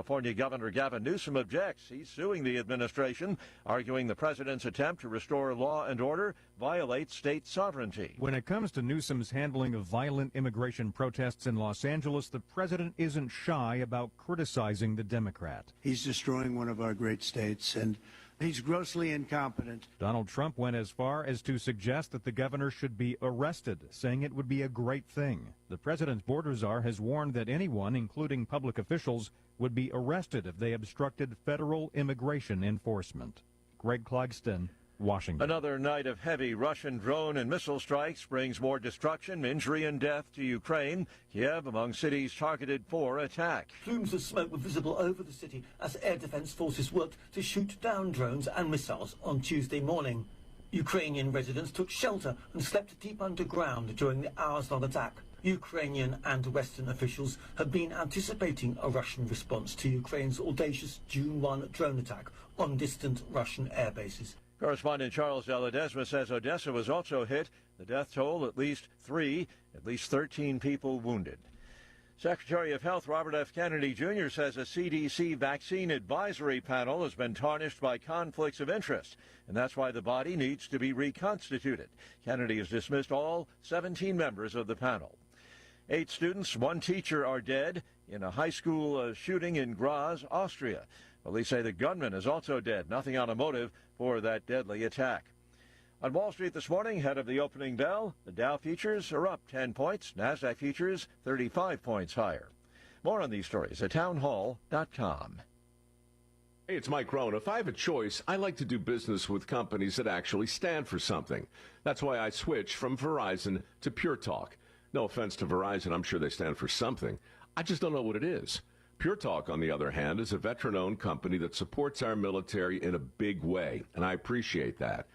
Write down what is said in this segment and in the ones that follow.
California Governor Gavin Newsom objects. He's suing the administration, arguing the president's attempt to restore law and order violates state sovereignty. When it comes to Newsom's handling of violent immigration protests in Los Angeles, the president isn't shy about criticizing the Democrat. He's destroying one of our great states, and he's grossly incompetent. Donald Trump went as far as to suggest that the governor should be arrested, saying it would be a great thing. The president's border czar has warned that anyone, including public officials, would be arrested if they obstructed federal immigration enforcement. Greg Clugston, Washington. Another night of heavy Russian drone and missile strikes brings more destruction, injury, and death to Ukraine. Kiev among cities targeted for attack. Plumes of smoke were visible over the city as air defense forces worked to shoot down drones and missiles on Tuesday morning. Ukrainian residents took shelter and slept deep underground during the hours-long attack. Ukrainian and Western officials have been anticipating a Russian response to Ukraine's audacious June 1 drone attack on distant Russian air bases. Correspondent Charles Deledesma says Odessa was also hit. The death toll, at least 3, at least 13 people wounded. Secretary of Health Robert F. Kennedy Jr. says a CDC vaccine advisory panel has been tarnished by conflicts of interest, and that's why the body needs to be reconstituted. Kennedy has dismissed all 17 members of the panel. 8 students, 1 teacher are dead in a high school shooting in Graz, Austria. Police say the gunman is also dead. Nothing on a motive for that deadly attack. On Wall Street this morning, ahead of the opening bell, the Dow futures are up 10 points. NASDAQ futures 35 points higher. More on these stories at townhall.com. Hey, it's Mike Rohn. If I have a choice, I like to do business with companies that actually stand for something. That's why I switched from Verizon to Pure Talk. No offense to Verizon, I'm sure they stand for something. I just don't know what it is. Pure Talk, on the other hand, is a veteran-owned company that supports our military in a big way, and I appreciate that.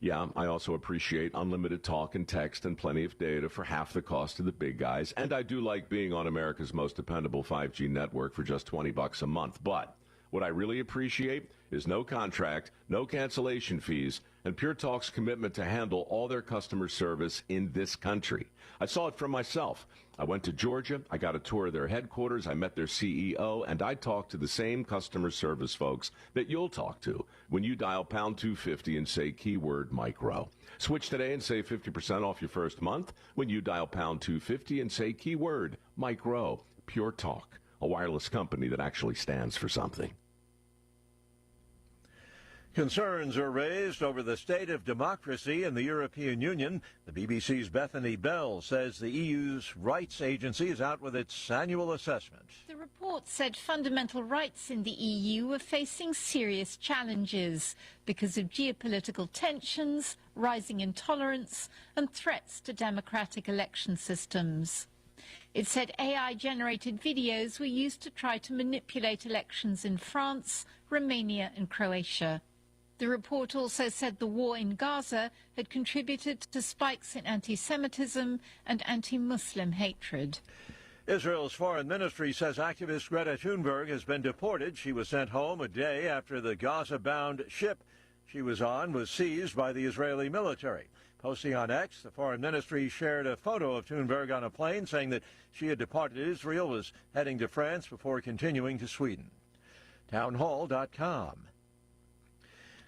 Yeah, I also appreciate unlimited talk and text and plenty of data for half the cost of the big guys, and I do like being on America's most dependable 5G network for just $20 a month. But what I really appreciate is no contract, no cancellation fees, and Pure Talk's commitment to handle all their customer service in this country. I saw it for myself. I went to Georgia, I got a tour of their headquarters, I met their CEO, and I talked to the same customer service folks that you'll talk to when you dial pound 250 and say keyword Mike Rowe. Switch today and save 50% off your first month when you dial pound 250 and say keyword Mike Rowe. Pure Talk, a wireless company that actually stands for something. Concerns are raised over the state of democracy in the European Union. The BBC's Bethany Bell says the EU's rights agency is out with its annual assessment. The report said fundamental rights in the EU were facing serious challenges because of geopolitical tensions, rising intolerance, and threats to democratic election systems. It said AI-generated videos were used to try to manipulate elections in France, Romania, and Croatia. The report also said the war in Gaza had contributed to spikes in anti-Semitism and anti-Muslim hatred. Israel's foreign ministry says activist Greta Thunberg has been deported. She was sent home a day after the Gaza-bound ship she was on was seized by the Israeli military. Posting on X, the foreign ministry shared a photo of Thunberg on a plane saying that she had departed Israel, was heading to France before continuing to Sweden. Townhall.com.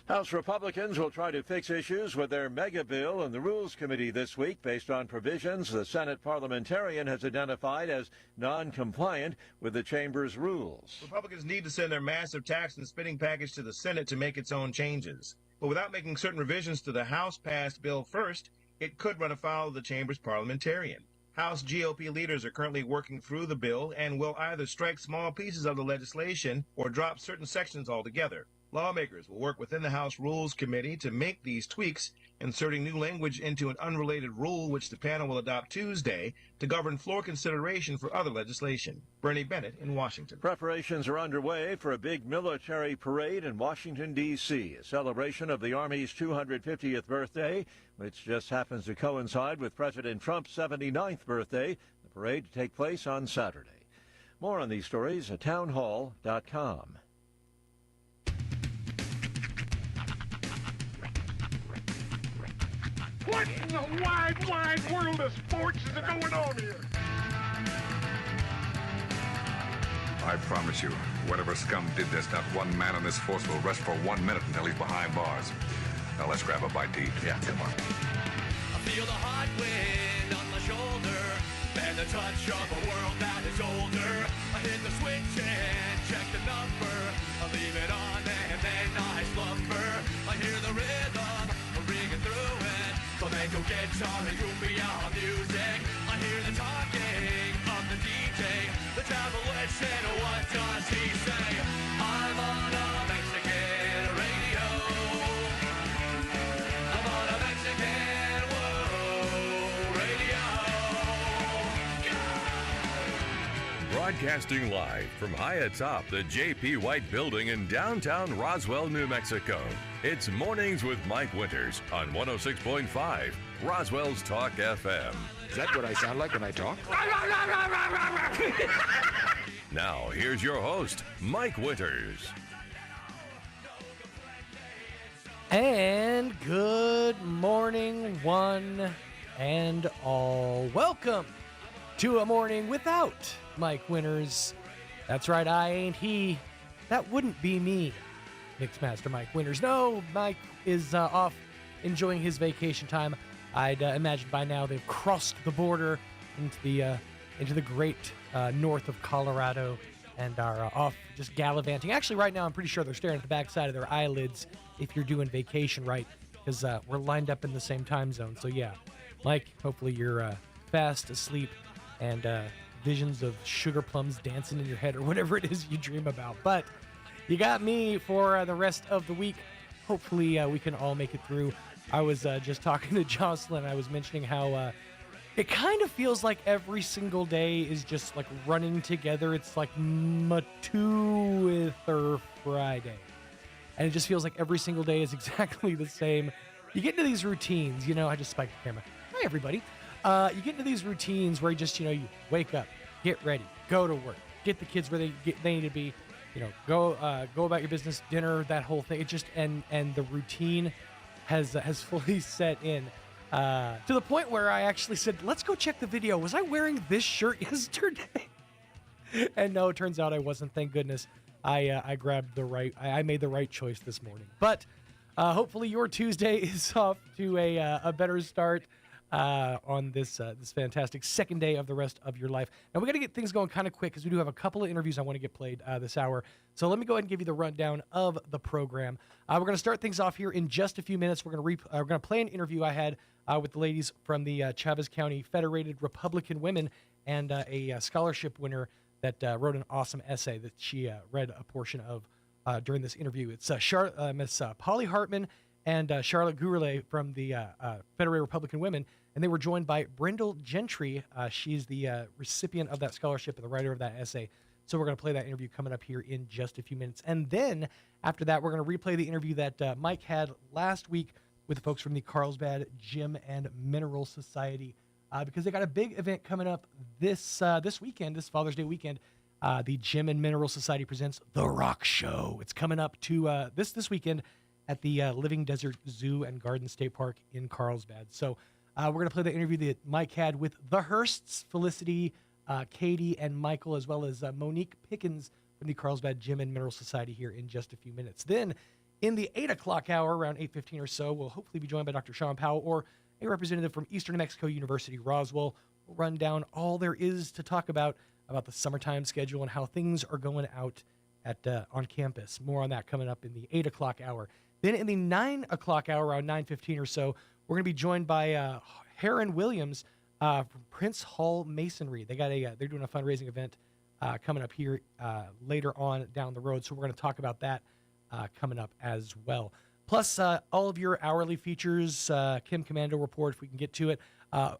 House Republicans will try to fix issues with their mega bill in the Rules Committee this week based on provisions the Senate parliamentarian has identified as non-compliant with the chamber's rules. Republicans need to send their massive tax and spending package to the Senate to make its own changes. But without making certain revisions to the House-passed bill first, it could run afoul of the chamber's parliamentarian. House GOP leaders are currently working through the bill and will either strike small pieces of the legislation or drop certain sections altogether. Lawmakers will work within the House Rules Committee to make these tweaks, inserting new language into an unrelated rule which the panel will adopt Tuesday to govern floor consideration for other legislation. Bernie Bennett in Washington. Preparations are underway for a big military parade in Washington, D.C., a celebration of the Army's 250th birthday, which just happens to coincide with President Trump's 79th birthday. The parade to take place on Saturday. More on these stories at townhall.com. What in the wide, wide world of sports is going on here? I promise you, Whatever scum did this, not one man in this force will rest for 1 minute until he's behind bars. Now let's grab a bite to eat. Yeah, come on. I feel the hot wind on my shoulder and the touch of a world that is older. I hit the switch and check the number. I leave it on and then I slumber. I hear the rhythm ringing through it. Flamenco guitar and cumbia music. I hear the talking of the DJ. The travel listen, what does he say? I'm on a Mexican radio. I'm on a Mexican radio. Broadcasting live from high atop the J.P. White Building in downtown Roswell, New Mexico. It's Mornings with Mike Winters on 106.5 Roswell's Talk FM. Is that what I sound like when I talk? Now, here's your host, Mike Winters. And good morning, one and all. Welcome to a morning without Mike Winters. That's right, I ain't he. That wouldn't be me, Mixmaster Mike Winters. No, Mike is off enjoying his vacation time. I'd imagine by now they've crossed the border into the great north of Colorado and are off just gallivanting. Actually, right now, I'm pretty sure they're staring at the backside of their eyelids if you're doing vacation right, because we're lined up in the same time zone. So, yeah, Mike, hopefully you're fast asleep and visions of sugar plums dancing in your head or whatever it is you dream about. But you got me for the rest of the week. Hopefully we can all make it through. I was just talking to Jocelyn. I was mentioning how it kind of feels like every single day is just like running together. It's like Matuither Friday. And it just feels like every single day is exactly the same. You get into these routines, I just spiked the camera. Hi, everybody. You get into these routines where you just, you wake up, get ready, go to work, get the kids where they need to be, go about your business, dinner, that whole thing. It just, and the routine has fully set in to the point where I actually said, let's go check the video. Was I wearing this shirt yesterday? And no, it turns out I wasn't. Thank goodness. I made the right choice this morning. But hopefully your Tuesday is off to a better start on this fantastic second day of the rest of your life. Now, we got to get things going kind of quick because we do have a couple of interviews I want to get played this hour. So let me go ahead and give you the rundown of the program. We're going to start things off here in just a few minutes. We're going to play an interview I had with the ladies from the Chavez County Federated Republican Women and a scholarship winner that wrote an awesome essay that she read a portion of during this interview. It's Miss Polly Hartman and Charlotte Gourlay from the Federated Republican Women. And they were joined by Brindle Gentry. She's the recipient of that scholarship and the writer of that essay. So we're going to play that interview coming up here in just a few minutes. And then after that, we're going to replay the interview that Mike had last week with the folks from the Carlsbad Gym and Mineral Society because they got a big event coming up this weekend, this Father's Day weekend. The Gym and Mineral Society presents The Rock Show. It's coming up to this weekend at the Living Desert Zoo and Garden State Park in Carlsbad. So we're going to play the interview that Mike had with the Hursts, Felicity, Katie, and Michael, as well as Monique Pickens from the Carlsbad Gym and Mineral Society here in just a few minutes. Then in the 8 o'clock hour, around 8:15 or so, we'll hopefully be joined by Dr. Sean Powell or a representative from Eastern New Mexico University, Roswell. We'll run down all there is to talk about the summertime schedule and how things are going out on campus. More on that coming up in the 8 o'clock hour. Then in the 9 o'clock hour, around 9:15 or so, we're going to be joined by Heron Williams from Prince Hall Masonry. They're doing a fundraising event coming up here later on down the road. So we're going to talk about that coming up as well. Plus all of your hourly features, Kim Commando report, if we can get to it,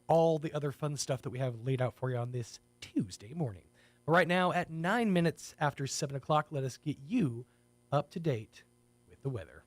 all the other fun stuff that we have laid out for you on this Tuesday morning. But right now at 9 minutes after 7 o'clock, let us get you up to date with the weather.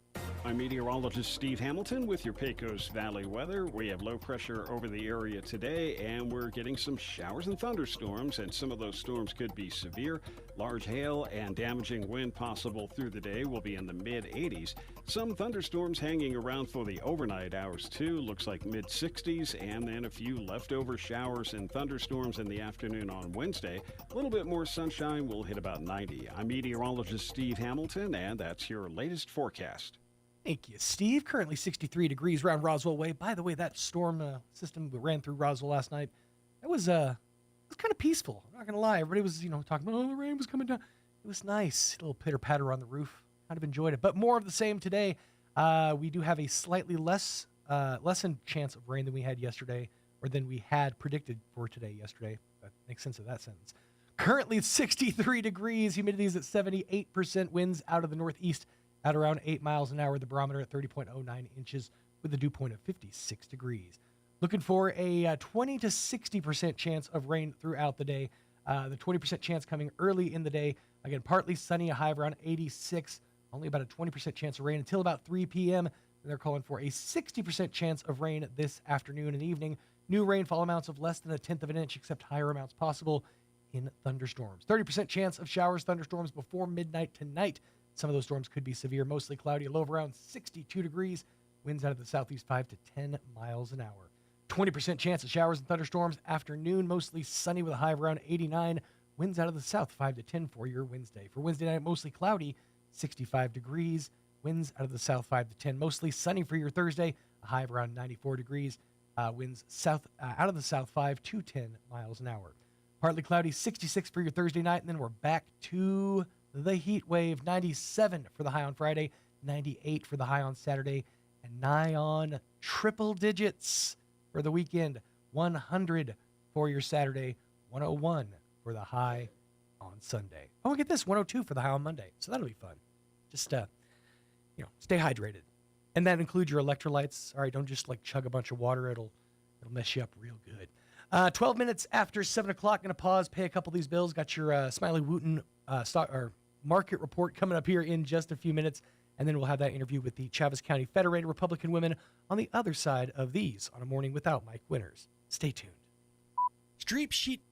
I'm meteorologist Steve Hamilton with your Pecos Valley weather. We have low pressure over the area today, and we're getting some showers and thunderstorms, and some of those storms could be severe. Large hail and damaging wind possible through the day will be in the mid-80s. Some thunderstorms hanging around for the overnight hours, too. Looks like mid-60s, and then a few leftover showers and thunderstorms in the afternoon on Wednesday. A little bit more sunshine will hit about 90. I'm meteorologist Steve Hamilton, and that's your latest forecast. Thank you, Steve. Currently 63 degrees around Roswell Way. By the way, that storm system that ran through Roswell last night, it was kind of peaceful. I'm not going to lie. Everybody was, talking about, the rain was coming down. It was nice. A little pitter-patter on the roof. Kind of enjoyed it. But more of the same today. We do have a slightly lessened chance of rain than we had yesterday, or than we had predicted for today yesterday. That makes sense of that sentence. Currently, it's 63 degrees. Humidity is at 78%. Winds out of the northeast at around 8 miles an hour. The barometer at 30.09 inches with a dew point of 56 degrees. Looking for a 20 to 60% chance of rain throughout the day. The 20% chance coming early in the day. Again, partly sunny, a high of around 86. Only about a 20% chance of rain until about 3 p.m. And they're calling for a 60% chance of rain this afternoon and evening. New rainfall amounts of less than a tenth of an inch, except higher amounts possible in thunderstorms. 30% chance of showers, thunderstorms before midnight tonight. Some of those storms could be severe, mostly cloudy, a low of around 62 degrees. Winds out of the southeast 5 to 10 miles an hour. 20% chance of showers and thunderstorms afternoon, mostly sunny with a high of around 89. Winds out of the south 5 to 10 for your Wednesday. For Wednesday night, mostly cloudy, 65 degrees. Winds out of the south 5 to 10. Mostly sunny for your Thursday, a high of around 94 degrees. Winds south out of the south 5 to 10 miles an hour. Partly cloudy, 66 for your Thursday night, and then we're back to the heat wave. 97 for the high on Friday, 98 for the high on Saturday, and nigh on triple digits for the weekend. 100 for your Saturday, 101 for the high on Sunday. Oh, get this, 102 for the high on Monday. So that'll be fun. Just, stay hydrated. And that includes your electrolytes. All right, don't just chug a bunch of water. It'll mess you up real good. 12 minutes after 7 o'clock, going to pause, pay a couple of these bills. Got your Smiley Wooten stock or market report coming up here in just a few minutes. And then we'll have that interview with the Chaves County Federated Republican Women on the other side of these on a morning without Mike Winters. Stay tuned. Steep Street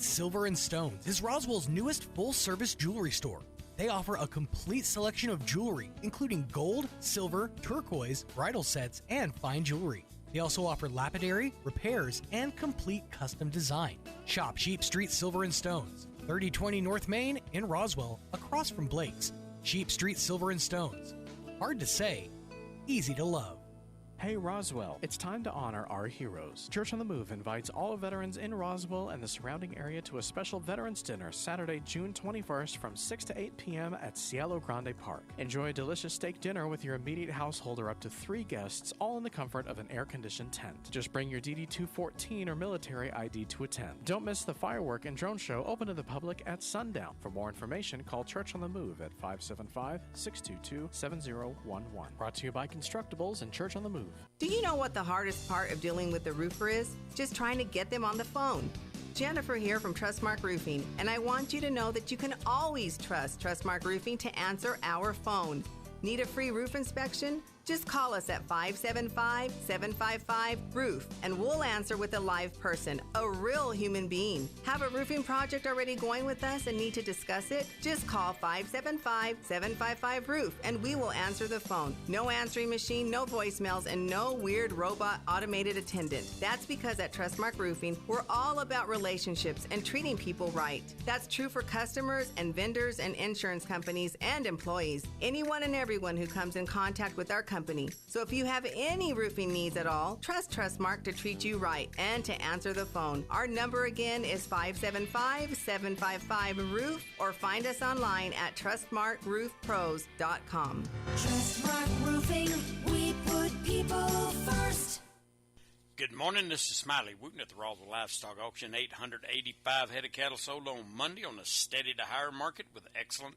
Silver and Stones is Roswell's newest full-service jewelry store. They offer a complete selection of jewelry, including gold, silver, turquoise, bridal sets, and fine jewelry. They also offer lapidary, repairs, and complete custom design. Shop Sheep Street Silver and Stones, 3020 North Main in Roswell, across from Blake's. Sheep Street Silver and Stones. Hard to say, easy to love. Hey Roswell, it's time to honor our heroes. Church on the Move invites all veterans in Roswell and the surrounding area to a special Veterans Dinner Saturday, June 21st from 6 to 8 p.m. at Cielo Grande Park. Enjoy a delicious steak dinner with your immediate household or up to 3 guests, all in the comfort of an air-conditioned tent. Just bring your DD-214 or military ID to attend. Don't miss the firework and drone show open to the public at sundown. For more information, call Church on the Move at 575-622-7011. Brought to you by Constructibles and Church on the Move. Do you know what the hardest part of dealing with the roofer is? Just trying to get them on the phone. Jennifer here from Trustmark Roofing, and I want you to know that you can always trust Trustmark Roofing to answer our phone. Need a free roof inspection? Just call us at 575-755-ROOF, and we'll answer with a live person, a real human being. Have a roofing project already going with us and need to discuss it? Just call 575-755-ROOF, and we will answer the phone. No answering machine, no voicemails, and no weird robot automated attendant. That's because at Trustmark Roofing, we're all about relationships and treating people right. That's true for customers and vendors and insurance companies and employees. Anyone and everyone who comes in contact with our company. So if you have any roofing needs at all, trust Trustmark to treat you right and to answer the phone. Our number again is 575-755-ROOF, or find us online at trustmarkroofpros.com. Trustmark Roofing, we put people first. Good morning, this is Smiley Wooten at the Roswell Livestock Auction. 885 head of cattle sold on Monday on the steady to higher market with excellent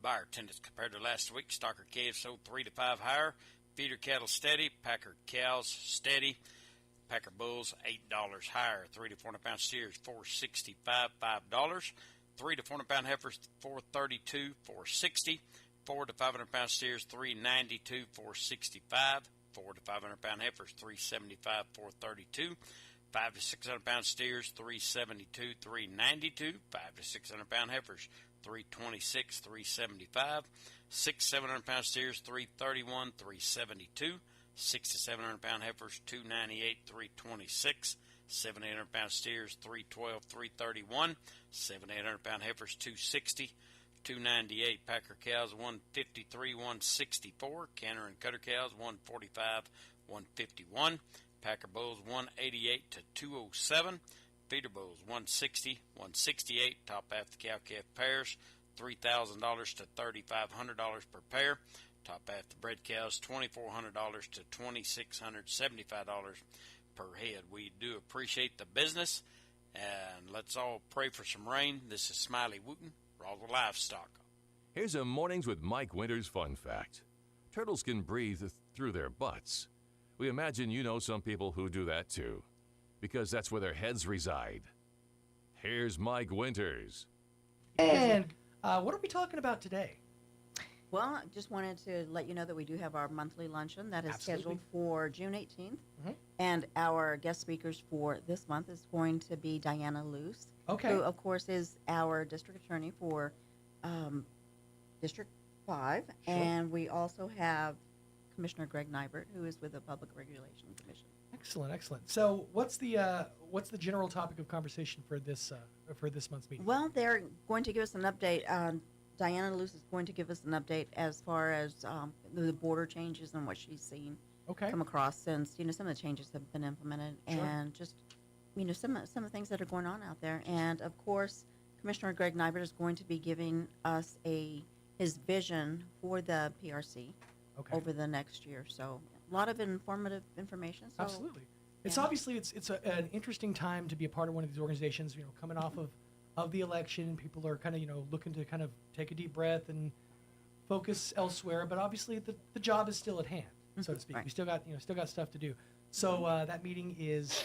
buyer attendance compared to last week. Stocker calves sold 3 to 5 higher. Feeder cattle steady. Packer cows steady. Packer bulls $8 higher. 3 to 4.5 pound steers $4.65, $5. 3 to 400 pound heifers, $432, $460. 4 to 500 pound steers, $392, $465. 4 to 500 pound heifers, $375, $432. 5 to 600 pound steers, $372, $392. 5 to 600 pound heifers, $326, $375. 6 to 700 pound steers, $331, $372. 6 to 700 pound heifers, $298, $326. 7 to 800 pound steers, $312, $331. 7 to 800 pound heifers, $260. 298 Packer cows, $153, $164. Canner and cutter cows, $145, $151. Packer bulls, $188 to $207. Feeder bulls, $160, $168. Top half the cow calf pairs, $3,000 to $3,500 per pair. Top half the bred cows, $2,400 to $2,675 per head. We do appreciate the business, and let's all pray for some rain. This is Smiley Wooten, Roswell Livestock. Here's a Mornings with Mike Winters fun fact. Turtles can breathe through their butts. We imagine you know some people who do that too, because that's where their heads reside. Here's Mike Winters. And what are we talking about today? Well, I just wanted to let you know that we do have our monthly luncheon that is scheduled for June 18th. And our guest speakers for this month is going to be Diana Luce, who, of course, is our district attorney for District 5. Sure. And we also have Commissioner Greg Nybert, who is with the Public Regulation Commission. Excellent, excellent. So what's the general topic of conversation for this month's meeting? Well, they're going to give us an update on Diana Luce is going to give us an update as far as the border changes and what she's seen come across since, some of the changes have been implemented and just, some of the things that are going on out there. And, of course, Commissioner Greg Nybert is going to be giving us his vision for the PRC over the next year. So a lot of informative information. So, absolutely. It's obviously, it's an interesting time to be a part of one of these organizations, coming off of the election. People are kind of, looking to kind of take a deep breath and focus elsewhere. But obviously, the job is still at hand, so to speak. Right. We still got stuff to do. So that meeting is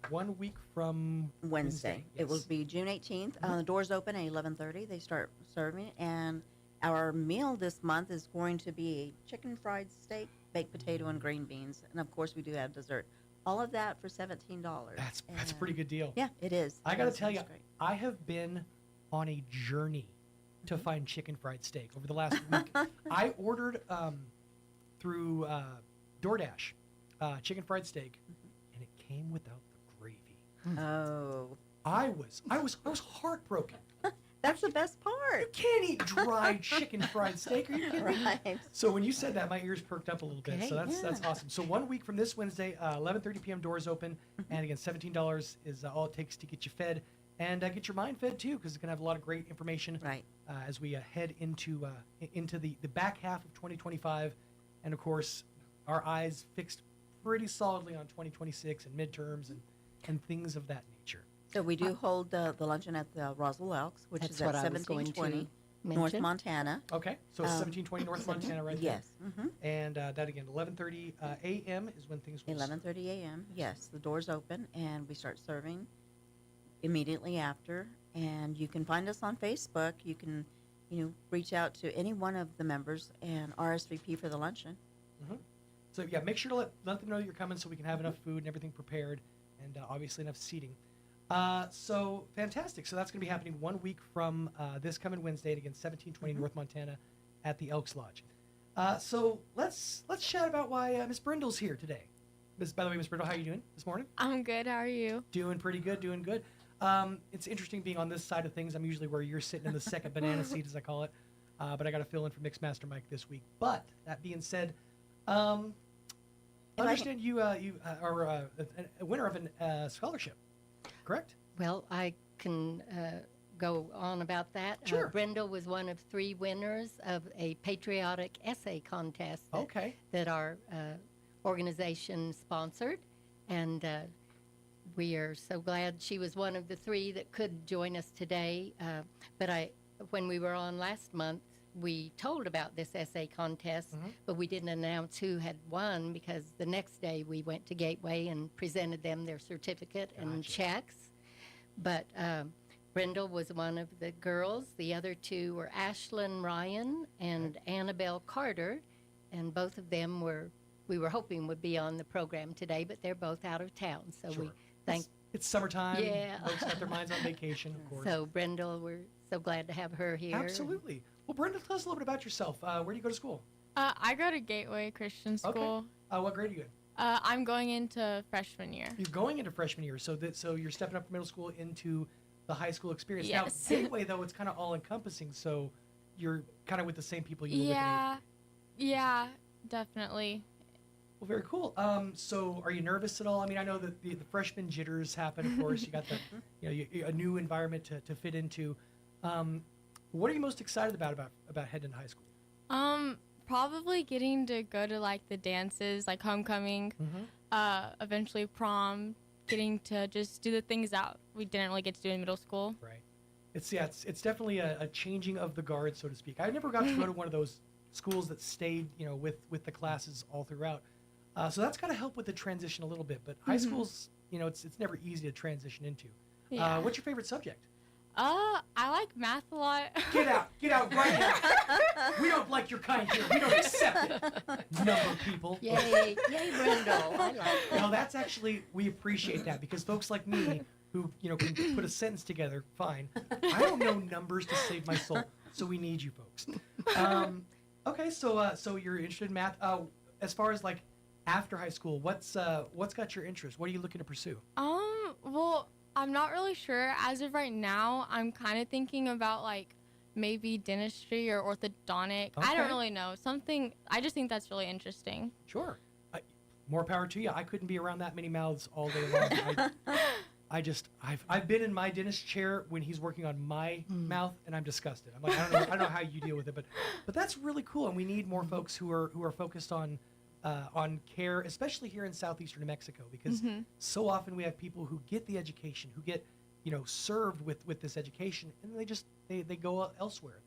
1 week from Wednesday. Yes. It will be June 18th. The doors open at 11:30. They start serving, and our meal this month is going to be a chicken fried steak, baked potato, and green beans. And of course, we do have dessert. All of that for $17. That's a pretty good deal. Yeah, it is. I got to tell you, I have been on a journey to find chicken fried steak over the last week. I ordered through DoorDash chicken fried steak, and it came without the gravy. Oh, I was heartbroken. That's the best part. You can't eat dry chicken fried steak. Are you kidding me? Right. So when you said that, my ears perked up a little bit. So that's awesome. So 1 week from this Wednesday, 11:30 p.m. doors open, and again, $17 is all it takes to get you fed and get your mind fed too, because it's gonna have a lot of great information. Right. As we head into the back half of 2025, and of course, our eyes fixed pretty solidly on 2026 and midterms and things of that nature. So we do hold the luncheon at the Roswell Elks, which is at 1720 North Montana. Okay, so 1720 North Montana right there. Yes. Mm-hmm. And that again, 11:30 a.m. is when things will 11:30 a.m. Yes, the doors open, and we start serving immediately after. And you can find us on Facebook. You can, reach out to any one of the members and RSVP for the luncheon. Mm-hmm. So yeah, make sure to let them know you're coming so we can have enough food and everything prepared, and obviously enough seating. So fantastic. So that's going to be happening 1 week from this coming Wednesday, and again, 1720 North Montana at the Elks Lodge. So let's chat about why Miss Brindle's here today. By the way, Miss Brindle, how are you doing this morning? I'm good. How are you? Doing pretty good. Doing good. It's interesting being on this side of things. I'm usually where you're sitting in the second banana seat, as I call it. But I got to fill in for Mixmaster Mike this week. But that being said, I understand you are a winner of a scholarship. Correct? Well, I can go on about that. Sure. Brenda was one of 3 winners of a patriotic essay contest that our organization sponsored. And we are so glad she was one of the 3 that could join us today. But when we were on last month, we told about this essay contest, but we didn't announce who had won, because the next day we went to Gateway and presented them their certificate and checks. But Brendel was one of the girls. The other two were Ashlyn Ryan and Annabelle Carter, and both of them we were hoping would be on the program today, but they're both out of town. So we thank. It's summertime. Yeah. Folks got their minds on vacation, of course. So Brendel, we're so glad to have her here. Absolutely. Well, Brendel, tell us a little bit about yourself. Where do you go to school? I go to Gateway Christian School. Okay. What grade are you in? I'm going into freshman year. You're going into freshman year, so you're stepping up from middle school into the high school experience. Yes. Now, Gateway, though, it's kind of all-encompassing, so you're kind of with the same people you were with at 8. Yeah, definitely. Well, very cool. So are you nervous at all? I mean, I know that the freshman jitters happen, of course. You got a new environment to fit into. What are you most excited about heading to high school? Probably getting to go to like the dances, like homecoming, eventually prom, getting to just do the things that we didn't really get to do in middle school. Right. It's definitely a changing of the guard, so to speak. I never got to go to one of those schools that stayed, with the classes all throughout. So that's got to help with the transition a little bit. But high school's, it's never easy to transition into. Yeah. What's your favorite subject? I like math a lot. Get out right now. We don't like your kind here. We don't accept it. Number people. Yay, Brendel. I like that. No, that's actually, we appreciate that because folks like me who, can put a sentence together, fine. I don't know numbers to save my soul, so we need you folks. Okay, so you're interested in math. As far as like after high school, what's got your interest? What are you looking to pursue? Well, I'm not really sure. As of right now, I'm kind of thinking about like maybe dentistry or orthodontic. Okay. I don't really know. I just think that's really interesting. Sure. More power to you. I couldn't be around that many mouths all day long. I've been in my dentist chair when he's working on my mouth, and I'm disgusted. I'm like, I don't know how you deal with it, but that's really cool, and we need more folks who are focused on care, especially here in southeastern New Mexico, because so often we have people who get the education, who get served with this education, and they go elsewhere.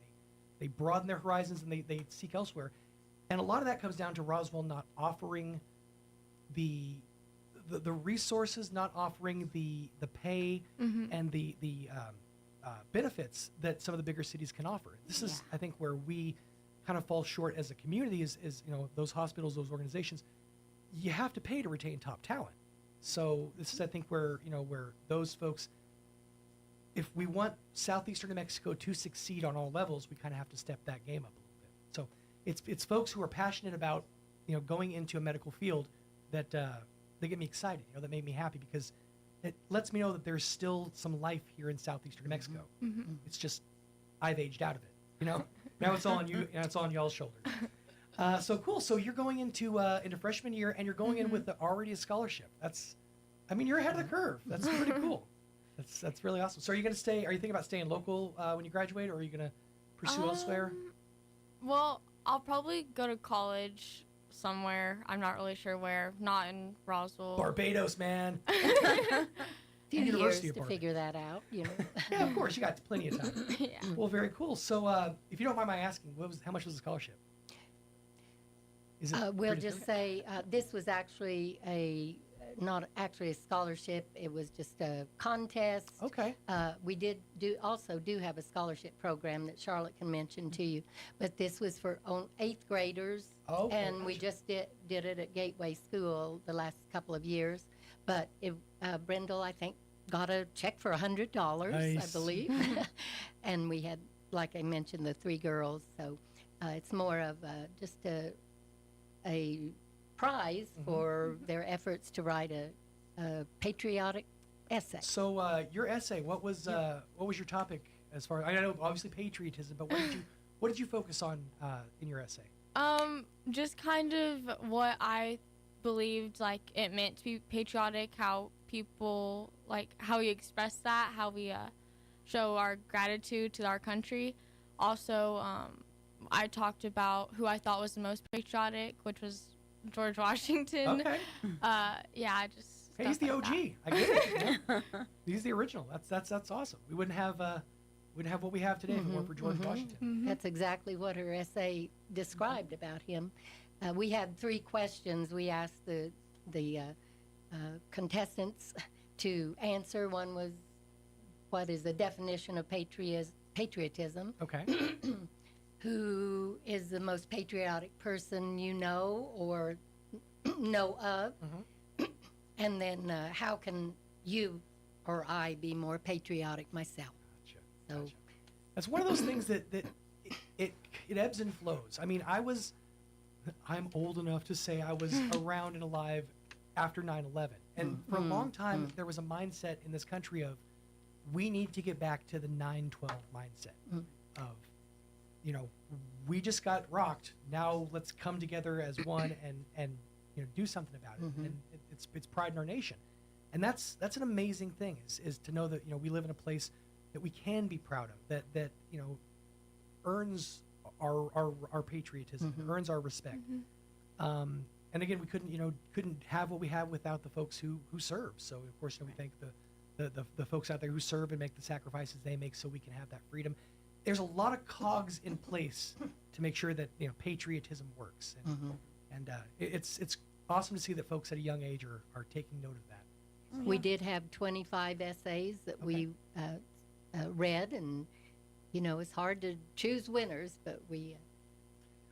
They broaden their horizons and they seek elsewhere, and a lot of that comes down to Roswell not offering the resources, not offering the pay and the benefits that some of the bigger cities can offer. This is, I think, where we kind of fall short as a community is those hospitals, those organizations, you have to pay to retain top talent. So this is, I think, where those folks, if we want southeastern New Mexico to succeed on all levels, we kind of have to step that game up a little bit. So it's folks who are passionate about going into a medical field that they get me excited, that make me happy, because it lets me know that there's still some life here in southeastern New Mexico. It's just I've aged out of it, Now it's all on you, and it's on y'all's shoulders. So cool. So you're going into freshman year, and you're going in with already a scholarship. You're ahead of the curve. That's pretty cool. That's really awesome. So are you going to stay? Are you thinking about staying local when you graduate, or are you going to pursue elsewhere? Well, I'll probably go to college somewhere. I'm not really sure where. Not in Roswell. Barbados, man. Few years to figure that out, Yeah, of course, you got plenty of time. Yeah. Well, very cool. So, if you don't mind my asking, how much was the scholarship? Is it we'll just say this was actually not actually a scholarship. It was just a contest. Okay. We also do have a scholarship program that Charlotte can mention to you, but this was for 8th graders. Oh, and we just did it at Gateway School the last couple of years. But Brendel, I think, got a check for $100, nice. I believe. And we had, like I mentioned, the 3 girls. So it's more of just a prize for their efforts to write a patriotic essay. So your essay, what was your topic as far? I know obviously patriotism, but what did you focus on in your essay? Just kind of what I believed like it meant to be patriotic, how people how we express that, how we show our gratitude to our country. Also, I talked about who I thought was the most patriotic, which was George Washington. Okay. I just. Hey, he's the OG. I get it. He's the original. That's awesome. We wouldn't have what we have today if it weren't for George Washington. That's exactly what her essay described about him. We had 3 questions we asked the contestants to answer. One was what is the definition of patriotism. Okay. Who is the most patriotic person you know or know of? And then how can you or I be more patriotic myself? So That's one of those things that it ebbs and flows. I mean, I'm old enough to say I was around and alive after 9/11. And for a long time, there was a mindset in this country of, we need to get back to the 9/12 mindset of, we just got rocked. Now let's come together as one and do something about it. And it's pride in our nation. And that's an amazing thing is to know that, we live in a place that we can be proud of, that earns our patriotism, earns our respect. And again, we couldn't have what we have without the folks who serve. So of course, we thank the folks out there who serve and make the sacrifices they make so we can have that freedom. There's a lot of cogs in place to make sure that patriotism works. And it's awesome to see that folks at a young age are taking note of that. We did have 25 essays that we read, and it's hard to choose winners, but we.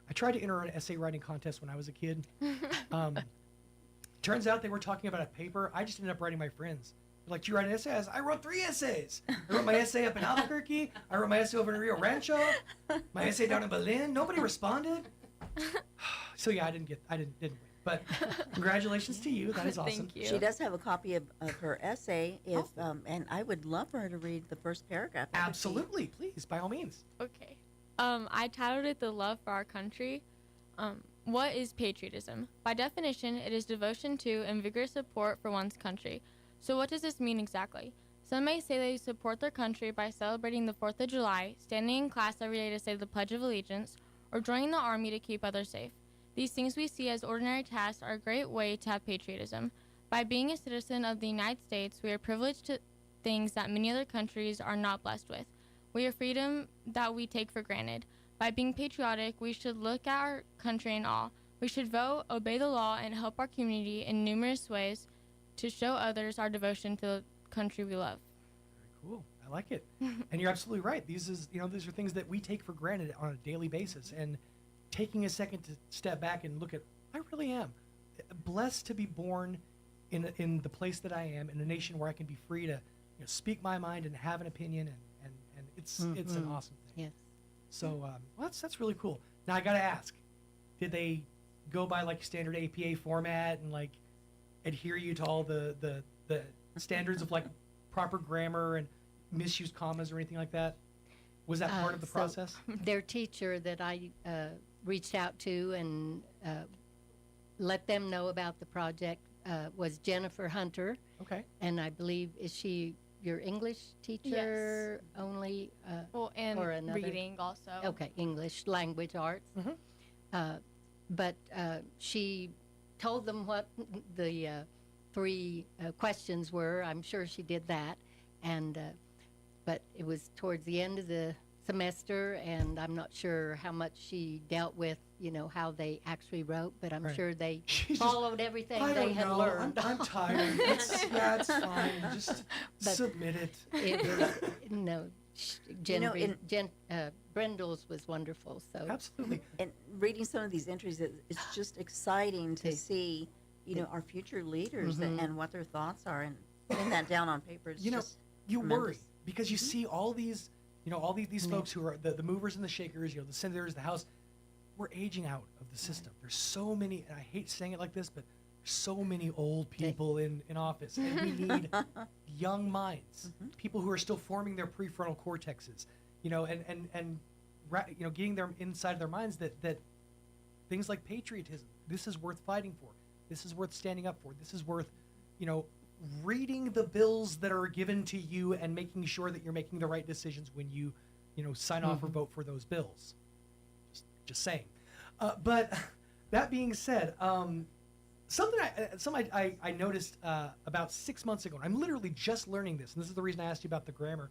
I tried to enter an essay writing contest when I was a kid. Turns out they were talking about a paper. I just ended up writing my friends. They're like, "Do you write an essay?" I wrote 3 essays. I wrote my essay up in Albuquerque. I wrote my essay over in Rio Rancho. My essay down in Berlin. Nobody responded. So yeah, I didn't win. But congratulations to you. That is awesome. Thank you. She does have a copy of her essay, and I would love for her to read the first paragraph. Absolutely, please, by all means. Okay. I titled it "The Love for Our Country." What is patriotism? By definition, it is devotion to and vigorous support for one's country. So what does this mean exactly? Some may say they support their country by celebrating the 4th of July, standing in class every day to say the Pledge of Allegiance, or joining the army to keep others safe. These things we see as ordinary tasks are a great way to have patriotism. By being a citizen of the United States, we are privileged to things that many other countries are not blessed with. We have freedom that we take for granted. By being patriotic, we should look at our country in awe. We should vote, obey the law, and help our community in numerous ways to show others our devotion to the country we love. Very cool. I like it. And you're absolutely right. These are things that we take for granted on a daily basis. And taking a second to step back and look at, I really am blessed to be born in the place that I am, in a nation where I can be free to speak my mind and have an opinion, and it's an awesome thing. Yes. So that's really cool. Now I got to ask, did they go by like standard APA format and like adhere you to all the standards of like proper grammar and misused commas or anything like that? Was that part of the process? Their teacher that I reached out to and let them know about the project was Jennifer Hunter. Okay. And I believe, is she your English teacher only? And or another? reading also. Okay, English language arts. But she told them what the 3 questions were. I'm sure she did that. And but it was towards the end of the semester, and I'm not sure how much she dealt with, how they actually wrote, but I'm sure they followed everything they had learned. I'm tired. It's fine. Just submit it. Brendel's was wonderful. So absolutely. And reading some of these entries, it's just exciting to see, our future leaders and what their thoughts are, and putting that down on paper. It's just you tremendous. worry because you see all these, these folks who are the movers and the shakers, the senators, the House. We're aging out of the system. There's so many, and I hate saying it like this, but there's so many old people in office, and we need young minds, people who are still forming their prefrontal cortexes, and getting them inside their minds that things like patriotism, this is worth fighting for, this is worth standing up for, this is worth, reading the bills that are given to you and making sure that you're making the right decisions when you sign off or vote for those bills. Just saying. But that being said, something I noticed about 6 months ago, and I'm literally just learning this, and this is the reason I asked you about the grammar.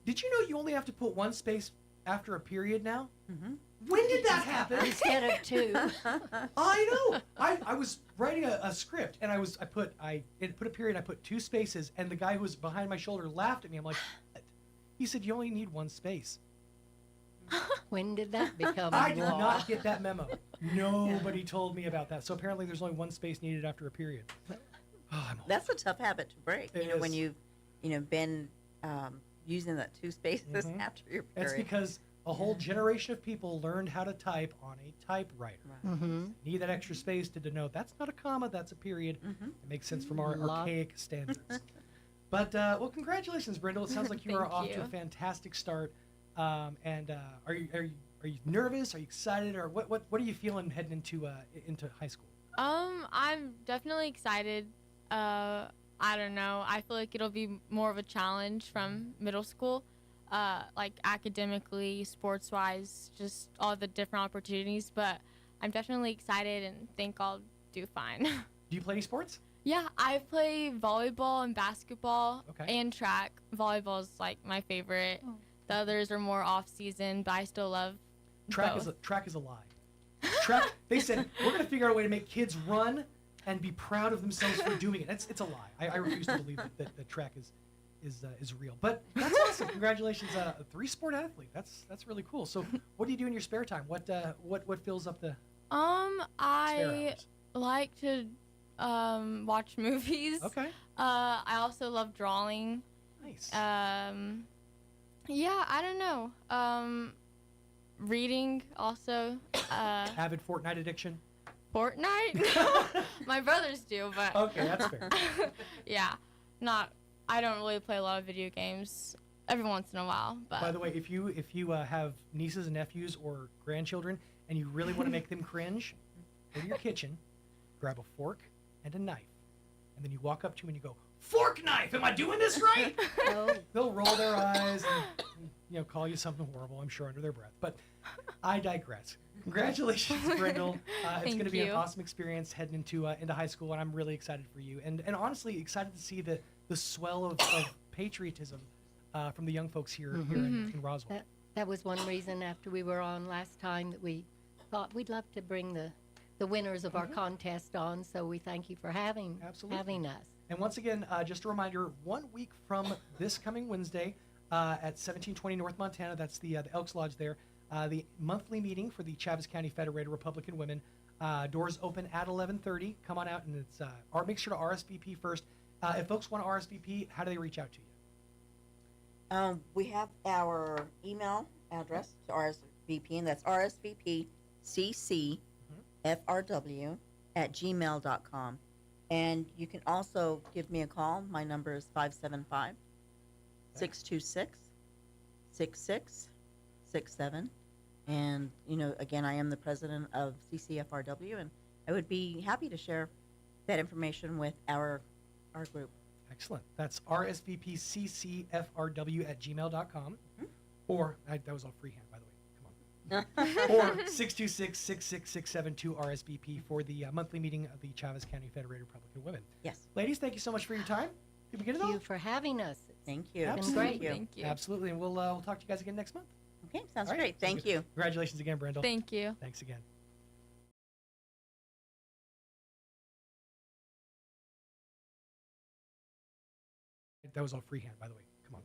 Did you know you only have to put 1 space after a period now? Mm-hmm. When did that happen? Instead of 2. I know. I was writing a script, and I put a period. I put 2 spaces, and the guy who was behind my shoulder laughed at me. I'm like, what? He said, you only need 1 space. When did that become I did law? not get that memo. Nobody told me about that. So apparently there's only 1 space needed after a period. That's a tough habit to break. It You know, when is. you've been using that 2 spaces Mhm. after your period. That's because a whole generation of people learned how to type on a typewriter. Mhm. Need that extra space to denote that's not a comma, that's a period. It makes sense from our archaic standards. But, well, congratulations, Brindle. It sounds like you are Thank off to a you. fantastic start. Are you nervous? Are you excited? Or what are you feeling heading into high school? I'm definitely excited. I don't know. I feel like it'll be more of a challenge from middle school, like academically, sports-wise, just all the different opportunities. But I'm definitely excited and think I'll do fine. Do you play any sports? Yeah, I play volleyball and basketball and track. Volleyball is like my favorite. The others are more off-season, but I still love Track both. is a lie. Track. They said we're going to figure out a way to make kids run and be proud of themselves for doing it. It's a lie. I refuse to believe that track is real. But that's awesome. Congratulations, a 3-sport athlete. That's really cool. So, what do you do in your spare time? What fills up the spare I hours? like to watch movies. Okay. I also love drawing. Nice. Yeah, I don't know. Reading also. Avid Fortnite addiction. Fortnite? My brothers do, but Okay, that's fair. yeah, I don't really play a lot of video games. Every once in a while, but By the way, if you have nieces and nephews or grandchildren and you really want to make them cringe, go to your kitchen, grab a fork and a knife, and then you walk up to them and you go, "Fork knife, am I doing this right?" They'll roll their eyes and call you something horrible, I'm sure, under their breath. But I digress. Congratulations, Brindle. It's Thank going to be an you. awesome experience heading into high school, and I'm really excited for you. And honestly, excited to see the swell of patriotism from the young folks here in Roswell. That was one reason after we were on last time that we thought we'd love to bring the winners of our contest on. So we thank you for having us. And once again, just a reminder, 1 week from this coming Wednesday at 1720 North Montana, that's the Elks Lodge there, the monthly meeting for the Chaves County Federated Republican Women. Doors open at 11:30. Come on out, and it's make sure to RSVP first. If folks want to RSVP, how do they reach out to you? We have our email address to RSVP, and that's rsvpccfrw@gmail.com. And you can also give me a call. My number is 575-626-6667. And, again, I am the president of CCFRW, and I would be happy to share that information with our group. Excellent. That's rsvpccfrw@gmail.com. Or, that was all freehand, by the way. Come on. Or 626-666-672 RSVP for the monthly meeting of the Chaves County Federated Republican Women. Yes. Ladies, thank you so much for your time. Did we get it all? Thank you for having us. Thank you. It's been great. Thank you. Absolutely. And we'll talk to you guys again next month. Okay, sounds All right. great. Thank you. Congratulations again, Brindle. Thank you. Thanks again. That was all freehand, by the way. Come on.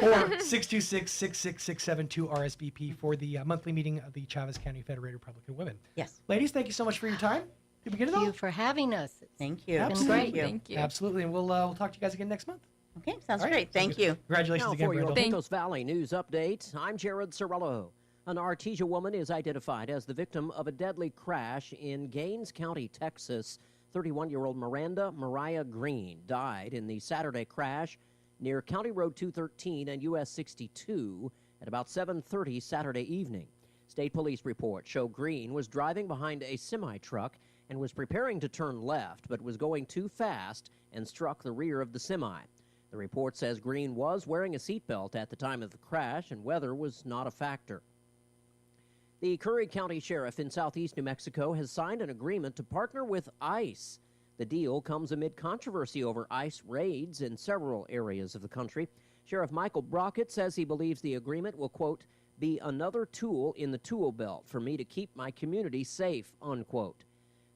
Or 626-666-672 RSVP for the monthly meeting of the Chaves County Federated Republican Women. Yes. Ladies, thank you so much for your time. Did we get it all? Thank you for having us. Thank you. It's been great. Thank you. Absolutely. And we'll talk to you guys again next month. Okay, sounds All right. great. Thank you. Congratulations Now again, for your Brindle. Pecos Valley News Update, I'm Jared Sorello. An Artesia woman is identified as the victim of a deadly crash in Gaines County, Texas. 31-year-old Miranda Mariah Green died in the Saturday crash near County Road 213 and US 62 at about 7:30 Saturday evening. State police reports show Green was driving behind a semi-truck and was preparing to turn left, but was going too fast and struck the rear of the semi. The report says Green was wearing a seatbelt at the time of the crash, and weather was not a factor. The Curry County Sheriff in southeast New Mexico has signed an agreement to partner with ICE. The deal comes amid controversy over ICE raids in several areas of the country. Sheriff Michael Brockett says he believes the agreement will, quote, be another tool in the tool belt for me to keep my community safe, unquote.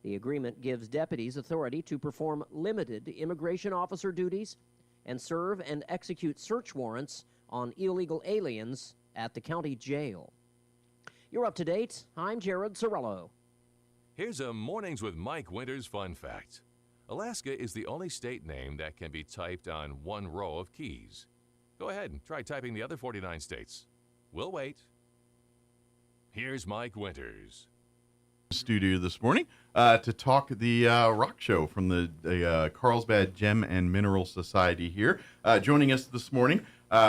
The agreement gives deputies authority to perform limited immigration officer duties and serve and execute search warrants on illegal aliens at the county jail. You're up to date. I'm Jared Sorello. Here's a Mornings with Mike Winters fun fact. Alaska is the only state name that can be typed on one row of keys. Go ahead and try typing the other 49 states. We'll wait. Here's Mike Winters. Studio this morning to talk the rock show from the Carlsbad Gem and Mineral Society here. Joining us this morning,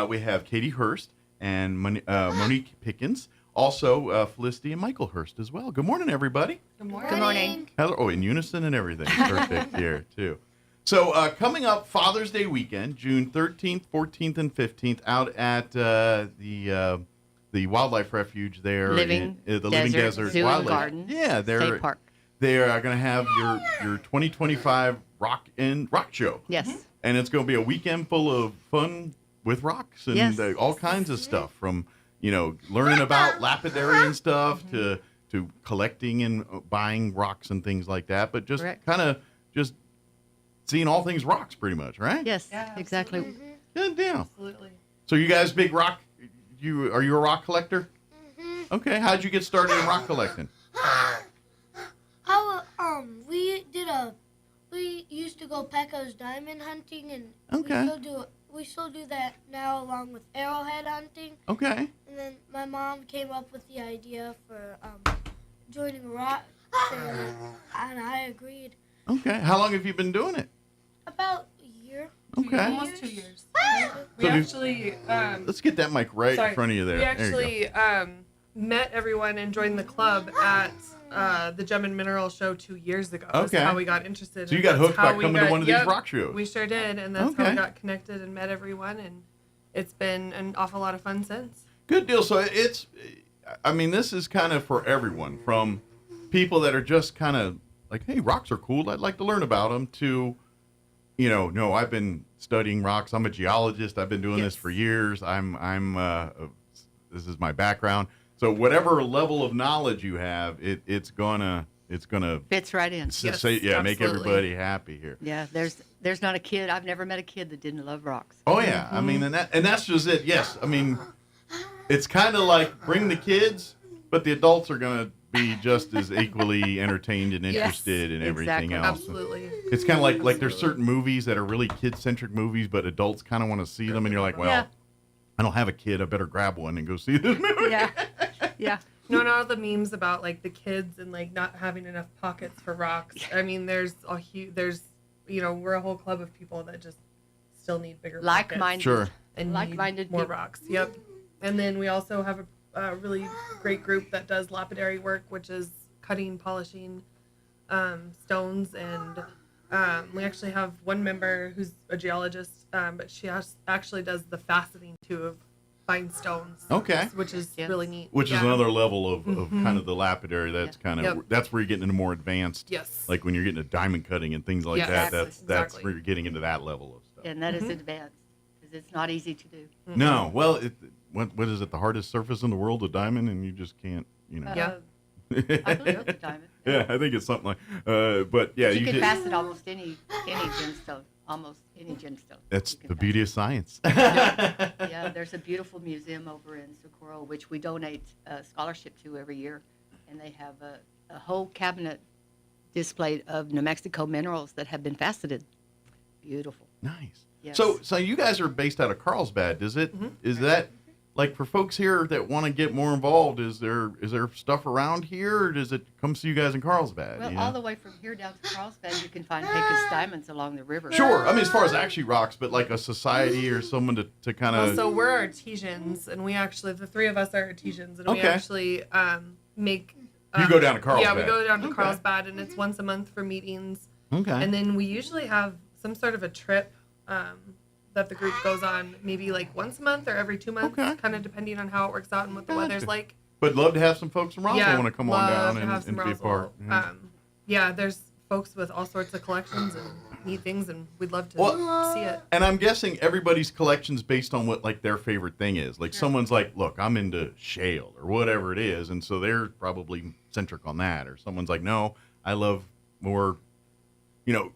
we have Katie Hurst and Monique Pickens. Also, Felicity and Michael Hurst as well. Good morning, everybody. Good morning. Good morning. Hello. Oh, in unison and everything. Perfect here, too. So, coming up Father's Day weekend, June 13th, 14th, and 15th, out at the Wildlife Refuge there. Living Desert Zoo Wildlife and Garden. Yeah, State Park. They are going to have your 2025 rock show. Yes. And it's going to be a weekend full of fun with rocks and all kinds of stuff, from learning about lapidary and stuff to collecting and buying rocks and things like that. But just kind of just seeing all things rocks, pretty much, right? Yes, exactly. Good deal. Absolutely. So you guys big rock? Are you a rock collector? Okay. How'd you get started in rock collecting? We used to go Pecos diamond hunting, and we still do that now, along with arrowhead hunting. Okay. And then my mom came up with the idea for joining a rock family, and I agreed. Okay. How long have you been doing it? About a year. Okay. Almost 2 years. We actually let's get that mic right in front of you there. We actually met everyone and joined the club at the Gem and Mineral show 2 years ago. Okay. That's how we got interested. So you got hooked by coming to one of these rock shows. We sure did, and that's how we got connected and met everyone, and it's been an awful lot of fun since. Good deal. So this is kind of for everyone, from people that are just kind of like, hey, rocks are cool, I'd like to learn about them, to, no, I've been studying rocks. I'm a geologist. I've been doing this for years. This is my background. So whatever level of knowledge you have, it's gonna fits right in. Make everybody happy here. Yeah, there's not a kid. I've never met a kid that didn't love rocks. Oh yeah, I mean, and that's just it. Yes, I mean, it's kind of like bring the kids, but the adults are gonna be just as equally entertained and interested in everything else. Absolutely. It's kind of like there's certain movies that are really kid-centric movies, but adults kind of want to see them, and you're like, well, I don't have a kid. I better grab one and go see this movie. Yeah. No, not all the memes about like the kids and like not having enough pockets for rocks. I mean, we're a whole club of people that just still need bigger like-minded, sure, and like-minded more rocks. Yep. And then we also have a really great group that does lapidary work, which is cutting, polishing stones, and we actually have one member who's a geologist, but she actually does the faceting too of fine stones. Okay. Which is really neat. Which is another level of kind of the lapidary. That's kind of that's where you're getting into more advanced. Yes. Like when you're getting into diamond cutting and things like that. That's where you're getting into that level of stuff. And that is advanced because it's not easy to do. No. Well, what is it? The hardest surface in the world, a diamond, and you just can't. Yeah. I believe it's a diamond. Yeah, I think it's something like. But yeah, you can facet almost any gemstone. Almost any gemstone. That's the beauty of science. Yeah, there's a beautiful museum over in Socorro, which we donate a scholarship to every year, and they have a whole cabinet displayed of New Mexico minerals that have been faceted. Beautiful. Nice. Yes. So you guys are based out of Carlsbad. Is that like for folks here that want to get more involved? Is there stuff around here, or does it come see you guys in Carlsbad? Well, all the way from here down to Carlsbad, you can find Pecos diamonds along the river. Sure. I mean, as far as actually rocks, but like a society or someone to kind of. So we're artisans, and the three of us are artisans, and we actually make. You go down to Carlsbad. Yeah, we go down to Carlsbad, and it's once a month for meetings. Okay. And then we usually have some sort of a trip that the group goes on, maybe like once a month or every 2 months, kind of depending on how it works out and what the weather's like. But love to have some folks from Roswell want to come on down and be a part. Yeah, there's folks with all sorts of collections, and neat things, and we'd love to see it. And I'm guessing everybody's collection's based on what like their favorite thing is. Like someone's like, look, I'm into shale or whatever it is, and so they're probably centric on that. Or someone's like, no, I love more,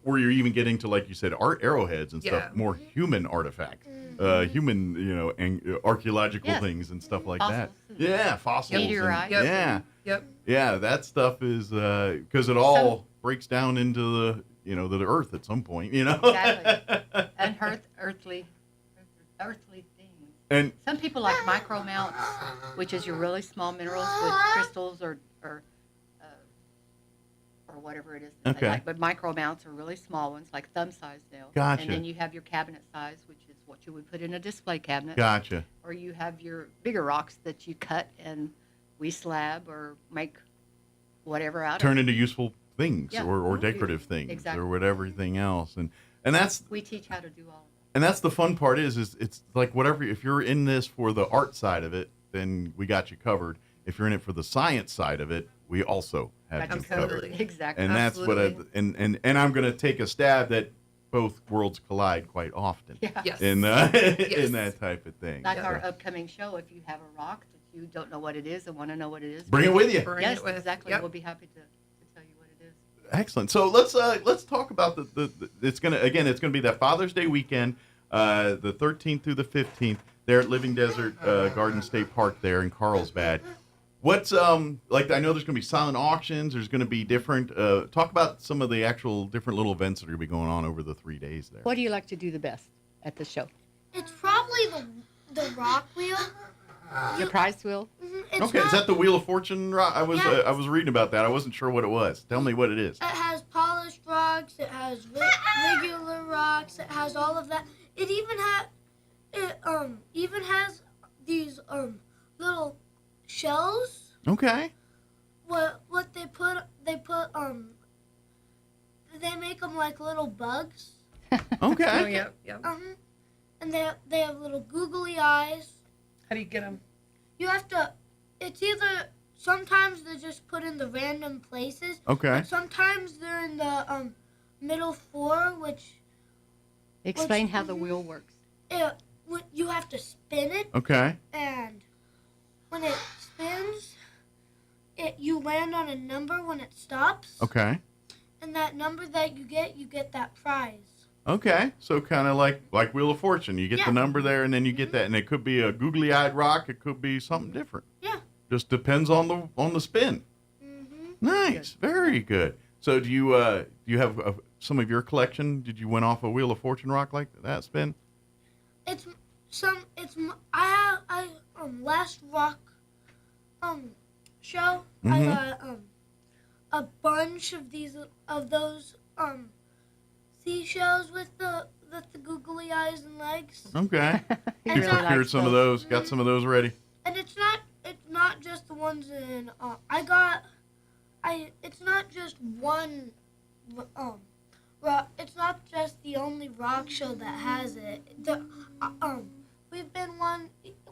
where you're even getting to, like you said, arrowheads and stuff, more human artifacts, human, and archaeological things and stuff like that. Yeah, fossils. Meteorites. Yep. Yeah, that stuff is because it all breaks down into the the earth at some point, Exactly. And earthly things. And some people like micro mounts, which is your really small minerals with crystals or whatever it is. That they like. But micro mounts are really small ones, like thumb size now. Gotcha. And then you have your cabinet size, which is what you would put in a display cabinet. Gotcha. Or you have your bigger rocks that you cut and we slab or make whatever out of. Turn into useful things or decorative things or whatever everything else. And that's we teach how to do all of that. And that's the fun part is it's like whatever, if you're in this for the art side of it, then we got you covered. If you're in it for the science side of it, we also have you covered. Exactly. And that's what and I'm going to take a stab that both worlds collide quite often. Yeah. Yes. In that type of thing. Like our upcoming show, if you have a rock that you don't know what it is and want to know what it is, bring it with you. Yes, exactly. We'll be happy to tell you what it is. Excellent. So let's talk about the it's gonna be that Father's Day weekend, the 13th through the 15th there at Living Desert Garden State Park there in Carlsbad. What's like? I know there's gonna be silent auctions. There's gonna be different. Talk about some of the actual different little events that are gonna be going on over the 3 days there. What do you like to do the best at the show? It's probably the rock wheel. Your prize wheel. Mm-hmm. Okay, is that the Wheel of Fortune rock? I was reading about that. I wasn't sure what it was. Tell me what it is. It has polished rocks. It has regular rocks. It has all of that. It even has these little shells. Okay. What they make them like little bugs. Okay. Oh, yeah. And they have little googly eyes. How do you get them? You have to. It's either sometimes they're just put in the random places. Okay. But sometimes they're in the middle four, which. Explain how the wheel works. You have to spin it. Okay. And when it spins, you land on a number when it stops. Okay. And that number that you get that prize. Okay, so kind of like Wheel of Fortune. You get the number there, and then you get that, and it could be a googly-eyed rock. It could be something different. Yeah. Just depends on the spin. Mm-hmm. Nice, very good. So do you have some of your collection? Did you win off a Wheel of Fortune rock like that spin? I last rock show. Mm-hmm. I got a bunch of those seashells with the googly eyes and legs. Okay. You procured some of those. Got some of those ready. And it's not just the ones in. It's not just one. It's not just the only rock show that has it. We've been one.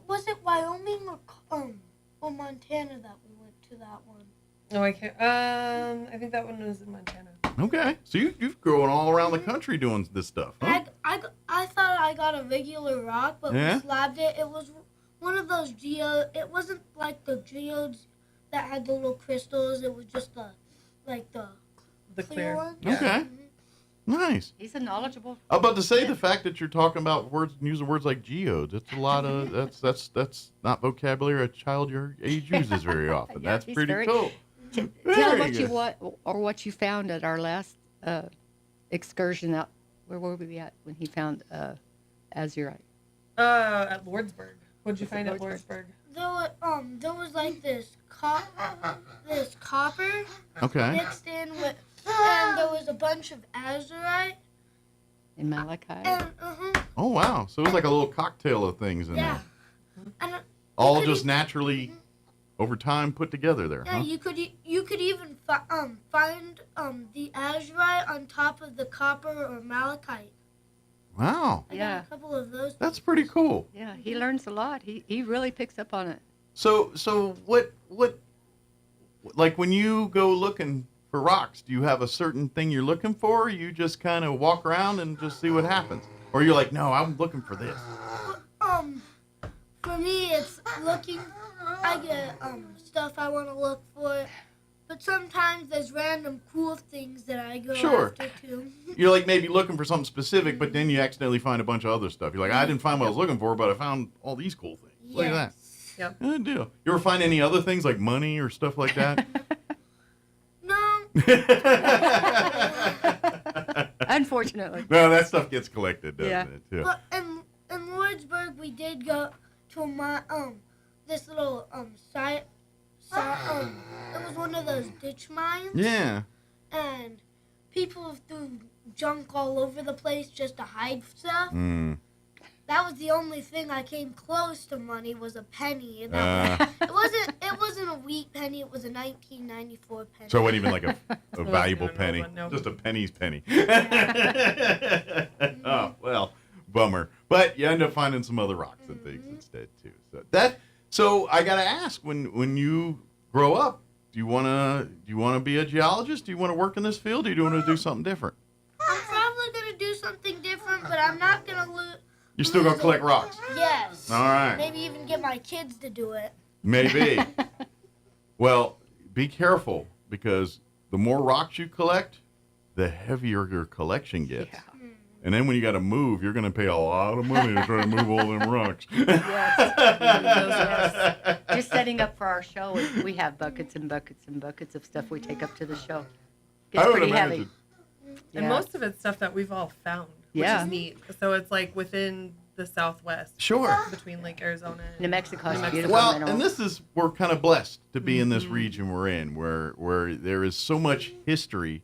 Was it Wyoming or Montana that we went to that one? No, I can't. I think that one was in Montana. Okay, so you've grown all around the country doing this stuff, huh? I thought I got a regular rock, but we slabbed it. It was one of those geodes. It wasn't like the geodes that had the little crystals. It was just the clear one. Okay. Mm-hmm. Nice. He's a knowledgeable. I'm about to say the fact that you're talking about words, using words like geodes. It's a lot of that's not vocabulary a child your age uses very often. That's pretty cool. Tell what you found at our last excursion out. Where were we at when he found azurite? At Lordsburg. What did you find at Lordsburg? There was like this copper. Okay. Mixed in with, and there was a bunch of azurite. And malachite. Oh wow! So it was like a little cocktail of things in there. And all just naturally, over time, put together there. Yeah, huh? you could even find the azurite on top of the copper or malachite. Wow. I got a couple of those. That's pretty cool. Yeah, he learns a lot. He really picks up on it. So what like when you go looking for rocks? Do you have a certain thing you're looking for? Or you just kind of walk around and just see what happens? Or you're like, no, I'm looking for this. For me, it's looking. I get stuff I want to look for, but sometimes there's random cool things that I go after too. You're like maybe looking for something specific, but then you accidentally find a bunch of other stuff. You're like, I didn't find what I was looking for, but I found all these cool things. Yes. Look at that. Yep. Good deal. You ever find any other things like money or stuff like that? No. Unfortunately. No, that stuff gets collected, doesn't it? Yeah. But in Lordsburg, we did go to this little site. It was one of those ditch mines. Yeah. And people threw junk all over the place just to hide stuff. That was the only thing I came close to money was a penny. And it wasn't a wheat penny. It was a 1994 penny. So it wasn't even like a valuable penny. Just a penny's penny. Oh, well, bummer. But you end up finding some other rocks and things instead too. So I gotta ask, when you grow up, do you wanna be a geologist? Do you want to work in this field? Or do you want to do something different? I'm probably gonna do something different, but I'm not gonna lose. You're still gonna collect rocks. Yes. All right. Maybe even get my kids to do it. Maybe. Well, be careful, because the more rocks you collect, the heavier your collection gets. Yeah. And then when you got to move, you're going to pay a lot of money to try to move all them rocks. Yes. Just setting up for our show, we have buckets and buckets and buckets of stuff we take up to the show. It's pretty heavy. And most of it's stuff that we've all found, which is neat. So it's like within the Southwest. Sure. Between like Arizona and New Mexico. Well, and we're kind of blessed to be in this region we're in, where there is so much history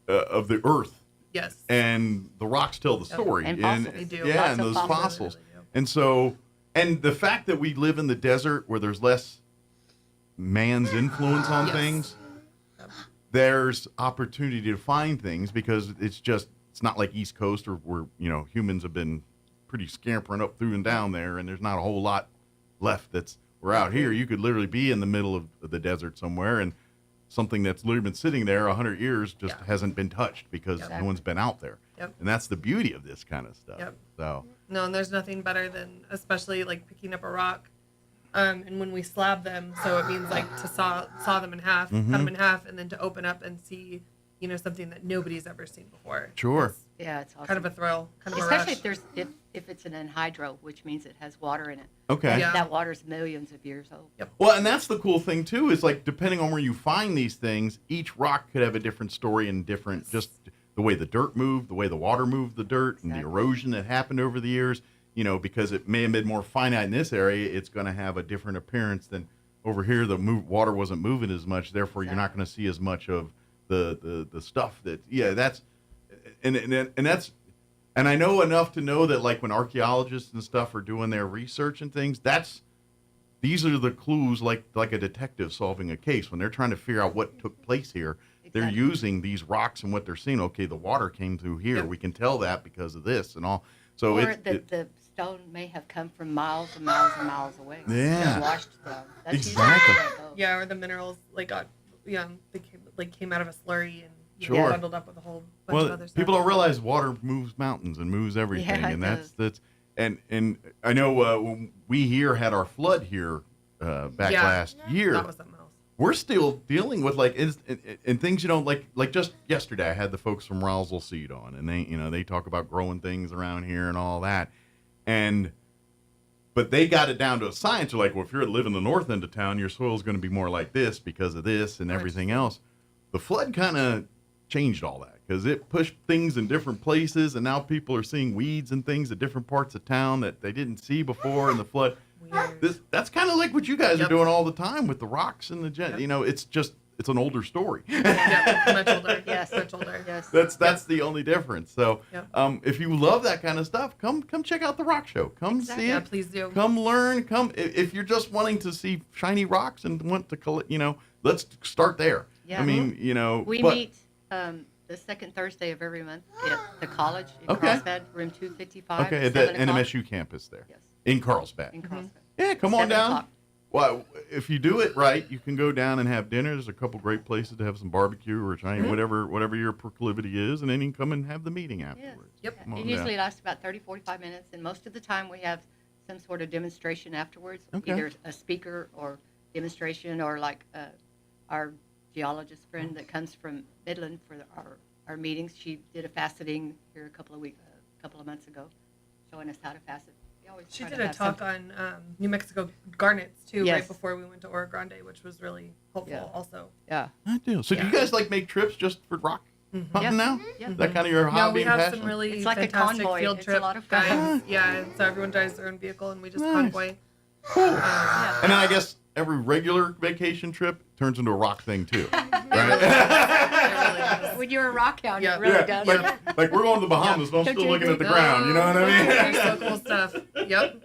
of the earth. Yes. And the rocks tell the story. And fossils. They do. Yeah, Lots and of those fossils. fossils. And so, and the fact that we live in the desert where there's less man's influence on things, there's opportunity to find things, because it's not like East Coast where humans have been pretty scampering up through and down there, and there's not a whole lot left. We're out here. You could literally be in the middle of the desert somewhere, and something that's literally been sitting there 100 years just hasn't been touched because no one's been out there. Yep. And that's the beauty of this kind of stuff. Yep. So. No, and there's nothing better than, especially like picking up a rock, and when we slab them, so it means like to saw them in half, cut them in half, and then to open up and see, something that nobody's ever seen before. Sure. It's awesome. Kind of a thrill, kind of especially a rush. if it's an anhydro, which means it has water in it. Okay. That water's millions of years old. Yep. Well, and that's the cool thing too, is like depending on where you find these things, each rock could have a different story and different, just the way the dirt moved, the way the water moved the dirt, and the erosion that happened over the years. Because it may have been more finite in this area, it's going to have a different appearance than over here. The water wasn't moving as much, therefore you're not going to see as much of the stuff that that's and that's. And I know enough to know that, like, when archaeologists and stuff are doing their research and things, these are the clues, like a detective solving a case. When they're trying to figure out what took place here, they're using these rocks and what they're seeing. Okay, the water came through here. Yep. We can tell that because of this and all. So the stone may have come from miles and miles and miles away. Yeah. Washed down. That's exactly. Yeah, or the minerals they came out of a slurry and bundled up with a whole bunch of other stuff. People don't realize water moves mountains and moves everything, and that's and I know when we here had our flood here back last year. That was something else. We're still dealing with and things like just yesterday I had the folks from Roswell Seed on, and they talk about growing things around here and all that, but they got it down to a science. They're like, well, if you're living in the north end of town, your soil is going to be more like this because of this and everything else. The flood kind of changed all that because it pushed things in different places, and now people are seeing weeds and things at different parts of town that they didn't see before in the flood. That's kind of like what you guys are doing all the time with the rocks and the it's an older story. Much older. Yes, much older. Yes. That's the only difference. So if you love that kind of stuff, come check out the rock show. Come see it. Yeah, please do. Come learn. Come if you're just wanting to see shiny rocks and want to collect. Let's start there. Yeah. I mean, we meet the second Thursday of every month at the college in Carlsbad, room 255. Okay, at the NMSU campus there. Yes. In Carlsbad. In Carlsbad. Yeah, come on down. Well, if you do it right, you can go down and have dinner. There's a couple great places to have some barbecue or Chinese, whatever your proclivity is, and then you can come and have the meeting afterwards. Yep. Come on It usually down. lasts about 30, 45 minutes, and most of the time we have some sort of demonstration afterwards, either a speaker or demonstration, or like our geologist friend that comes from Midland for our meetings. She did a faceting here a couple of months ago, showing us how to facet. She did a talk on New Mexico garnets too, right before we went to Oro Grande, which was really helpful. Also, yeah, I do. So do you guys like make trips just for rock hunting now? Yeah. Is that kind of your hobby? No, we have passion? some really It's like a fantastic convoy. field It's trip a lot of guys. fun. Yeah, and so everyone drives their own vehicle, and we just Nice. convoy. And then I guess every regular vacation trip turns into a rock thing too, right? When you're a rock hound, it really does. Like we're going to the Bahamas, but I'm still looking at the ground. You know what I mean? So cool stuff. Yep.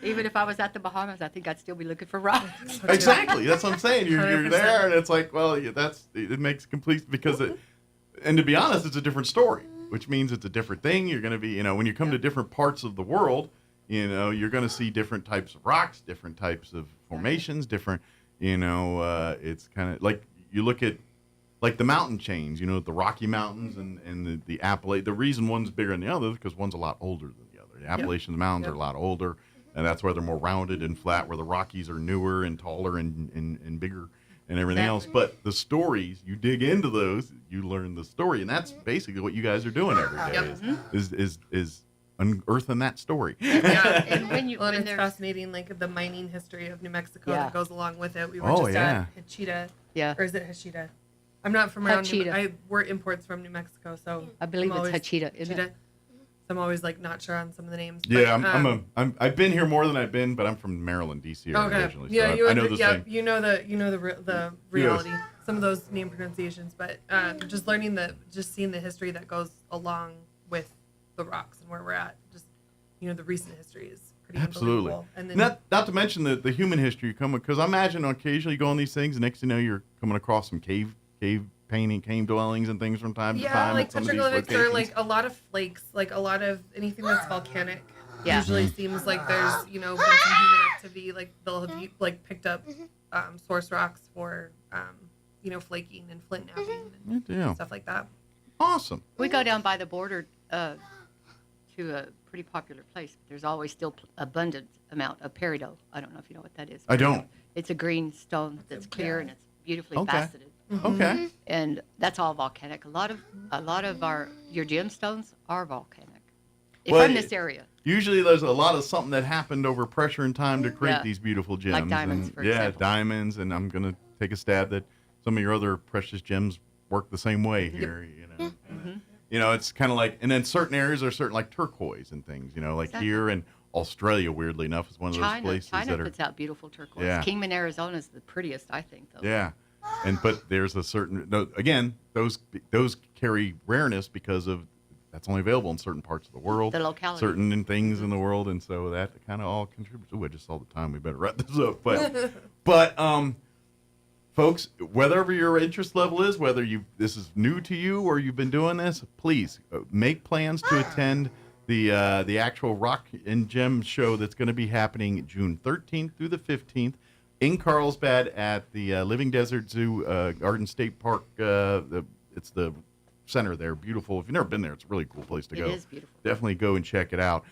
Even if I was at the Bahamas, I think I'd still be looking for rocks. Exactly. That's what I'm saying. You're 100%. there, and it's like, well, it makes complete because and to be honest, it's a different story, which means it's a different thing. You're going to be, when you come to different parts of the world, you're going to see different types of rocks, different types of formations, different, it's kind of like you look at like the mountain chains, the Rocky Mountains and the Appalachian. The reason one's bigger than the other is because one's a lot older than the other. The Appalachian Mountains are a lot older, and that's why they're more rounded and flat, where the Rockies are newer and taller and bigger and everything else. But the stories, you dig into those, you learn the story, and that's basically what you guys are doing every day is unearthing that story. Yeah, and it's fascinating, like the mining history of New Mexico that goes along with it. We were Oh, just yeah. at Hachita, or is it Hachita? I'm not from around. Hachita. We're imports from New Mexico, so I believe I'm it's always, Hachita, isn't it? So I'm always like not sure on some of the names. Yeah, but, I've been here more than I've been, but I'm from Maryland, D.C. originally. Yeah, so I know the same. you know the reality, some of those name pronunciations, but just seeing the history that goes along with the rocks and where we're at, just the recent history is pretty Absolutely. unbelievable. And then Not to mention the human history you come with, because I imagine occasionally you go on these things, and next thing you know, you're coming across some cave painting, cave dwellings and things from time to time. like at some of these petroglyphics or locations. like a lot of flakes, like a lot of anything that's volcanic. Usually seems like there's been some human activity, like they'll have like picked up source rocks for flaking and flint napping and stuff like that. Awesome. We go down by the border to a pretty popular place. But there's always still abundant amount of peridot. I don't know if you know what that is. I don't. It's a green stone that's clear and it's beautifully faceted. Okay. And that's all volcanic. A lot of your gemstones are volcanic. From this area. Usually there's a lot of something that happened over pressure and time to create these beautiful gems. Like diamonds, and, for example. diamonds, and I'm going to take a stab that some of your other precious gems work the same way here, it's kind of like, and then certain areas are certain, like turquoise and things, like here in Australia, weirdly enough, is one of those places China that are. puts out beautiful turquoise. Yeah. Kingman, Arizona is the prettiest, I think, though. Yeah. But there's a certain, again, those carry rareness because of that's only available in certain parts of the world, The locality. certain things in the world, and so that kind of all contributes. Oh, I just saw the time. We better wrap this up. But folks, whatever your interest level is, whether this is new to you or you've been doing this, please make plans to attend the actual Rock and Gem show that's going to be happening June 13th through the 15th. In Carlsbad at the Living Desert Zoo, Garden State Park. It's the center there. Beautiful. If you've never been there, it's a really cool place to go. It is beautiful. Definitely go and check it out.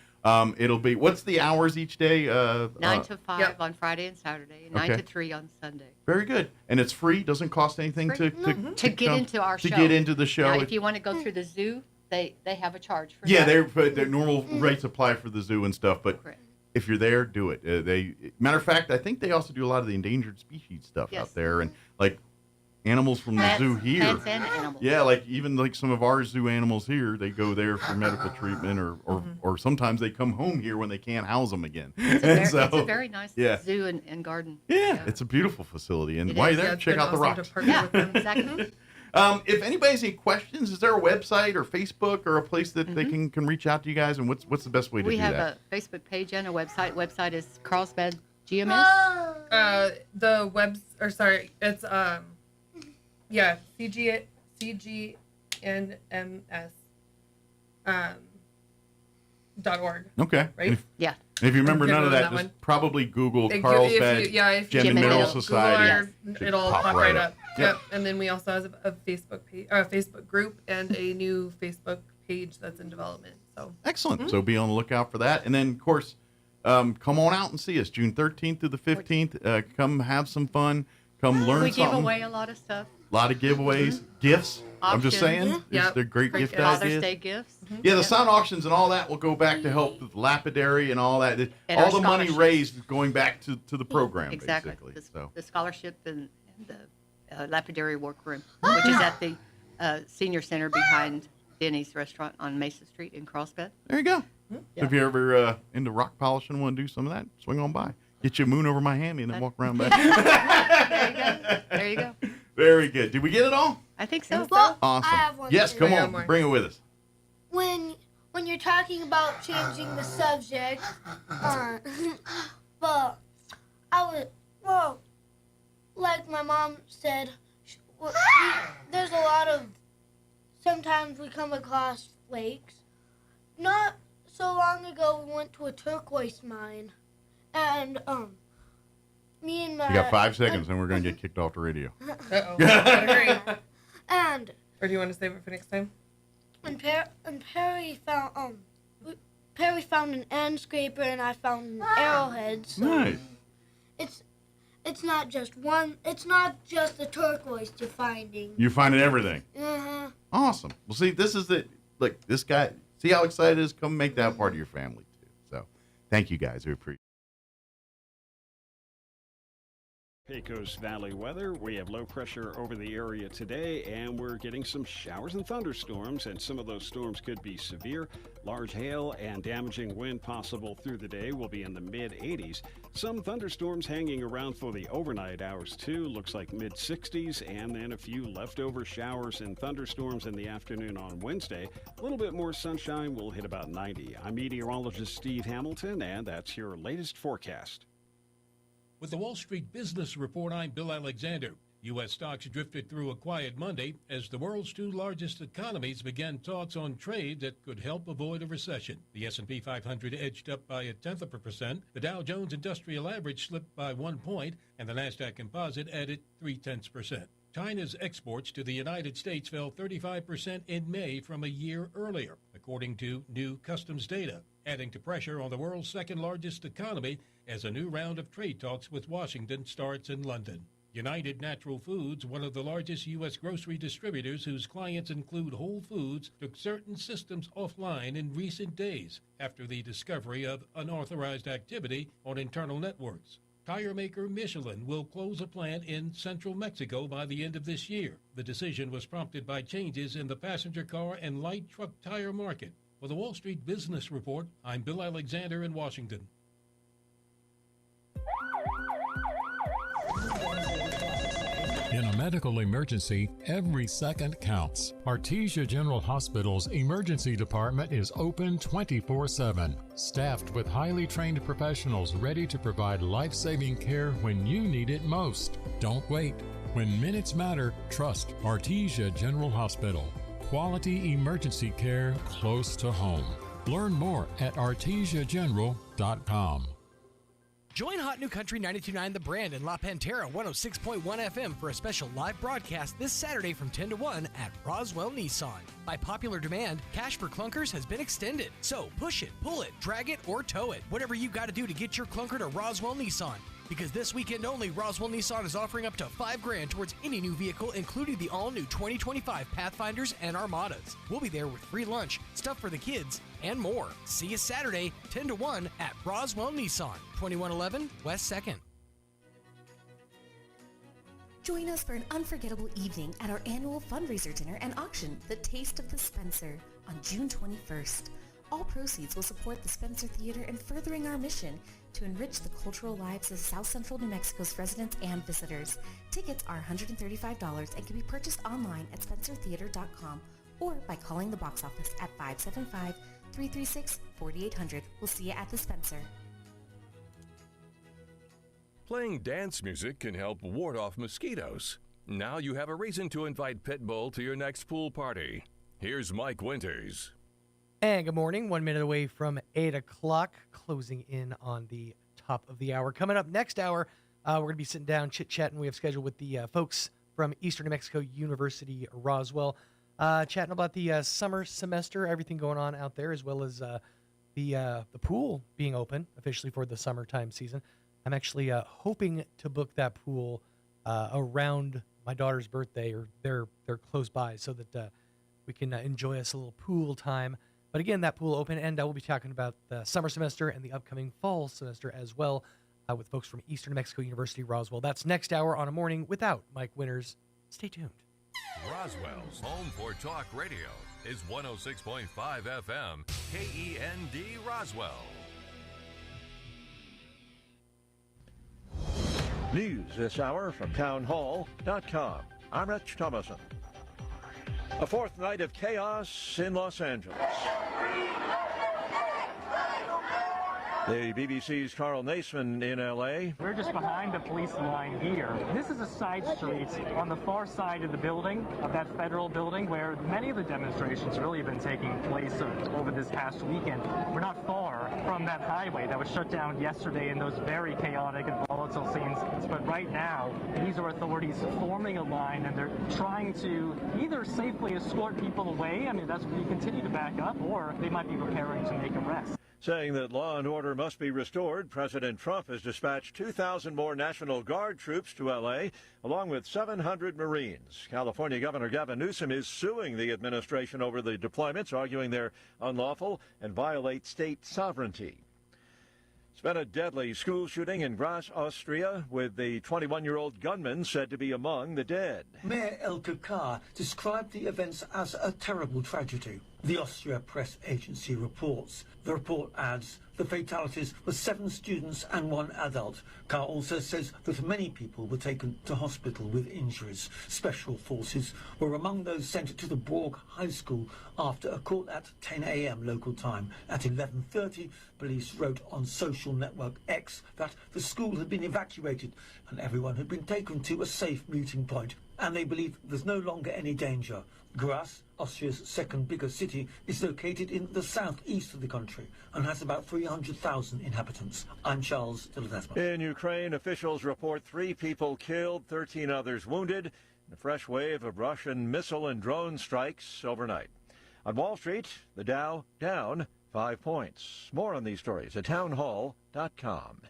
It'll be, what's the hours each day? 9 to 5 on Friday and Saturday, and 9 to 3 on Sunday. Very good. And it's free? Doesn't cost anything to get into our show. To get into the show. Now, if you want to go through the zoo, they have a charge for yeah, that. their normal rates apply for the zoo and stuff, but if you're there, do it. Matter of fact, I think they also do a lot of the endangered species stuff out there, and like animals from the zoo here. Plants and animals. Yeah, like even like some of our zoo animals here, they go there for medical treatment, or sometimes they come home here when they can't house them again. It's a very nice zoo and garden. Yeah, it's a beautiful facility, and while you're there, check out the rocks. Exactly. If anybody has any questions, is there a website or Facebook or a place that they can reach out to you guys? And what's the best way to do that? We have a Facebook page and a website. Website is Carlsbad GMS. It's CGNMS .org. Okay. Right? Yeah. And if you remember none of that, That just one. probably Google If you- Carlsbad if you Gem and Mineral Google Society. our- it'll pop right up. Yep. And then we also have a Facebook page, or a Facebook group, and a new Facebook page that's in development. So Excellent. So be on the lookout for that. And then, of course, come on out and see us June 13th through the 15th. Come have some fun. Come learn We something. give away a lot of stuff. A lot of giveaways, gifts. I'm just saying, Options. Yep. they're great gift Father's ideas. Day gifts. Yeah, the sound auctions and all that will go back to help with lapidary and all that. And all our the money scholarships. raised is going back to the program, Exactly. basically. The, So the scholarship and the lapidary workroom, which is at the senior center behind Denny's restaurant on Mesa Street in Carlsbad. there you go. So if you're ever into rock polishing and want to do some of that, swing on by. Get you a moon over my hammy and then walk around back. There you go. Very good. Did we get it all? I think so. Well, Awesome. I have one Yes, thing. come on. Bring it with us. When you're talking about changing the subject, but like my mom said, there's a lot of, sometimes we come across flakes. Not so long ago, we went to a turquoise mine, and me and my... You got 5 seconds, and we're going to get kicked off the radio. Uh-oh. And... Or do you want to save it for next time? And Perry found an end scraper, and I found an arrowhead. So Nice. It's not just one. It's not just the turquoise you're finding. You're finding everything. Uh-huh. Awesome. Well, see, this is it. Look, this guy, see how excited he is? Come make that part of your family, too. So, thank you, guys. We appreciate it. Pecos Valley weather. We have low pressure over the area today, and we're getting some showers and thunderstorms, and some of those storms could be severe. Large hail and damaging wind possible through the day will be in the mid-80s. Some thunderstorms hanging around for the overnight hours, too. Looks like mid-60s, and then a few leftover showers and thunderstorms in the afternoon on Wednesday. A little bit more sunshine. We'll hit about 90. I'm meteorologist Steve Hamilton, and that's your latest forecast. With the Wall Street Business Report, I'm Bill Alexander. U.S. stocks drifted through a quiet Monday as the world's two largest economies began talks on trade that could help avoid a recession. The S&P 500 edged up by 0.1%. The Dow Jones Industrial Average slipped by 1 point, and the Nasdaq Composite added 0.3%. China's exports to the United States fell 35% in May from a year earlier, according to new customs data, adding to pressure on the world's second-largest economy as a new round of trade talks with Washington starts in London. United Natural Foods, one of the largest U.S. grocery distributors whose clients include Whole Foods, took certain systems offline in recent days after the discovery of unauthorized activity on internal networks. Tire maker Michelin will close a plant in central Mexico by the end of this year. The decision was prompted by changes in the passenger car and light truck tire market. For the Wall Street Business Report, I'm Bill Alexander in Washington. In a medical emergency, every second counts. Artesia General Hospital's emergency department is open 24/7, staffed with highly trained professionals ready to provide life-saving care when you need it most. Don't wait. When minutes matter, trust Artesia General Hospital. Quality emergency care close to home. Learn more at artesiageneral.com. Join Hot New Country 92.9 The Brand and La Pantera 106.1 FM for a special live broadcast this Saturday from 10 to 1 at Roswell Nissan. By popular demand, cash for clunkers has been extended. So push it, pull it, drag it, or tow it. Whatever you got to do to get your clunker to Roswell Nissan. Because this weekend only, Roswell Nissan is offering up to $5,000 towards any new vehicle, including the all-new 2025 Pathfinders and Armadas. We'll be there with free lunch, stuff for the kids, and more. See you Saturday, 10 to 1 at Roswell Nissan, 2111 West 2nd. Join us for an unforgettable evening at our annual fundraiser dinner and auction, The Taste of the Spencer, on June 21st. All proceeds will support the Spencer Theater in furthering our mission to enrich the cultural lives of South Central New Mexico's residents and visitors. Tickets are $135 and can be purchased online at spencertheater.com or by calling the box office at 575-336-4800. We'll see you at the Spencer. Playing dance music can help ward off mosquitoes. Now you have a reason to invite Pitbull to your next pool party. Here's Mike Winters. And good morning. 1 minute away from 8 o'clock, closing in on the top of the hour. Coming up next hour, we're going to be sitting down, chit-chatting. We have scheduled with the folks from Eastern New Mexico University, Roswell, chatting about the summer semester, everything going on out there, as well as the pool being open officially for the summertime season. I'm actually hoping to book that pool around my daughter's birthday, or they're close by, so that we can enjoy us a little pool time. But again, that pool open, and we'll be talking about the summer semester and the upcoming fall semester as well with folks from Eastern New Mexico University, Roswell. That's next hour on A Morning Without Mike Winters. Stay tuned. Roswell's home for talk radio is 106.5 FM, KEND Roswell. News this hour from townhall.com. I'm Rich Thomason. A fourth night of chaos in Los Angeles. The BBC's Carl Naisman in L.A. We're just behind the police line here. This is a side street on the far side of the building, of that federal building, where many of the demonstrations really have been taking place over this past weekend. We're not far from that highway that was shut down yesterday in those very chaotic and volatile scenes. But right now, these are authorities forming a line, and they're trying to either safely escort people away, I mean, that's when you continue to back up, or they might be preparing to make arrests. Saying that law and order must be restored, President Trump has dispatched 2,000 more National Guard troops to L.A., along with 700 Marines. California Governor Gavin Newsom is suing the administration over the deployments, arguing they're unlawful and violate state sovereignty. It's been a deadly school shooting in Graz, Austria, with the 21-year-old gunman said to be among the dead. Mayor Elke Carr described the events as a terrible tragedy. The Austria press agency reports. The report adds the fatalities were 7 students and 1 adult. Carr also says that many people were taken to hospital with injuries. Special forces were among those sent to the Borg High School after a call at 10 a.m. local time. At 11:30, police wrote on social network X that the school had been evacuated and everyone had been taken to a safe meeting point. And they believe there's no longer any danger. Graz, Austria's second biggest city, is located in the southeast of the country and has about 300,000 inhabitants. I'm Charles Dillon. In Ukraine, officials report 3 people killed, 13 others wounded, in a fresh wave of Russian missile and drone strikes overnight. On Wall Street, the Dow down 5 points. More on these stories at townhall.com.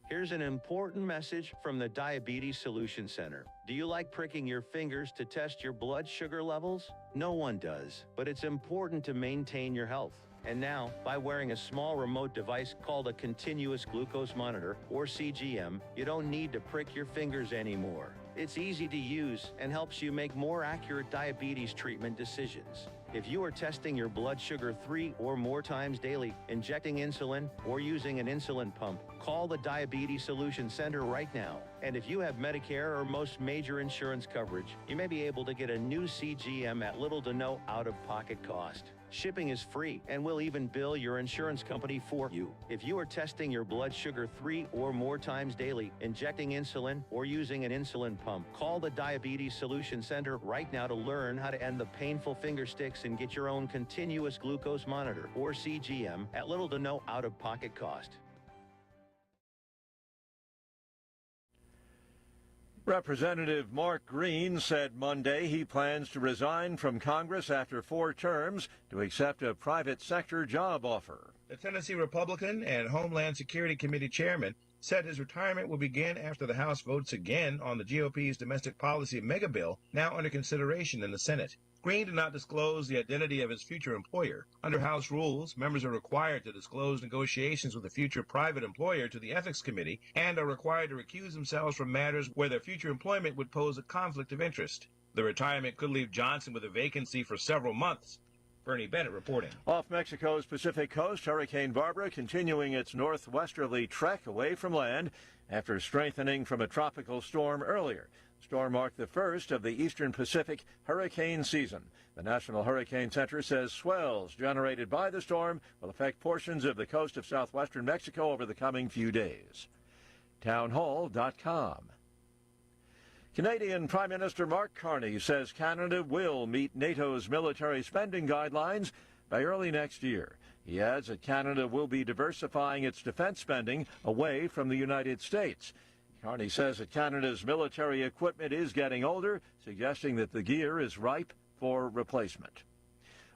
Here's an important message from the Diabetes Solution Center. Do you like pricking your fingers to test your blood sugar levels? No one does, but it's important to maintain your health. And now, by wearing a small remote device called a continuous glucose monitor, or CGM, you don't need to prick your fingers anymore. It's easy to use and helps you make more accurate diabetes treatment decisions. If you are testing your blood sugar 3 or more times daily, injecting insulin, or using an insulin pump, call the Diabetes Solution Center right now. And if you have Medicare or most major insurance coverage, you may be able to get a new CGM at little to no out-of-pocket cost. Shipping is free, and we'll even bill your insurance company for you. If you are testing your blood sugar 3 or more times daily, injecting insulin, or using an insulin pump, call the Diabetes Solution Center right now to learn how to end the painful finger sticks and get your own continuous glucose monitor, or CGM, at little to no out-of-pocket cost. Representative Mark Green said Monday he plans to resign from Congress after 4 terms to accept a private sector job offer. The Tennessee Republican and Homeland Security Committee chairman said his retirement will begin after the House votes again on the GOP's domestic policy mega bill, now under consideration in the Senate. Green did not disclose the identity of his future employer. Under House rules, members are required to disclose negotiations with a future private employer to the Ethics Committee and are required to recuse themselves from matters where their future employment would pose a conflict of interest. The retirement could leave Johnson with a vacancy for several months. Bernie Bennett reporting. Off Mexico's Pacific coast, Hurricane Barbara continuing its northwesterly trek away from land after strengthening from a tropical storm earlier. The storm marked the first of the eastern Pacific hurricane season. The National Hurricane Center says swells generated by the storm will affect portions of the coast of southwestern Mexico over the coming few days. Townhall.com. Canadian Prime Minister Mark Carney says Canada will meet NATO's military spending guidelines by early next year. He adds that Canada will be diversifying its defense spending away from the United States. Carney says that Canada's military equipment is getting older, suggesting that the gear is ripe for replacement.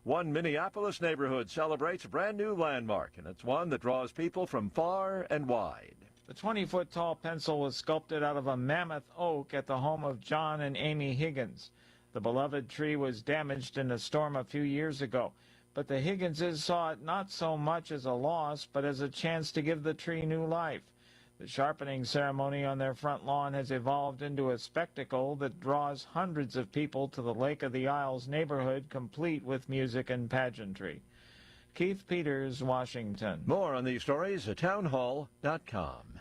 One Minneapolis neighborhood celebrates a brand new landmark, and it's one that draws people from far and wide. The 20-foot-tall pencil was sculpted out of a mammoth oak at the home of John and Amy Higgins. The beloved tree was damaged in a storm a few years ago, but the Higginses saw it not so much as a loss, but as a chance to give the tree new life. The sharpening ceremony on their front lawn has evolved into a spectacle that draws hundreds of people to the Lake of the Isles neighborhood, complete with music and pageantry. Keith Peters, Washington. More on these stories at townhall.com.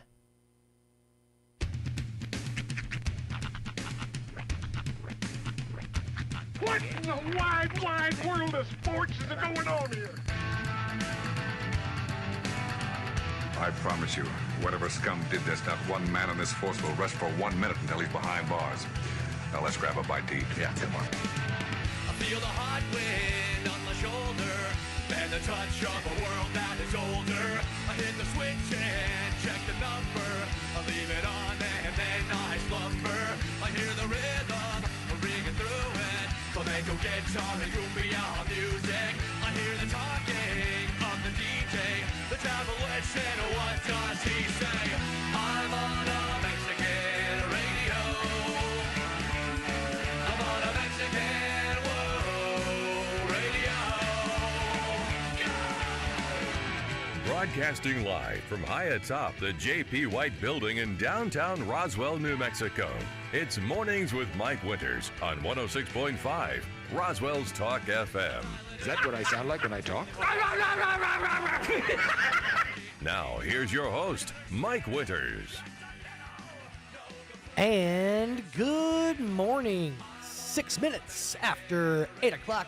What in the wide, wide world of sports is going on here? I promise you, whatever scum did this, not one man in this force will rest for 1 minute until he's behind bars. Now let's grab a bite to eat. Yeah, come on. I feel the hot wind on my shoulder and the touch of a world that is older. I hit the switch and check the number. I leave it on and then I slumber. I hear the rhythm ringing through it. Flamenco guitar and cumbia music. I hear the talking of the DJ. The travel wishing, what does he say? I'm on a Mexican radio. I'm on a Mexican radio. Broadcasting live from high atop the J.P. White Building in downtown Roswell, New Mexico. It's Mornings with Mike Winters on 106.5 Roswell's Talk FM. Is that what I sound like when I talk? Now, here's your host, Mike Winters. And good morning. 6 minutes after 8 o'clock.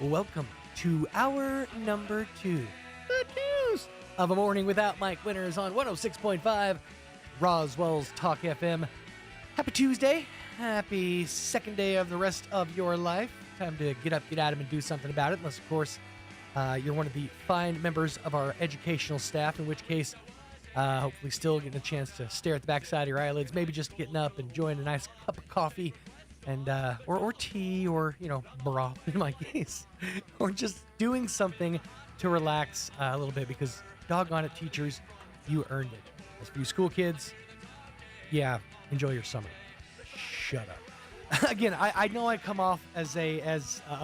Welcome to hour number 2. Good news of a morning without Mike Winters on 106.5 Roswell's Talk FM. Happy Tuesday. Happy second day of the rest of your life. Time to get up, get at 'em, and do something about it. Unless, of course, you're one of the fine members of our educational staff, in which case, hopefully still getting a chance to stare at the backside of your eyelids, maybe just getting up, enjoying a nice cup of coffee, and or tea, or, broth in my case, or just doing something to relax a little bit, because doggone it, teachers, you earned it. As for you school kids, yeah, enjoy your summer. Shut up. Again, I know I come off as a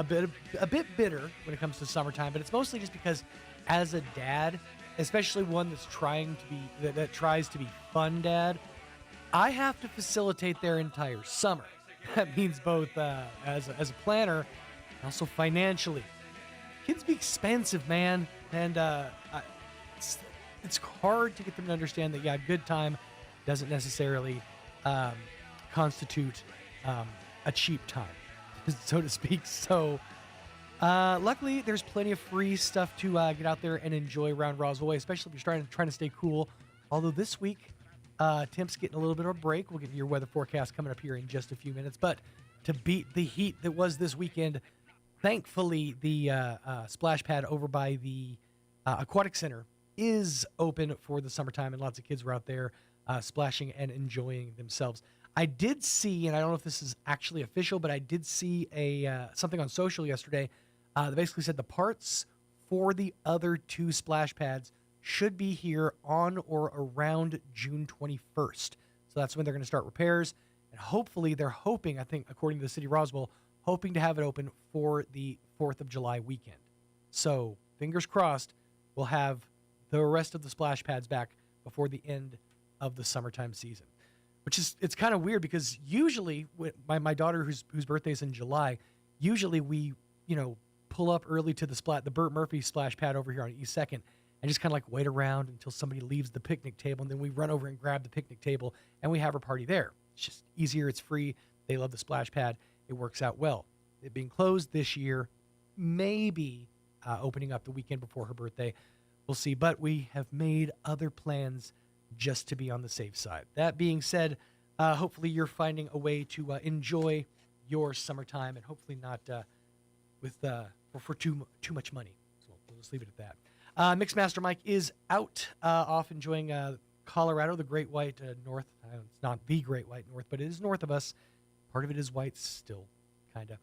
bit bitter when it comes to summertime, but it's mostly just because, as a dad, especially one that's trying to be that tries to be fun dad, I have to facilitate their entire summer. That means both as a planner and also financially. Kids be expensive, man, and it's hard to get them to understand that good time doesn't necessarily constitute a cheap time, so to speak. So luckily, there's plenty of free stuff to get out there and enjoy around Roswell, especially if you're trying to stay cool. Although this week, temps getting a little bit of a break. We'll get your weather forecast coming up here in just a few minutes. But to beat the heat that was this weekend, thankfully, the splash pad over by the Aquatic Center is open for the summertime, and lots of kids were out there splashing and enjoying themselves. I did see, and I don't know if this is actually official, but I did see something on social yesterday that basically said the parts for the other 2 splash pads should be here on or around June 21st. So that's when they're going to start repairs, and hopefully they're hoping, I think, according to the city of Roswell, hoping to have it open for the 4th of July weekend. So fingers crossed, we'll have the rest of the splash pads back before the end of the summertime season. Which is, it's kind of weird, because usually my daughter whose birthday is in July, usually we, pull up early to the Burt Murphy splash pad over here on East 2nd and just kind of like wait around until somebody leaves the picnic table, and then we run over and grab the picnic table and we have our party there. It's just easier, it's free. They love the splash pad. It works out well. It being closed this year, maybe opening up the weekend before her birthday. We'll see, but we have made other plans just to be on the safe side. That being said, hopefully you're finding a way to enjoy your summertime, and hopefully not for too much money. just leave it at that. Mixmaster Mike is out, off enjoying Colorado, the Great White North. It's not the Great White North, but it is north of us. Part of it is white still, kind of.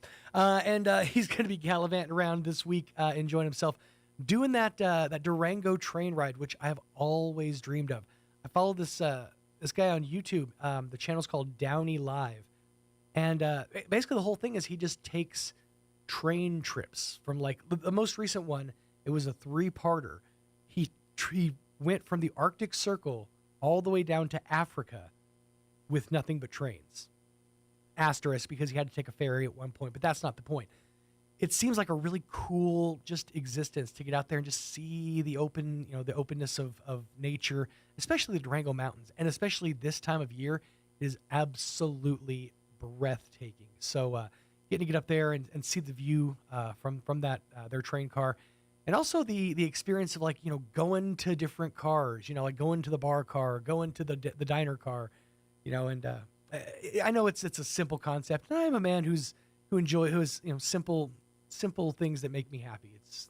And he's going to be gallivanting around this week, enjoying himself, doing that Durango train ride, which I have always dreamed of. I follow this guy on YouTube. The channel's called Downey Live. And basically the whole thing is he just takes train trips from, like, the most recent one. It was a 3-parter. He went from the Arctic Circle all the way down to Africa with nothing but trains. Asterisk, because he had to take a ferry at one point, but that's not the point. It seems like a really cool just existence to get out there and just see the open, the openness of nature, especially the Durango Mountains, and especially this time of year is absolutely breathtaking. So getting to get up there and see the view from that their train car. And also the experience of, like, going to different cars, like going to the bar car, going to the diner car, and I know it's a simple concept. And I'm a man who has simple things that make me happy.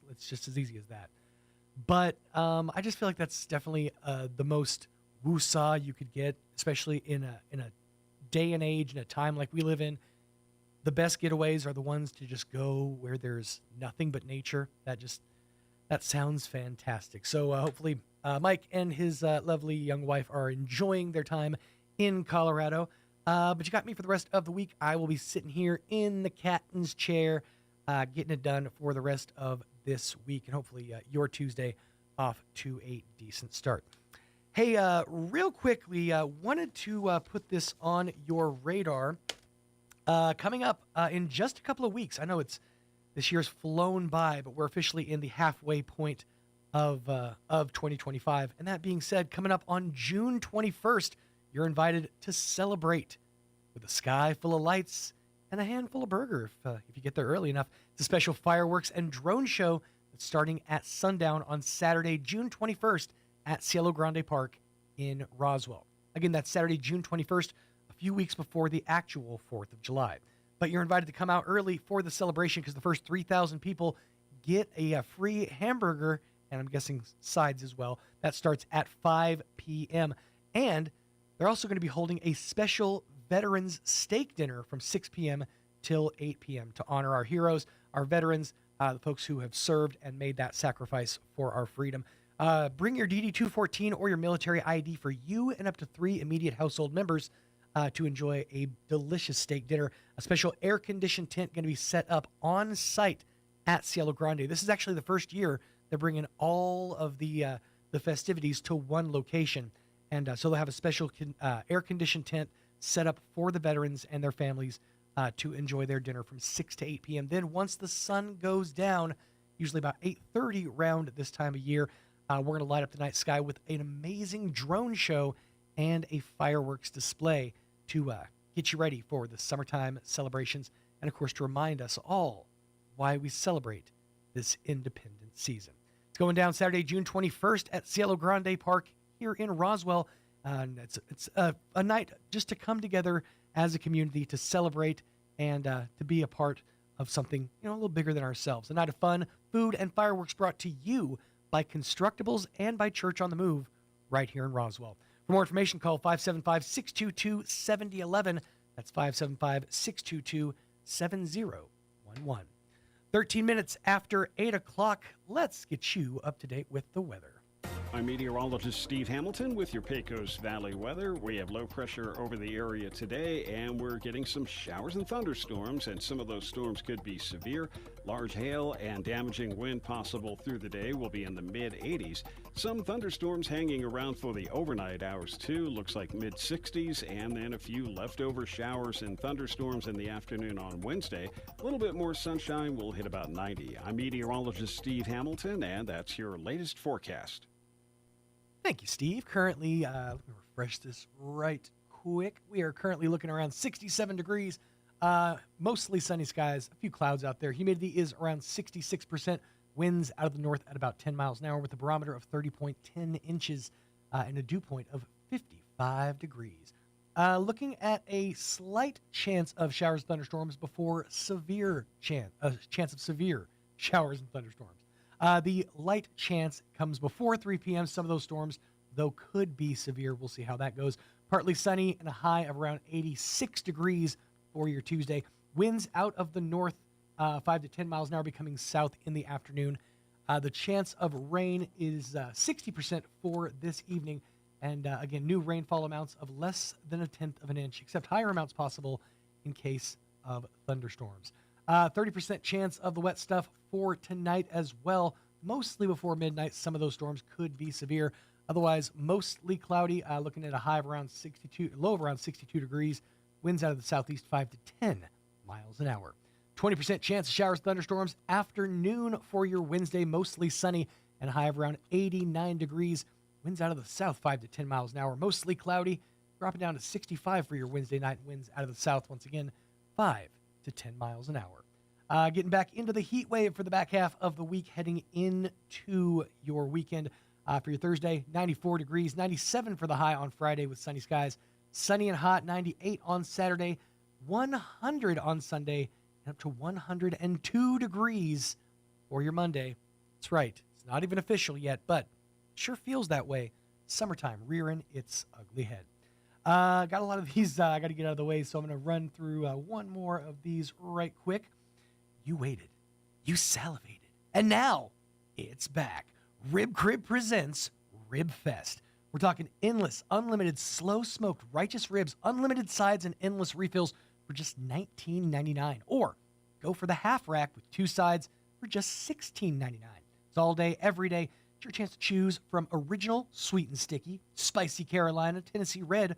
It's just as easy as that. But I just feel like that's definitely the most woo-saw you could get, especially in a day and age and a time like we live in. The best getaways are the ones to just go where there's nothing but nature. That sounds fantastic. So hopefully Mike and his lovely young wife are enjoying their time in Colorado. But you got me for the rest of the week. I will be sitting here in the captain's chair, getting it done for the rest of this week. And hopefully your Tuesday off to a decent start. Hey, real quickly, wanted to put this on your radar. Coming up in just a couple of weeks. I know this year's flown by, but we're officially in the halfway point of 2025. And that being said, coming up on June 21st, you're invited to celebrate with a sky full of lights and a handful of burger if you get there early enough. It's a special fireworks and drone show that's starting at sundown on Saturday, June 21st at Cielo Grande Park in Roswell. Again, that's Saturday, June 21st, a few weeks before the actual 4th of July. But you're invited to come out early for the celebration because the first 3,000 people get a free hamburger, and I'm guessing sides as well. That starts at 5 p.m. And they're also going to be holding a special Veterans Steak Dinner from 6 p.m. till 8 p.m. to honor our heroes, our veterans, the folks who have served and made that sacrifice for our freedom. Bring your DD-214 or your military ID for you and up to 3 immediate household members to enjoy a delicious steak dinner. A special air-conditioned tent going to be set up on site at Cielo Grande. This is actually the first year they're bringing all of the festivities to one location. And so they'll have a special air-conditioned tent set up for the veterans and their families to enjoy their dinner from 6 to 8 p.m. Then once the sun goes down, usually about 8:30 around this time of year, we're going to light up the night sky with an amazing drone show and a fireworks display to get you ready for the summertime celebrations and, of course, to remind us all why we celebrate this independent season. It's going down Saturday, June 21st at Cielo Grande Park here in Roswell. And it's a night just to come together as a community to celebrate and to be a part of something a little bigger than ourselves. A night of fun, food, and fireworks brought to you by Constructibles and by Church on the Move right here in Roswell. For more information, call 575-622-7011. That's 575-622-7011. 13 minutes after 8 o'clock, let's get you up to date with the weather. I'm meteorologist Steve Hamilton with your Pecos Valley weather. We have low pressure over the area today, and we're getting some showers and thunderstorms, and some of those storms could be severe. Large hail and damaging wind possible through the day will be in the mid-80s. Some thunderstorms hanging around for the overnight hours, too. Looks like mid-60s, and then a few leftover showers and thunderstorms in the afternoon on Wednesday. A little bit more sunshine will hit about 90. I'm meteorologist Steve Hamilton, and that's your latest forecast. Thank you, Steve. Currently, let me refresh this right quick. We are currently looking around 67 degrees, mostly sunny skies, a few clouds out there. Humidity is around 66%. Winds out of the north at about 10 miles an hour with a barometer of 30.10 inches and a dew point of 55 degrees. Looking at a slight chance of showers and thunderstorms before chance of severe showers and thunderstorms. The light chance comes before 3 p.m. Some of those storms, though, could be severe. We'll see how that goes. Partly sunny and a high of around 86 degrees for your Tuesday. Winds out of the north, 5 to 10 miles an hour, becoming south in the afternoon. The chance of rain is 60% for this evening. And again, new rainfall amounts of less than 1/10 of an inch, except higher amounts possible in case of thunderstorms. 30% chance of the wet stuff for tonight as well. Mostly before midnight. Some of those storms could be severe. Otherwise, mostly cloudy. Looking at a high of around 62, low of around 62 degrees. Winds out of the southeast 5 to 10 miles an hour. 20% chance of showers, thunderstorms. Afternoon for your Wednesday, mostly sunny and a high of around 89 degrees. Winds out of the south 5 to 10 miles an hour. Mostly cloudy. Dropping down to 65 for your Wednesday night. Winds out of the south once again 5 to 10 miles an hour. Getting back into the heat wave for the back half of the week, heading into your weekend. For your Thursday, 94 degrees, 97 for the high on Friday with sunny skies. Sunny and hot, 98 on Saturday, 100 on Sunday, and up to 102 degrees for your Monday. That's right. It's not even official yet, but sure feels that way. Summertime rearing its ugly head. Got a lot of these I got to get out of the way, so I'm going to run through one more of these right quick. You waited. You salivated. And now it's back. Rib Crib presents Rib Fest. We're talking endless, unlimited, slow-smoked, righteous ribs, unlimited sides, and endless refills for just $19.99. Or go for the half rack with 2 sides for just $16.99. It's all day, every day. It's your chance to choose from original, sweet and sticky, spicy Carolina, Tennessee Red,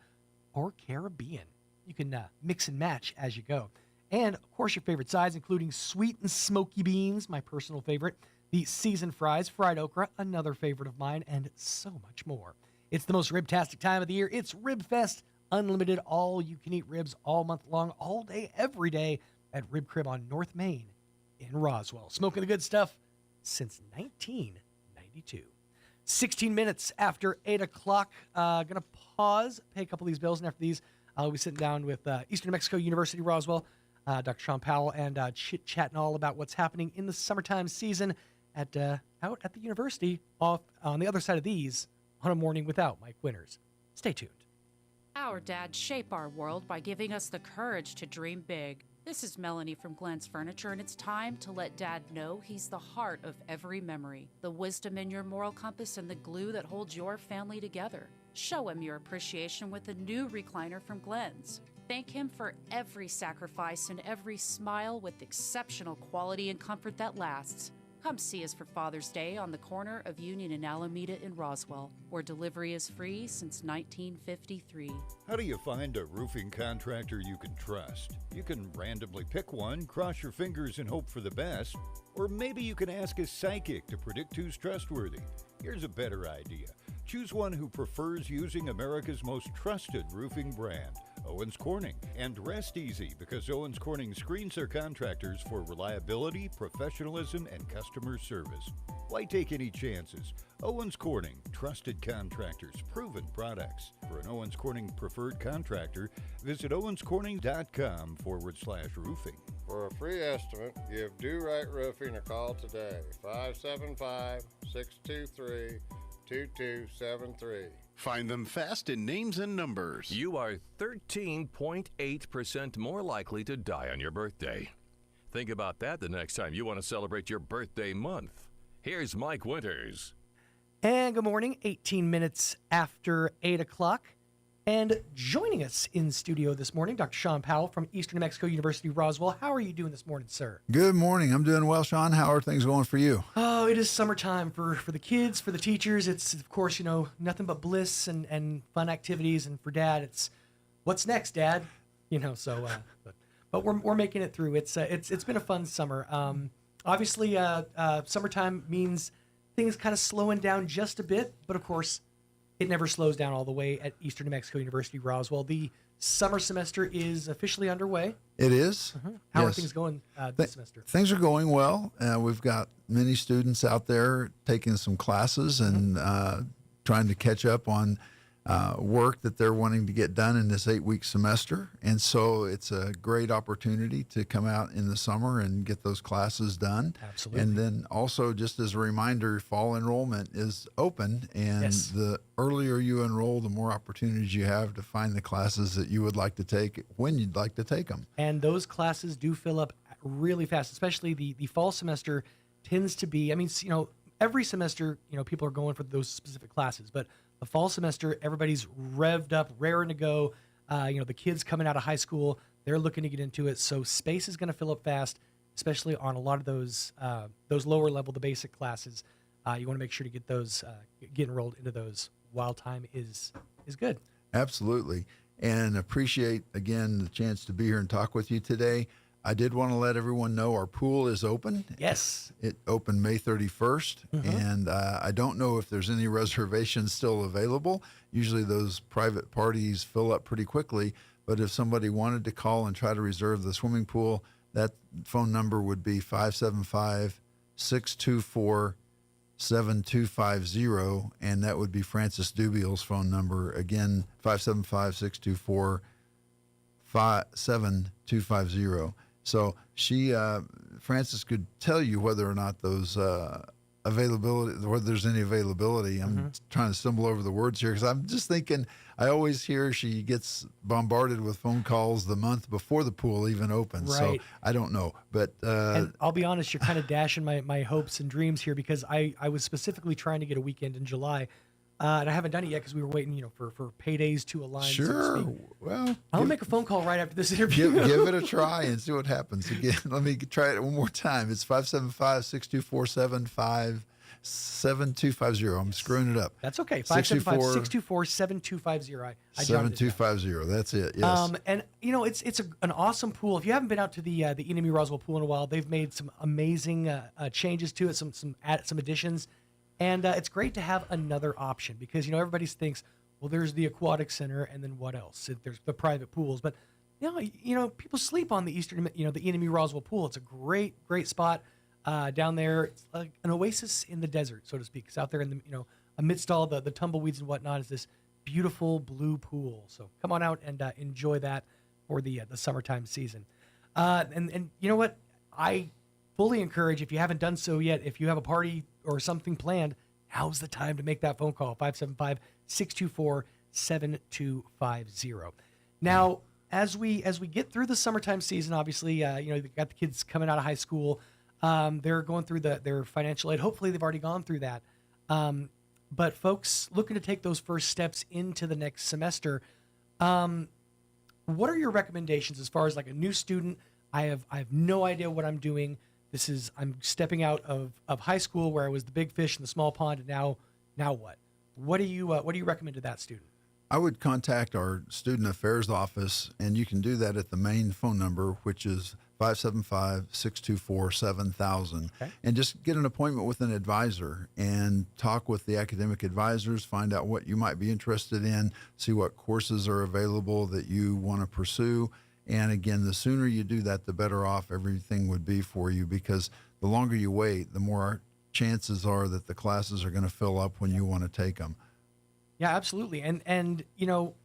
or Caribbean. You can mix and match as you go. And, of course, your favorite sides, including sweet and smoky beans, my personal favorite, the seasoned fries, fried okra, another favorite of mine, and so much more. It's the most ribtastic time of the year. It's Rib Fest, unlimited, all-you-can-eat ribs all month long, all day, every day at Rib Crib on North Main in Roswell. Smoking the good stuff since 1992. 16 minutes after 8 o'clock. Going to pause, pay a couple of these bills, and after these, I'll be sitting down with Eastern New Mexico University Roswell, Dr. Sean Powell, and chit-chatting all about what's happening in the summertime season out at the university off on the other side of these on a morning without Mike Winters. Stay tuned. Our dads shape our world by giving us the courage to dream big. This is Melanie from Glenn's Furniture, and it's time to let Dad know he's the heart of every memory, the wisdom in your moral compass, and the glue that holds your family together. Show him your appreciation with a new recliner from Glenn's. Thank him for every sacrifice and every smile with exceptional quality and comfort that lasts. Come see us for Father's Day on the corner of Union and Alameda in Roswell, where delivery is free since 1953. How do you find a roofing contractor you can trust? You can randomly pick one, cross your fingers and hope for the best, or maybe you can ask a psychic to predict who's trustworthy. Here's a better idea. Choose one who prefers using America's most trusted roofing brand, Owens Corning. And rest easy, because Owens Corning screens their contractors for reliability, professionalism, and customer service. Why take any chances? Owens Corning, trusted contractors, proven products. For an Owens Corning preferred contractor, visit owenscorning.com/roofing. For a free estimate, give Do Right Roofing a call today, 575-623-2273. Find them fast in names and numbers. You are 13.8% more likely to die on your birthday. Think about that the next time you want to celebrate your birthday month. Here's Mike Winters. And good morning, 18 minutes after 8 o'clock. And joining us in studio this morning, Dr. Sean Powell from Eastern New Mexico University Roswell. How are you doing this morning, sir? Good morning. I'm doing well, Sean. How are things going for you? Oh, it is summertime for the kids, for the teachers. It's, of course, nothing but bliss and fun activities. And for Dad, it's what's next, Dad? But we're making it through. It's been a fun summer. Obviously, summertime means things kind of slowing down just a bit. But, of course, it never slows down all the way at Eastern New Mexico University Roswell. The summer semester is officially underway. It is. How are things going this semester? Things are going well. We've got many students out there taking some classes and trying to catch up on work that they're wanting to get done in this 8-week semester. And so it's a great opportunity to come out in the summer and get those classes done. Absolutely. And then also, just as a reminder, fall enrollment is open. And the earlier you enroll, the more opportunities you have to find the classes that you would like to take when you'd like to take them. And those classes do fill up really fast, especially the fall semester tends to be, I mean, every semester, people are going for those specific classes, but the fall semester, everybody's revved up, raring to go. The kids coming out of high school, they're looking to get into it. So space is going to fill up fast, especially on a lot of those lower level, the basic classes. You want to make sure to get those, get enrolled into those while time is good. Absolutely. And appreciate, again, the chance to be here and talk with you today. I did want to let everyone know our pool is open. Yes. It opened May 31st, and I don't know if there's any reservations still available. Usually those private parties fill up pretty quickly, but if somebody wanted to call and try to reserve the swimming pool, that phone number would be 575-624-7250, and that would be Frances Dubiel's phone number. Again, 575-624-7250. So Frances could tell you whether or not those availability, whether there's any availability. I'm trying to stumble over the words here because I'm just thinking, I always hear she gets bombarded with phone calls the month before the pool even opens. Right. So I don't know, but and I'll be honest, you're kind of dashing my hopes and dreams here because I was specifically trying to get a weekend in July. And I haven't done it yet because we were waiting, for paydays to align. Sure. So to speak. Well, I'll make a phone call right after this interview. Give it a try and see what happens. Again, let me try it one more time. It's 575-624-7250. I'm screwing it up. That's okay. 575-624-7250. 7250. That's it. Yes. And it's an awesome pool. If you haven't been out to the Enemy Roswell pool in a while, they've made some amazing changes to it, some additions. And it's great to have another option because, everybody thinks, well, there's the aquatic center and then what else? There's the private pools. But, people sleep on the the Enemy Roswell pool. It's a great, great spot down there. It's like an oasis in the desert, so to speak. It's out there in the, amidst all the tumbleweeds and whatnot is this beautiful blue pool. So come on out and enjoy that for the summertime season. And you know what? I fully encourage, if you haven't done so yet, if you have a party or something planned, now's the time to make that phone call, 575-624-7250. Now, as we get through the summertime season, obviously, you've got the kids coming out of high school. They're going through their financial aid. Hopefully, they've already gone through that. But folks looking to take those first steps into the next semester, what are your recommendations as far as like a new student? I have no idea what I'm doing. I'm stepping out of high school where I was the big fish in the small pond, and now what? What do you recommend to that student? I would contact our student affairs office, and you can do that at the main phone number, which is 575-624-7000, and just get an appointment with an advisor and talk with the academic advisors, find out what you might be interested in, see what courses are available that you want to pursue. And again, the sooner you do that, the better off everything would be for you, because the longer you wait, the more chances are that the classes are going to fill up when you want to take them. Yeah, absolutely. And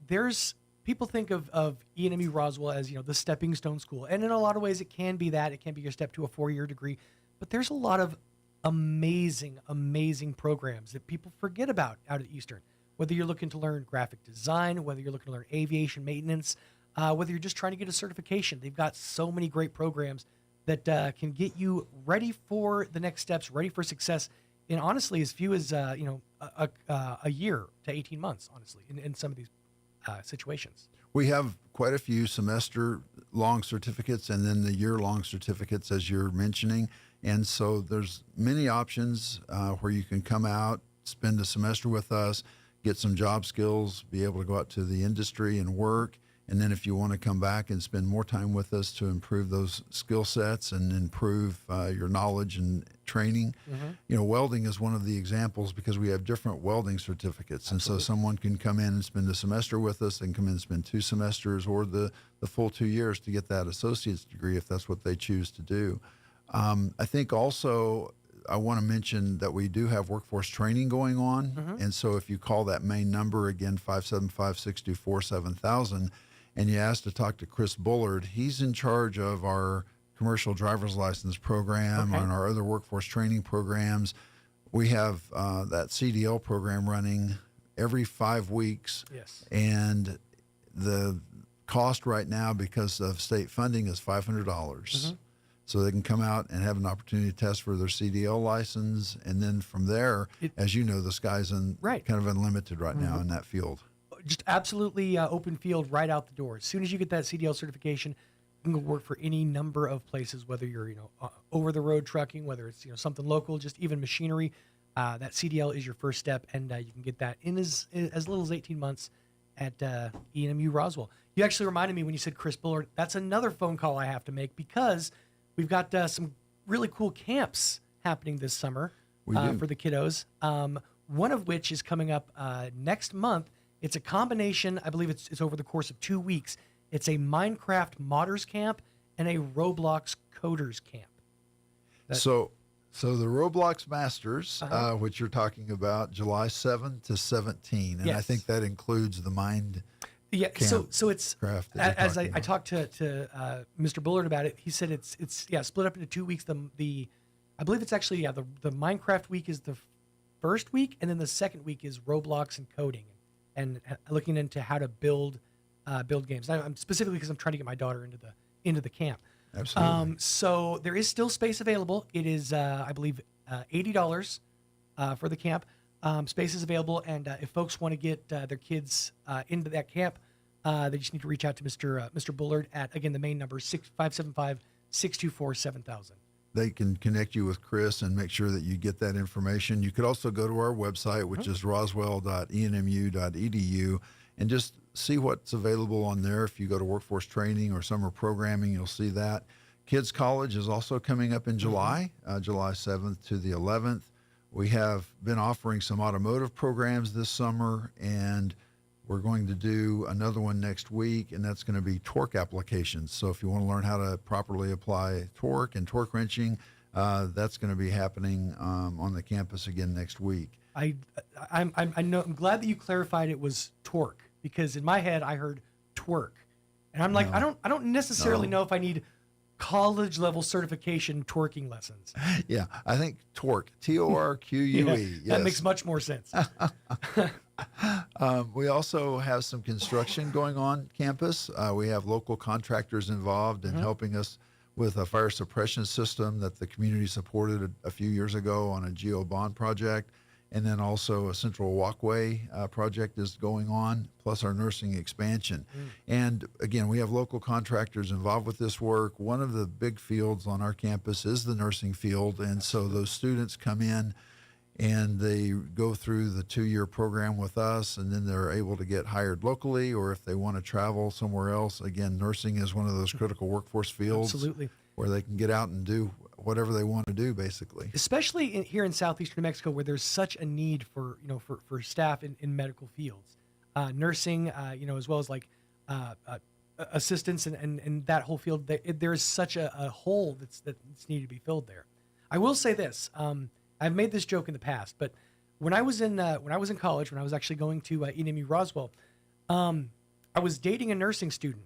there's people think of ENME Roswell as, the stepping stone school. And in a lot of ways, it can be that. It can be your step to a 4-year degree. But there's a lot of amazing, amazing programs that people forget about out at Eastern. Whether you're looking to learn graphic design, whether you're looking to learn aviation maintenance, whether you're just trying to get a certification, they've got so many great programs that can get you ready for the next steps, ready for success in honestly as few as a year to 18 months, honestly, in some of these situations. We have quite a few semester-long certificates and then the year-long certificates, as you're mentioning. And so there's many options where you can come out, spend a semester with us, get some job skills, be able to go out to the industry and work. And then if you want to come back and spend more time with us to improve those skill sets and improve your knowledge and training, welding is one of the examples because we have different welding certificates. Absolutely. And so someone can come in and spend a semester with us and come in and spend 2 semesters or the full 2 years to get that associate's degree if that's what they choose to do. I think also I want to mention that we do have workforce training going on. And so if you call that main number, again, 575-624-7000, and you ask to talk to Chris Bullard, he's in charge of our commercial driver's license program and our other workforce training programs. We have that CDL program running every 5 weeks. Yes. And the cost right now, because of state funding, is $500. So they can come out and have an opportunity to test for their CDL license. And then from there, as you know, the sky's kind of unlimited right now in that field. Just absolutely open field right out the door. As soon as you get that CDL certification, you can go work for any number of places, whether you're, over the road trucking, whether it's, something local, just even machinery. That CDL is your first step, and you can get that in as little as 18 months at ENMU Roswell. You actually reminded me when you said Chris Bullard. That's another phone call I have to make, because we've got some really cool camps happening this summer for the kiddos. One of which is coming up next month. It's a combination. I believe it's over the course of 2 weeks. It's a Minecraft modders camp and a Roblox coders camp. So the Roblox Masters, which you're talking about, July 7 to 17, and I think that includes the Mind. Yeah, camp so it's as I talked to Mr. Bullard about it. He said it's split up into 2 weeks. I believe it's actually the Minecraft week is the first week, and then the second week is Roblox and coding, and looking into how to build games. I'm specifically because I'm trying to get my daughter into the camp. Absolutely. So there is still space available. It is I believe $80 for the camp. Space is available, and if folks want to get their kids into that camp, they just need to reach out to Mr. Bullard at, again, the main number, 575-624-7000. They can connect you with Chris and make sure that you get that information. You could also go to our website, which is roswell.enmu.edu, and just see what's available on there. If you go to workforce training or summer programming, you'll see that. Kids College is also coming up in July, July 7th to the 11th. We have been offering some automotive programs this summer, and we're going to do another one next week, and that's going to be torque applications. So if you want to learn how to properly apply torque and torque wrenching, that's going to be happening on the campus again next week. I'm glad that you clarified it was torque, because in my head I heard twerk, and I'm like, I don't necessarily know if I need college level certification twerking lessons. Yeah, I think torque, T-O-R-Q-U-E. Yes. That makes much more sense. We also have some construction going on campus. We have local contractors involved in helping us with a fire suppression system that the community supported a few years ago on a geo bond project. And then also a central walkway project is going on, plus our nursing expansion. And again, we have local contractors involved with this work. One of the big fields on our campus is the nursing field. And so those students come in and they go through the 2-year program with us, and then they're able to get hired locally, or if they want to travel somewhere else. Again, nursing is one of those critical workforce fields. Absolutely. Where they can get out and do whatever they want to do, basically. Especially here in southeastern New Mexico, where there's such a need for staff in medical fields, nursing, as well as like assistants and that whole field. There is such a hole that's needed to be filled there. I will say this: I've made this joke in the past, but when I was in college, when I was actually going to ENMU Roswell, I was dating a nursing student.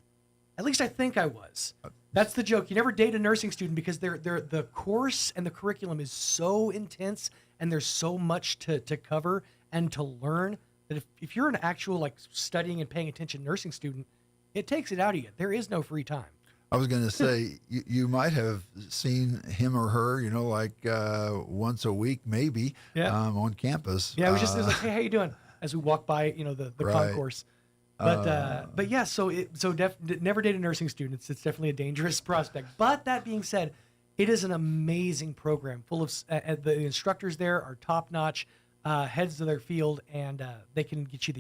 At least I think I was. That's the joke. You never date a nursing student because the course and the curriculum is so intense, and there's so much to cover and to learn that if you're an actual like studying and paying attention nursing student, it takes it out of you. There is no free time. I was going to say, you might have seen him or her, once a week, maybe, on campus. Yeah, it was like, hey, how you doing? As we walk by, the concourse. But yeah, so never date a nursing student. It's definitely a dangerous prospect. But that being said, it is an amazing program full of the instructors there are top notch, heads of their field, and they can get you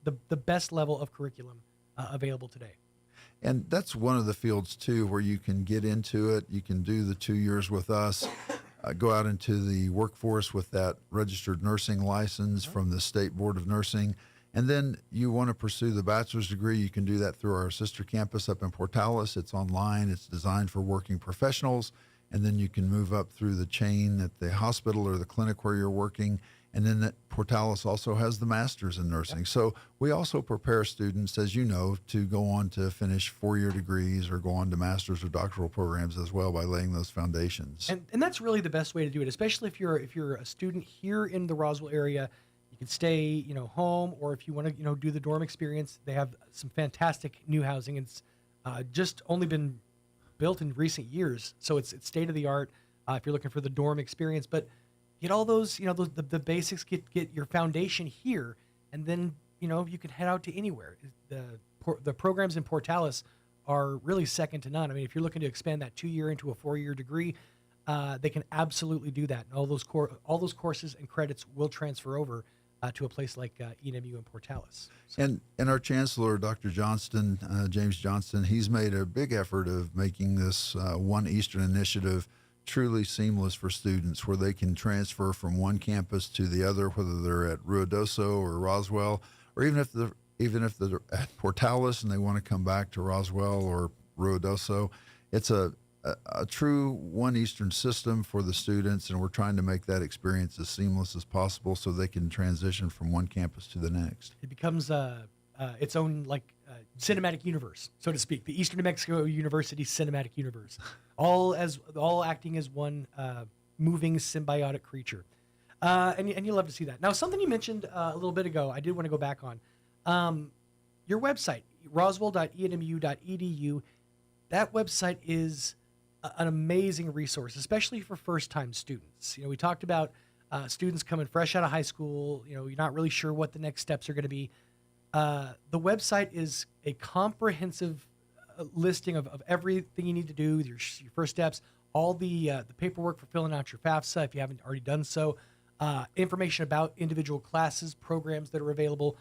the best level of curriculum available today. And that's one of the fields too where you can get into it. You can do the 2 years with us, go out into the workforce with that registered nursing license from the State Board of Nursing. And then you want to pursue the bachelor's degree, you can do that through our sister campus up in Portales. It's online. It's designed for working professionals. and then you can move up through the chain at the hospital or the clinic where you're working. And then that Portales also has the master's in nursing. So we also prepare students, as you know, to go on to finish 4-year degrees or go on to master's or doctoral programs as well by laying those foundations. And that's really the best way to do it, especially if you're a student here in the Roswell area. You can stay, home, or if you want to, do the dorm experience, they have some fantastic new housing. It's just only been built in recent years, so it's state of the art if you're looking for the dorm experience. But get all those, the basics, get your foundation here, and then, you can head out to anywhere. The programs in Portales are really second to none. I mean, if you're looking to expand that 2-year into a 4-year degree, they can absolutely do that. And all those courses and credits will transfer over to a place like ENMU and Portales. So. And our chancellor, Dr. Johnston, James Johnston, he's made a big effort of making this One Eastern initiative truly seamless for students, where they can transfer from one campus to the other, whether they're at Ruidoso or Roswell, or even if they're at Portales and they want to come back to Roswell or Ruidoso. It's a true One Eastern system for the students, and we're trying to make that experience as seamless as possible so they can transition from one campus to the next. It becomes its own cinematic universe, so to speak, the Eastern New Mexico University cinematic universe, all acting as one moving symbiotic creature, and you love to see that. Now, something you mentioned a little bit ago, I did want to go back on your website, roswell.enmu.edu. That website is an amazing resource, especially for first-time students. We talked about students coming fresh out of high school. You're not really sure what the next steps are going to be. The website is a comprehensive listing of everything you need to do, your first steps, all the paperwork for filling out your FAFSA if you haven't already done so, information about individual classes, programs that are available.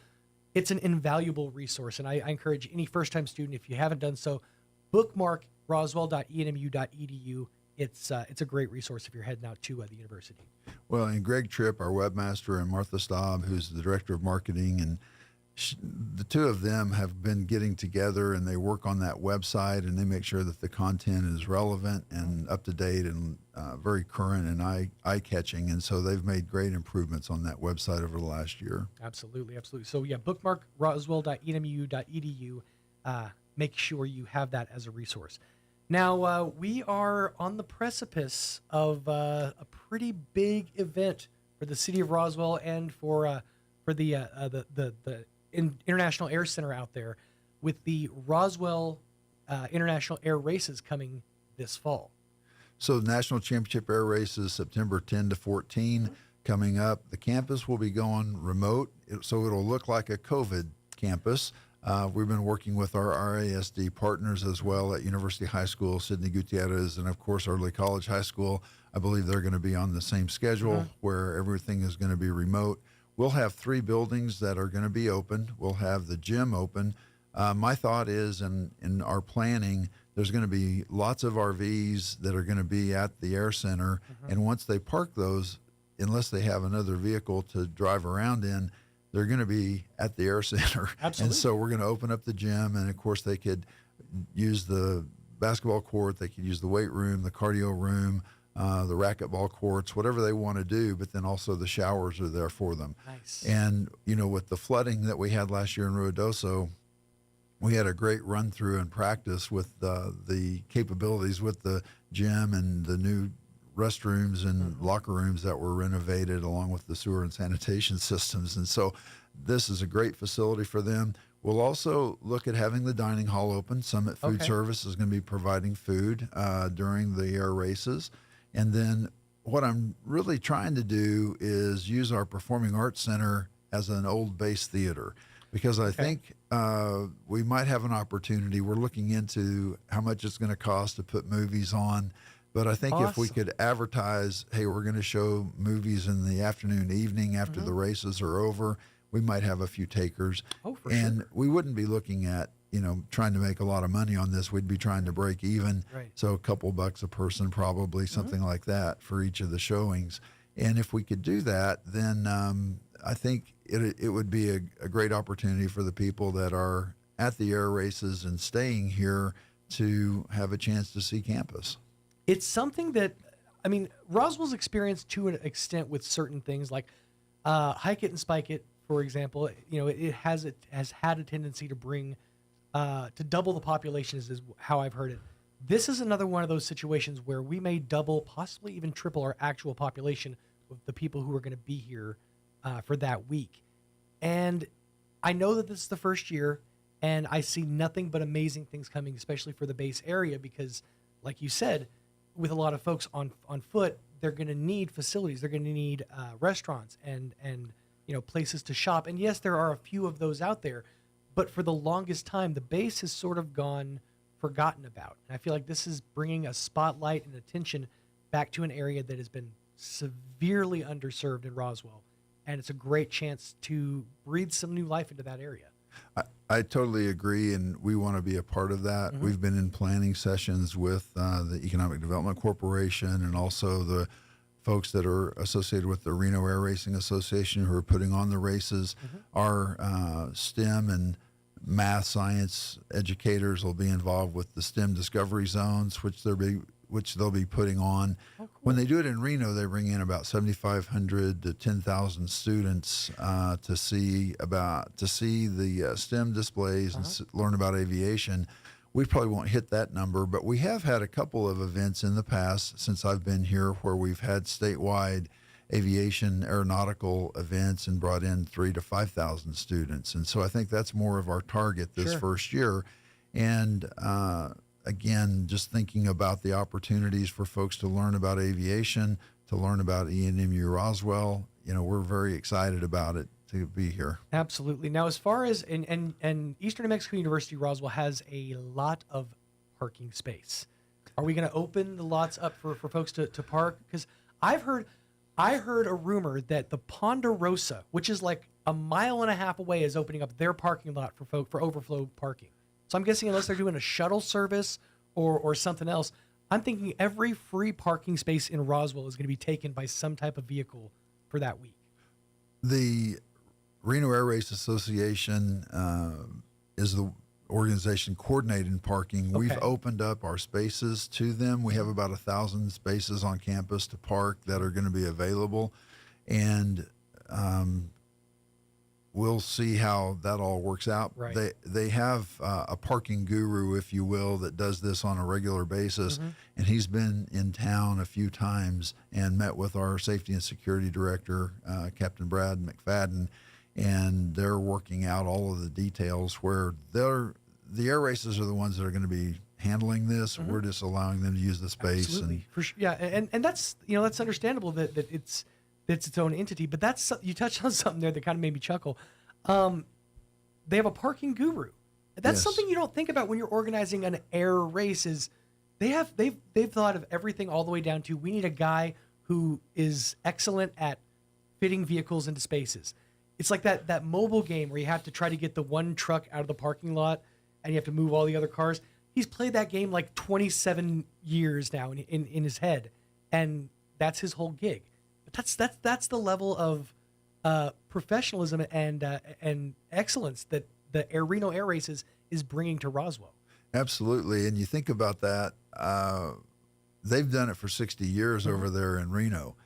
It's an invaluable resource, and I encourage any first-time student, if you haven't done so, bookmark roswell.enmu.edu. It's a great resource if you're heading out to the university. Well, and Greg Tripp, our webmaster, and Martha Staub, who's the director of marketing, and the two of them have been getting together, and they work on that website, and they make sure that the content is relevant and up to date and very current and eye-catching. And so they've made great improvements on that website over the last year. Absolutely. So yeah, bookmark roswell.enmu.edu. Make sure you have that as a resource. Now, we are on the precipice of a pretty big event for the city of Roswell and for the International Air Center out there, with the Roswell International Air Races coming this fall. So the National Championship Air Races, September 10 to 14, coming up. The campus will be going remote, so it'll look like a COVID campus. We've been working with our RASD partners as well at University High School, Sidney Gutierrez, and of course Early College High School. I believe they're going to be on the same schedule where everything is going to be remote. We'll have 3 buildings that are going to be open. We'll have the gym open. My thought is, in our planning, there's going to be lots of RVs that are going to be at the Air Center. And once they park those, unless they have another vehicle to drive around in, they're going to be at the Air Center. Absolutely. And so we're going to open up the gym, and of course they could use the basketball court, they could use the weight room, the cardio room, the racquetball courts, whatever they want to do, but then also the showers are there for them. Nice. And, with the flooding that we had last year in Ruidoso, we had a great run through and practice with the capabilities with the gym and the new restrooms and locker rooms that were renovated, along with the sewer and sanitation systems. And so this is a great facility for them. We'll also look at having the dining hall open. Summit Food Service is going to be providing food during the air races. And then what I'm really trying to do is use our Performing Arts Center as an old base theater, because I think we might have an opportunity. We're looking into how much it's going to cost to put movies on. But I think if we could advertise, hey, we're going to show movies in the afternoon, evening after the races are over, we might have a few takers. And we wouldn't be looking at, trying to make a lot of money on this. We'd be trying to break even. Right. So a couple bucks a person, probably something like that for each of the showings. And if we could do that, then I think it would be a great opportunity for the people that are at the air races and staying here to have a chance to see campus. it's something that, I mean, Roswell's experienced to an extent with certain things like Hike It and Spike It, for example. You know, it has had a tendency to bring to double the population is how I've heard it. This is another one of those situations where we may double, possibly even triple our actual population of the people who are going to be here for that week. And I know that this is the first year, and I see nothing but amazing things coming, especially for the base area, because, like you said, with a lot of folks on foot, they're going to need facilities. They're going to need restaurants and places to shop. And yes, there are a few of those out there, but for the longest time, the base has sort of gone forgotten about. And I feel like this is bringing a spotlight and attention back to an area that has been severely underserved in Roswell. And it's a great chance to breathe some new life into that area. I totally agree, and we want to be a part of that. Mm-hmm. We've been in planning sessions with the Economic Development Corporation and also the folks that are associated with the Reno Air Racing Association who are putting on the races. Mm-hmm. Our STEM and math science educators will be involved with the STEM Discovery Zones, which they'll be putting on. Oh, cool. When they do it in Reno, they bring in about 7,500 to 10,000 students to see the STEM displays and learn about aviation. We probably won't hit that number, but we have had a couple of events in the past since I've been here where we've had statewide aviation aeronautical events and brought in 3,000 to 5,000 students. And so I think that's more of our target this first year. And again, just thinking about the opportunities for folks to learn about aviation, to learn about ENMU Roswell, we're very excited about it to be here. Absolutely. Now, as far as, and Eastern New Mexico University Roswell has a lot of parking space. Are we going to open the lots up for folks to park? Because I heard a rumor that the Ponderosa, which is like a mile and a half away, is opening up their parking lot for overflow parking. So I'm guessing unless they're doing a shuttle service or something else, I'm thinking every free parking space in Roswell is going to be taken by some type of vehicle for that week. The Reno Air Race Association is the organization coordinating parking. Okay. We've opened up our spaces to them. We have about 1,000 spaces on campus to park that are going to be available. And we'll see how that all works out. Right. They have a parking guru, if you will, that does this on a regular basis, and he's been in town a few times and met with our safety and security director, Captain Brad McFadden, and they're working out all of the details where the air races are the ones that are going to be handling this. We're just allowing them to use the space. Absolutely. For sure. Yeah, and that's that's understandable that it's its own entity. But that's, you touched on something there that kind of made me chuckle. They have a parking guru. That's something you don't think about when you're organizing an air race. Is they've thought of everything all the way down to, we need a guy who is excellent at fitting vehicles into spaces. It's like that mobile game where you have to try to get the one truck out of the parking lot and you have to move all the other cars. He's played that game like 27 years now in his head, and that's his whole gig. But that's the level of professionalism and excellence that the Reno Air Races is bringing to Roswell. Absolutely, and you think about that. They've done it for 60 years over there in Reno.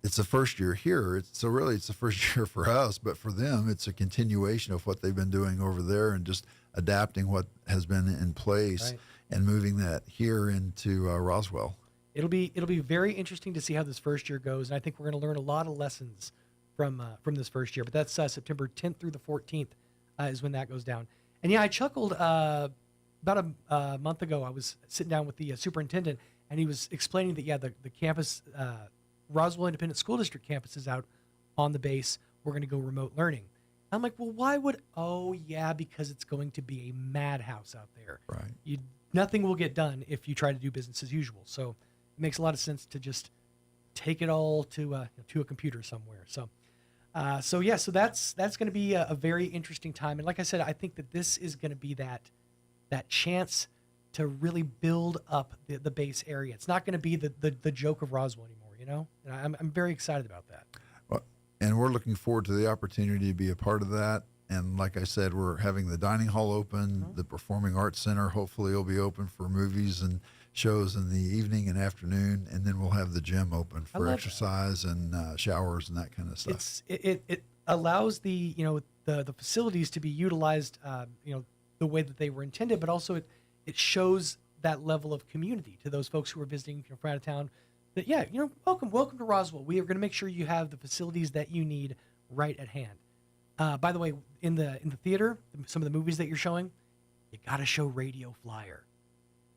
It's the first year here. So really it's the first year for us, but for them, it's a continuation of what they've been doing over there and just adapting what has been in place and moving that here into Roswell. It'll be very interesting to see how this first year goes, and I think we're going to learn a lot of lessons from this first year. But that's September 10th through the 14th is when that goes down. And yeah, I chuckled about a month ago. I was sitting down with the superintendent, and he was explaining that the campus. Roswell Independent School District campus is out on the base. We're going to go remote learning. I'm like, well, why would? Oh, yeah, because it's going to be a madhouse out there. Right. Nothing will get done if you try to do business as usual. So it makes a lot of sense to just take it all to a computer somewhere. So that's going to be a very interesting time. And like I said, I think that this is going to be that chance to really build up the base area. It's not going to be the joke of Roswell anymore. And I'm very excited about that. Well, and we're looking forward to the opportunity to be a part of that. And like I said, we're having the dining hall open. The Performing Arts Center hopefully will be open for movies and shows in the evening and afternoon, and then we'll have the gym open for exercise and showers and that kind of stuff. It allows the the facilities to be utilized the way that they were intended, but also it shows that level of community to those folks who are visiting from out of town. That welcome to Roswell. We are going to make sure you have the facilities that you need right at hand. By the way, in the theater, some of the movies that you're showing, you got to show Radio Flyer.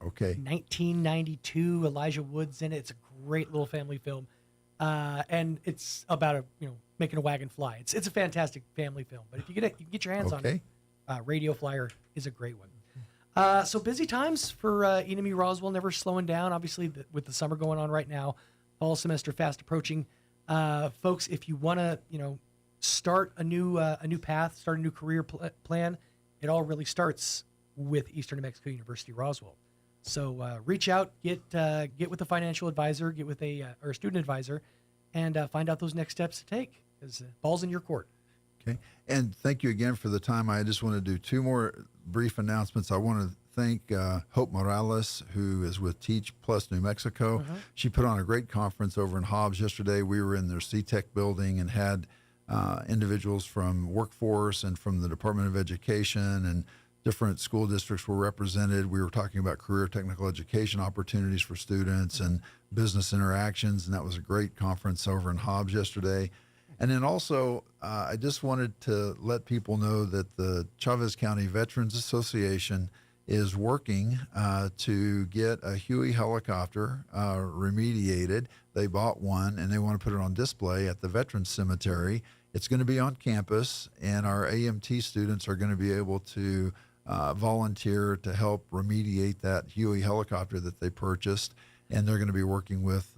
Okay. 1992, Elijah Wood's in it. It's a great little family film, and it's about making a wagon fly. It's a fantastic family film. But if you get your hands on it, Radio Flyer is a great one. So busy times for ENMU Roswell, never slowing down. Obviously, with the summer going on right now, fall semester fast approaching. Folks, if you want to, start a new path, start a new career plan, it all really starts with Eastern New Mexico University Roswell. So reach out, get with a financial advisor, get with or a student advisor, and find out those next steps to take. Because ball's in your court. Okay, and thank you again for the time. I just want to do two more brief announcements. I want to thank Hope Morales, who is with Teach Plus New Mexico. She put on a great conference over in Hobbs yesterday. We were in their CTEC building and had individuals from workforce and from the Department of Education and different school districts were represented. We were talking about career technical education opportunities for students and business interactions, and that was a great conference over in Hobbs yesterday. And then also, I just wanted to let people know that the Chavez County Veterans Association is working to get a Huey helicopter remediated. They bought one, and they want to put it on display at the Veterans Cemetery. It's going to be on campus, and our AMT students are going to be able to volunteer to help remediate that Huey helicopter that they purchased. And they're going to be working with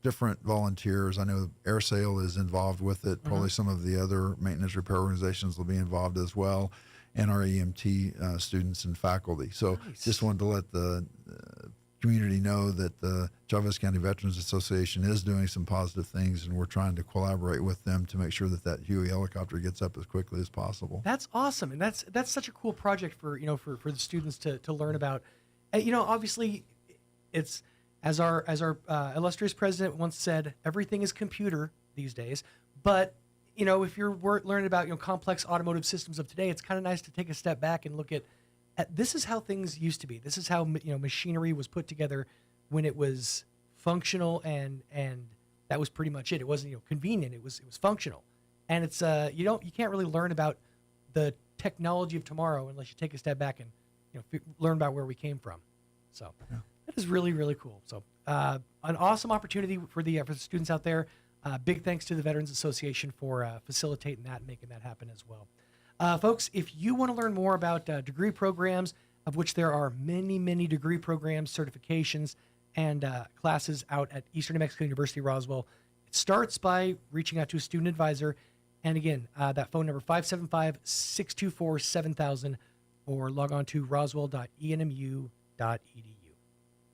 different volunteers. I know AirSail is involved with it. Probably some of the other maintenance repair organizations will be involved as well, and our EMT students and faculty. So just wanted to let the community know that the Chavez County Veterans Association is doing some positive things, and we're trying to collaborate with them to make sure that Huey helicopter gets up as quickly as possible. That's awesome, and that's such a cool project for the students to learn about. Obviously, it's. As our illustrious president once said, everything is computer these days. But if you're learning about complex automotive systems of today, it's kind of nice to take a step back and look at this is how things used to be. This is how machinery was put together when it was functional, and that was pretty much it. It wasn't convenient. It was functional, and it's you can't really learn about the technology of tomorrow unless you take a step back and learn about where we came from. So. Yeah. That is really, really cool. So an awesome opportunity for the students out there. Big thanks to the Veterans Association for facilitating that and making that happen as well. Folks, if you want to learn more about degree programs, of which there are many, many degree programs, certifications, and classes out at Eastern New Mexico University Roswell, it starts by reaching out to a student advisor. And again, that phone number, 575-624-7000, or log on to roswell.enmu.edu.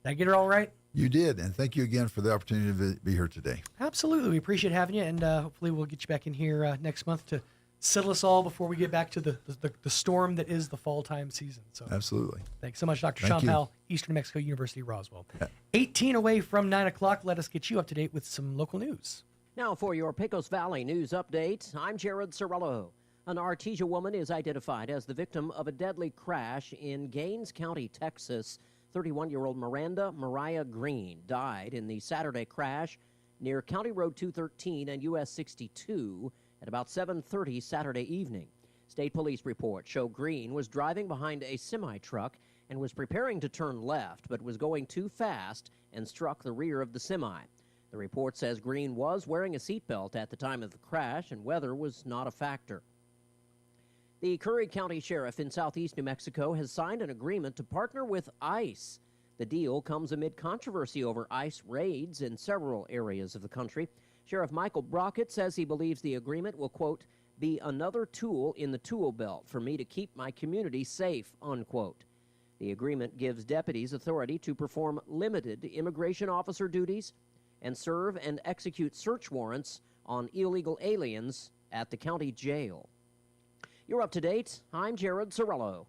Did I get it all right? You did, and thank you again for the opportunity to be here today. Absolutely. We appreciate having you, and hopefully we'll get you back in here next month to settle us all before we get back to the storm that is the fall time season. So absolutely. Thanks so much, Dr. Sean Powell, Eastern New Mexico University Roswell. 18 away from 9 o'clock. Let us get you up to date with some local news. Now for your Pecos Valley news update, I'm Jared Cirillo. An Artesia woman is identified as the victim of a deadly crash in Gaines County, Texas. 31-year-old Miranda Mariah Green died in the Saturday crash near County Road 213 and US 62 at about 7:30 Saturday evening. State police reports show Green was driving behind a semi-truck and was preparing to turn left, but was going too fast and struck the rear of the semi. The report says Green was wearing a seatbelt at the time of the crash, and weather was not a factor. The Curry County Sheriff in southeast New Mexico has signed an agreement to partner with ICE. The deal comes amid controversy over ICE raids in several areas of the country. Sheriff Michael Brockett says he believes the agreement will, quote, be another tool in the tool belt for me to keep my community safe, unquote. The agreement gives deputies authority to perform limited immigration officer duties and serve and execute search warrants on illegal aliens at the county jail. You're up to date. I'm Jared Cirillo.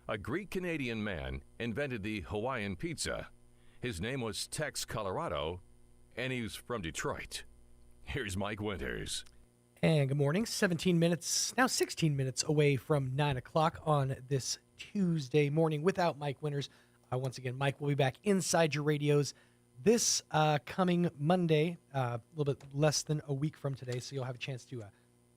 A Greek-Canadian man invented the Hawaiian pizza. His name was Tex Colorado, and he was from Detroit. Here's Mike Winters. And good morning. 17 minutes, now 16 minutes away from 9 o'clock on this Tuesday morning without Mike Winters. Once again, Mike will be back inside your radios this coming Monday, a little bit less than a week from today, so you'll have a chance to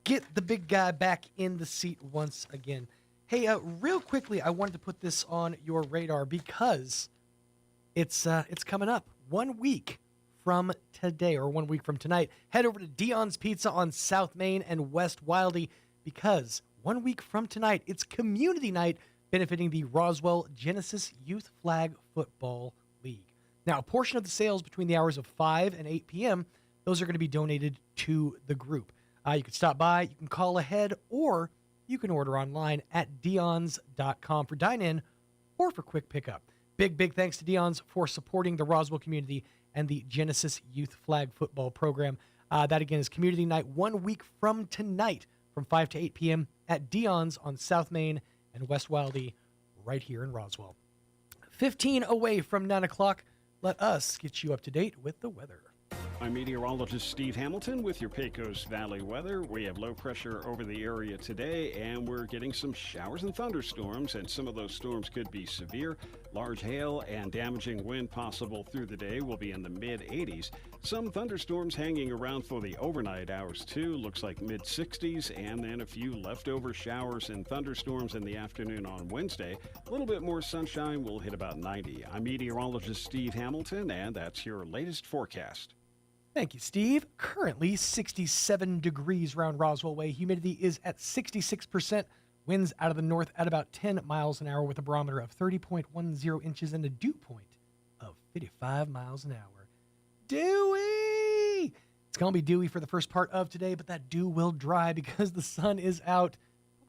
get the big guy back in the seat once again. Hey, real quickly, I wanted to put this on your radar because it's coming up 1 week from today, or 1 week from tonight. Head over to Dion's Pizza on South Main and West Wildey because 1 week from tonight, it's community night benefiting the Roswell Genesis Youth Flag Football League. Now, a portion of the sales between the hours of 5 and 8 p.m., those are going to be donated to the group. You can stop by, you can call ahead, or you can order online at dions.com for dine-in or for quick pickup. Big thanks to Dion's for supporting the Roswell community and the Genesis Youth Flag Football Program. That, again, is community night 1 week from tonight from 5 to 8 p.m. at Dion's on South Main and West Wildey right here in Roswell. 15 away from 9 o'clock. Let us get you up to date with the weather. I'm meteorologist Steve Hamilton with your Pecos Valley weather. We have low pressure over the area today, and we're getting some showers and thunderstorms, and some of those storms could be severe. Large hail and damaging wind possible through the day will be in the mid-80s. Some thunderstorms hanging around for the overnight hours, too. Looks like mid-60s, and then a few leftover showers and thunderstorms in the afternoon on Wednesday. A little bit more sunshine will hit about 90. I'm meteorologist Steve Hamilton, and that's your latest forecast. Thank you, Steve. Currently 67 degrees around Roswell Way. Humidity is at 66%. Winds out of the north at about 10 miles an hour with a barometer of 30.10 inches and a dew point of 55 miles an hour. Dewy! It's going to be dewy for the first part of today, but that dew will dry because the sun is out.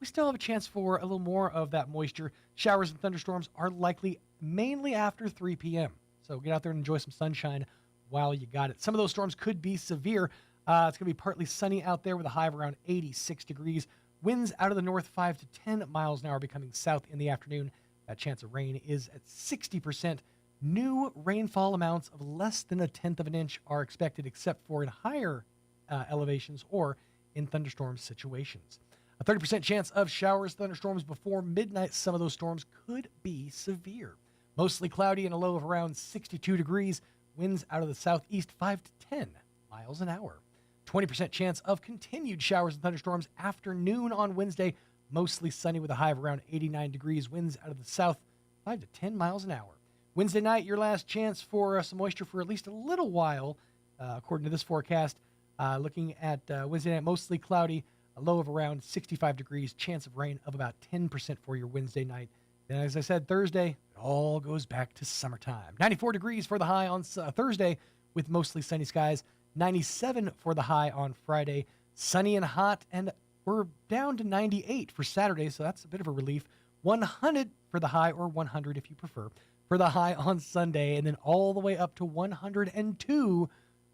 We still have a chance for a little more of that moisture. Showers and thunderstorms are likely mainly after 3 p.m. So get out there and enjoy some sunshine while you got it. Some of those storms could be severe. It's going to be partly sunny out there with a high of around 86 degrees. Winds out of the north 5 to 10 miles an hour becoming south in the afternoon. That chance of rain is at 60%. New rainfall amounts of less than 1/10 of an inch are expected except for in higher elevations or in thunderstorm situations. A 30% chance of showers, thunderstorms before midnight. Some of those storms could be severe. Mostly cloudy and a low of around 62 degrees. Winds out of the southeast 5 to 10 miles an hour. 20% chance of continued showers and thunderstorms afternoon on Wednesday. Mostly sunny with a high of around 89 degrees. Winds out of the south 5 to 10 miles an hour. Wednesday night, your last chance for some moisture for at least a little while, according to this forecast. Looking at Wednesday night, mostly cloudy, a low of around 65 degrees. Chance of rain of about 10% for your Wednesday night. Then, as I said, Thursday, it all goes back to summertime. 94 degrees for the high on Thursday with mostly sunny skies. 97 for the high on Friday. Sunny and hot, and we're down to 98 for Saturday, so that's a bit of a relief. 100 for the high, or 100 if you prefer, for the high on Sunday, and then all the way up to 102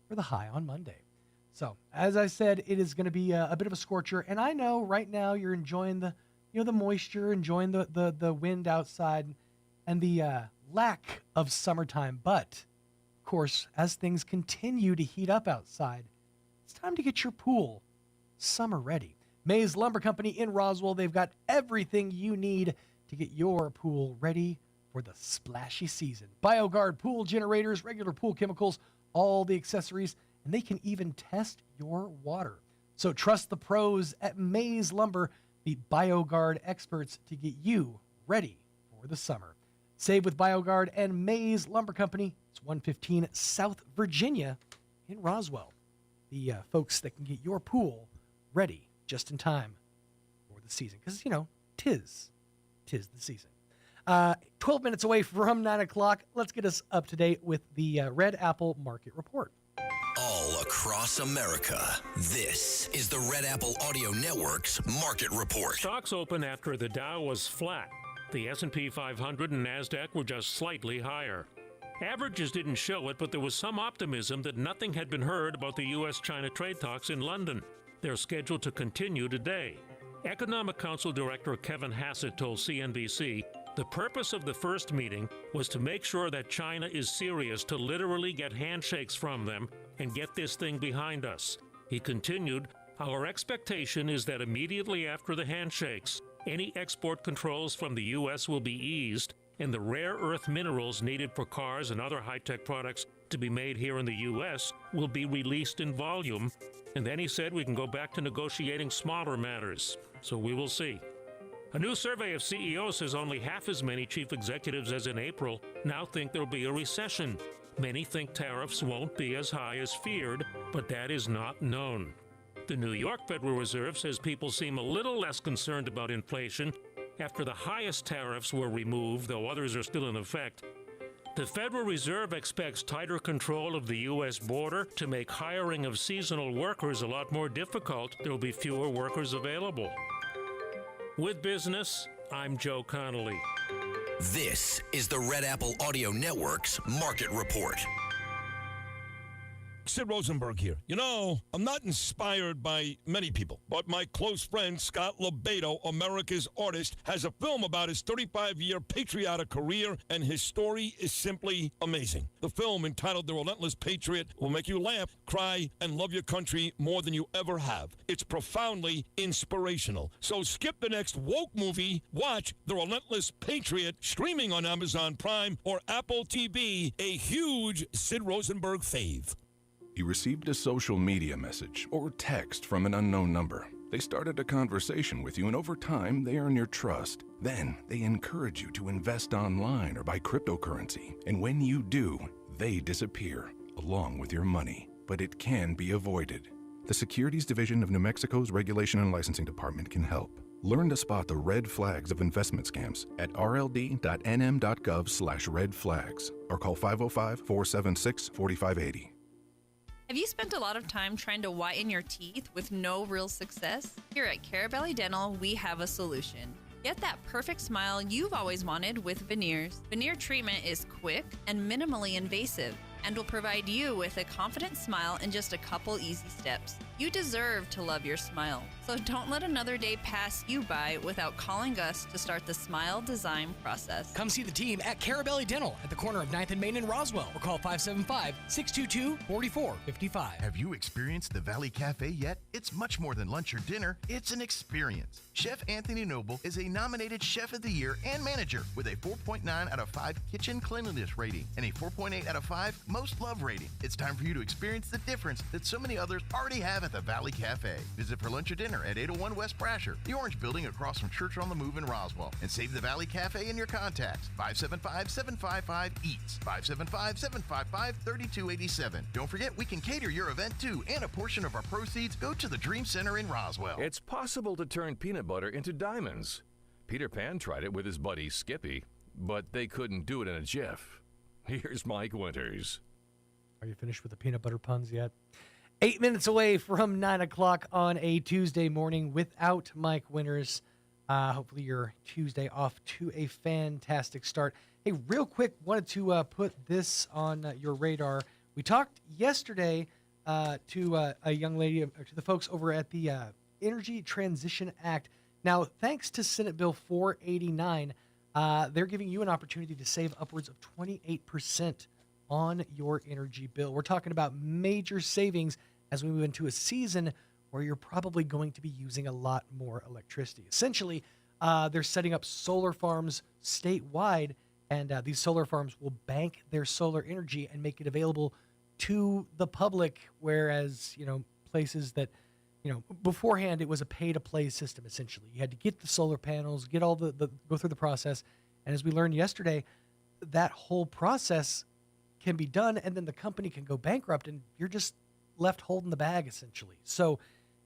for the high on Monday. So, as I said, it is going to be a bit of a scorcher, and I know right now you're enjoying the moisture, enjoying the wind outside, and the lack of summertime. But, of course, as things continue to heat up outside, it's time to get your pool summer ready. Mays Lumber Company in Roswell, they've got everything you need to get your pool ready for the splashy season. BioGuard pool generators, regular pool chemicals, all the accessories, and they can even test your water. So trust the pros at Mays Lumber, the BioGuard experts, to get you ready for the summer. Save with BioGuard and Mays Lumber Company. It's 115 South Virginia in Roswell. The folks that can get your pool ready just in time for the season. Because, tis the season. 12 minutes away from 9 o'clock. Let's get us up to date with the Red Apple Market Report. All across America, this is the Red Apple Audio Network's Market Report. Stocks open after the Dow was flat. The S&P 500 and NASDAQ were just slightly higher. Averages didn't show it, but there was some optimism that nothing had been heard about the U.S.-China trade talks in London. They're scheduled to continue today. Economic Council Director Kevin Hassett told CNBC The purpose of the first meeting was to make sure that China is serious to literally get handshakes from them and get this thing behind us. He continued, "Our expectation is that immediately after the handshakes, any export controls from the U.S. will be eased, and the rare earth minerals needed for cars and other high-tech products to be made here in the U.S. will be released in volume." And then he said we can go back to negotiating smaller matters. So we will see. A new survey of CEOs says only half as many chief executives as in April now think there'll be a recession. Many think tariffs won't be as high as feared, but that is not known. The New York Federal Reserve says people seem a little less concerned about inflation after the highest tariffs were removed, though others are still in effect. The Federal Reserve expects tighter control of the U.S. border to make hiring of seasonal workers a lot more difficult. There will be fewer workers available. With business, I'm Joe Connolly. This is the Red Apple Audio Network's Market Report. Sid Rosenberg here. You know, I'm not inspired by many people, but my close friend Scott Lebedo, America's artist, has a film about his 35-year patriotic career, and his story is simply amazing. The film, entitled The Relentless Patriot, will make you laugh, cry, and love your country more than you ever have. It's profoundly inspirational. So skip the next woke movie, watch The Relentless Patriot, streaming on Amazon Prime or Apple TV, a huge Sid Rosenberg fave. You received a social media message or text from an unknown number. They started a conversation with you, and over time, they earn your trust. Then, they encourage you to invest online or buy cryptocurrency. And when you do, they disappear, along with your money. But it can be avoided. The Securities Division of New Mexico's Regulation and Licensing Department can help. Learn to spot the red flags of investment scams at rld.nm.gov/red flags or call 505-476-4580. Have you spent a lot of time trying to whiten your teeth with no real success? Here at Carabelli Dental, we have a solution. Get that perfect smile you've always wanted with veneers. Veneer treatment is quick and minimally invasive and will provide you with a confident smile in just a couple easy steps. You deserve to love your smile, so don't let another day pass you by without calling us to start the smile design process. Come see the team at Carabelli Dental at the corner of 9th and Main in Roswell, or call 575-622-4455. Have you experienced the Valley Cafe yet? It's much more than lunch or dinner. It's an experience. Chef Anthony Noble is a nominated Chef of the Year and manager with a 4.9 out of 5 kitchen cleanliness rating and a 4.8 out of 5 most loved rating. It's time for you to experience the difference that so many others already have at the Valley Cafe. Visit for lunch or dinner at 801 West Brasher, the Orange Building across from Church on the Move in Roswell. And save the Valley Cafe in your contacts. 575-755-EATS. 575-755-3287. Don't forget, we can cater your event too, and a portion of our proceeds go to the Dream Center in Roswell. It's possible to turn peanut butter into diamonds. Peter Pan tried it with his buddy Skippy, but they couldn't do it in a jiff. Here's Mike Winters. Are you finished with the peanut butter puns yet? 8 minutes away from 9 o'clock on a Tuesday morning without Mike Winters. Hopefully your Tuesday off to a fantastic start. Hey, real quick, wanted to put this on your radar. We talked yesterday to a young lady, to the folks over at the Energy Transition Act. Now, thanks to Senate Bill 489, they're giving you an opportunity to save upwards of 28% on your energy bill. We're talking about major savings as we move into a season where you're probably going to be using a lot more electricity. Essentially, they're setting up solar farms statewide, and these solar farms will bank their solar energy and make it available to the public, whereas, places that, beforehand it was a pay-to-play system, essentially. You had to get the solar panels, get all the go through the process, and as we learned yesterday, that whole process can be done, and then the company can go bankrupt, and you're just left holding the bag, essentially. So,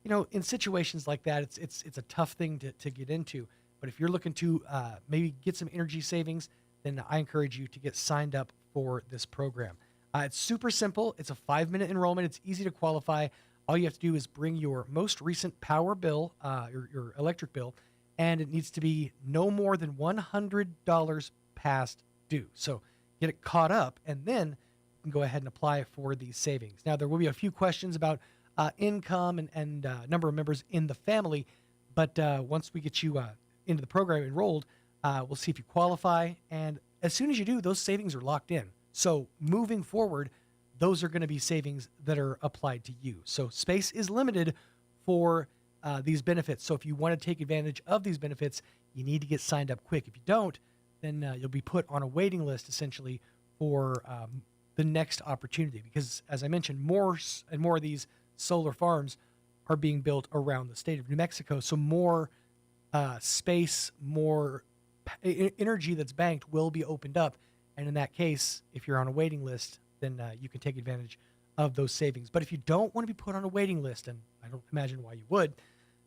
in situations like that, it's a tough thing to get into. But if you're looking to maybe get some energy savings, then I encourage you to get signed up for this program. It's super simple. It's a 5-minute enrollment. It's easy to qualify. All you have to do is bring your most recent power bill, your electric bill, and it needs to be no more than $100 past due. So get it caught up, and then you can go ahead and apply for these savings. Now, there will be a few questions about income and number of members in the family, but once we get you into the program enrolled, We'll see if you qualify. And as soon as you do, those savings are locked in. So moving forward, those are going to be savings that are applied to you. So space is limited for these benefits. So if you want to take advantage of these benefits, you need to get signed up quick. If you don't, then you'll be put on a waiting list essentially for the next opportunity. Because as I mentioned, more and more of these solar farms are being built around the state of New Mexico. So more space, more energy that's banked will be opened up. And in that case, if you're on a waiting list, then you can take advantage of those savings. But if you don't want to be put on a waiting list, and I don't imagine why you would,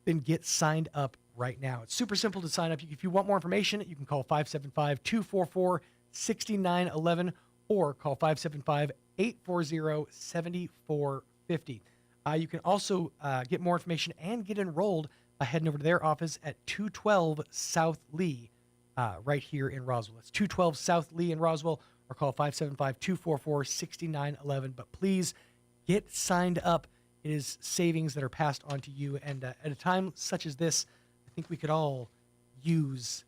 then get signed up right now. It's super simple to sign up. If you want more information, you can call 575-244-6911 or call 575-840-7450. You can also get more information and get enrolled by heading over to their office at 212 South Lee right here in Roswell. It's 212 South Lee in Roswell, or call 575-244-6911. But please get signed up. It is savings that are passed on to you. And at a time such as this, I think we could all use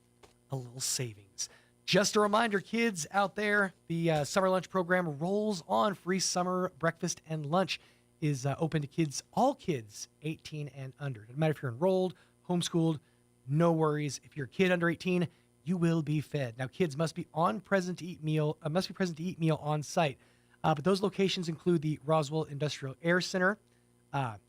a little savings. Just a reminder, kids out there, the summer lunch program rolls on. Free summer breakfast and lunch is open to kids, all kids 18 and under. Doesn't matter if you're enrolled, homeschooled, no worries. If you're a kid under 18, you will be fed. Now, kids must be present to eat meal on site. But those locations include the Roswell Industrial Air Center,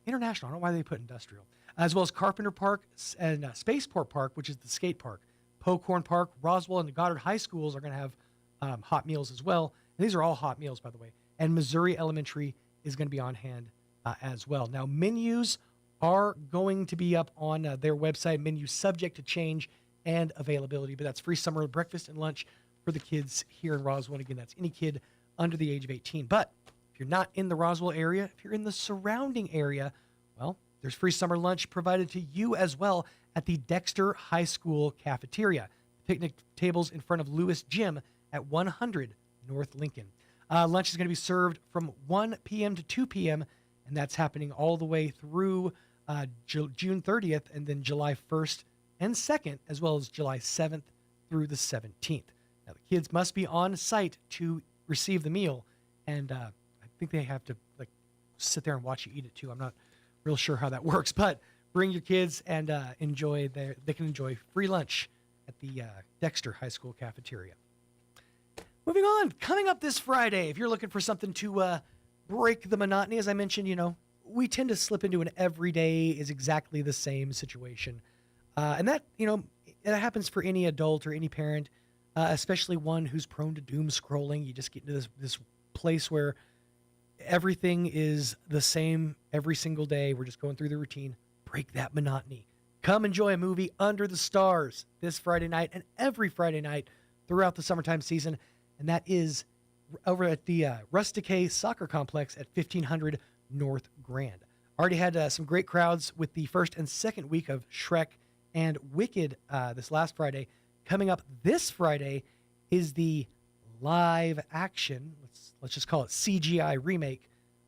International. I don't know why they put industrial, as well as Carpenter Park and Spaceport Park, which is the skate park. Pocorn Park, Roswell, and the Goddard High Schools are going to have hot meals as well. And these are all hot meals, by the way. And Missouri Elementary is going to be on hand as well. Now, menus are going to be up on their website. Menus subject to change and availability, but that's free summer breakfast and lunch for the kids here in Roswell. And again, that's any kid under the age of 18. But if you're not in the Roswell area, if you're in the surrounding area, well, there's free summer lunch provided to you as well at the Dexter High School cafeteria. Picnic tables in front of Lewis Gym at 100 North Lincoln. Lunch is going to be served from 1 p.m. to 2 p.m., and that's happening all the way through June 30th and then July 1st and 2nd, as well as July 7th through the 17th. Now, the kids must be on site to receive the meal, and I think they have to sit there and watch you eat it too. I'm not real sure how that works, but bring your kids and they can enjoy free lunch at the Dexter High School cafeteria. Moving on, coming up this Friday, if you're looking for something to break the monotony, as I mentioned, we tend to slip into an everyday is exactly the same situation. And that, it happens for any adult or any parent, especially one who's prone to doom scrolling. You just get into this place where everything is the same every single day. We're just going through the routine. Break that monotony. Come enjoy a movie under the stars this Friday night and every Friday night throughout the summertime season. And that is over at the Rustic Soccer Complex at 1500 North Grand. Already had some great crowds with the first and second week of Shrek and Wicked this last Friday. Coming up this Friday is the live action, let's just call it CGI remake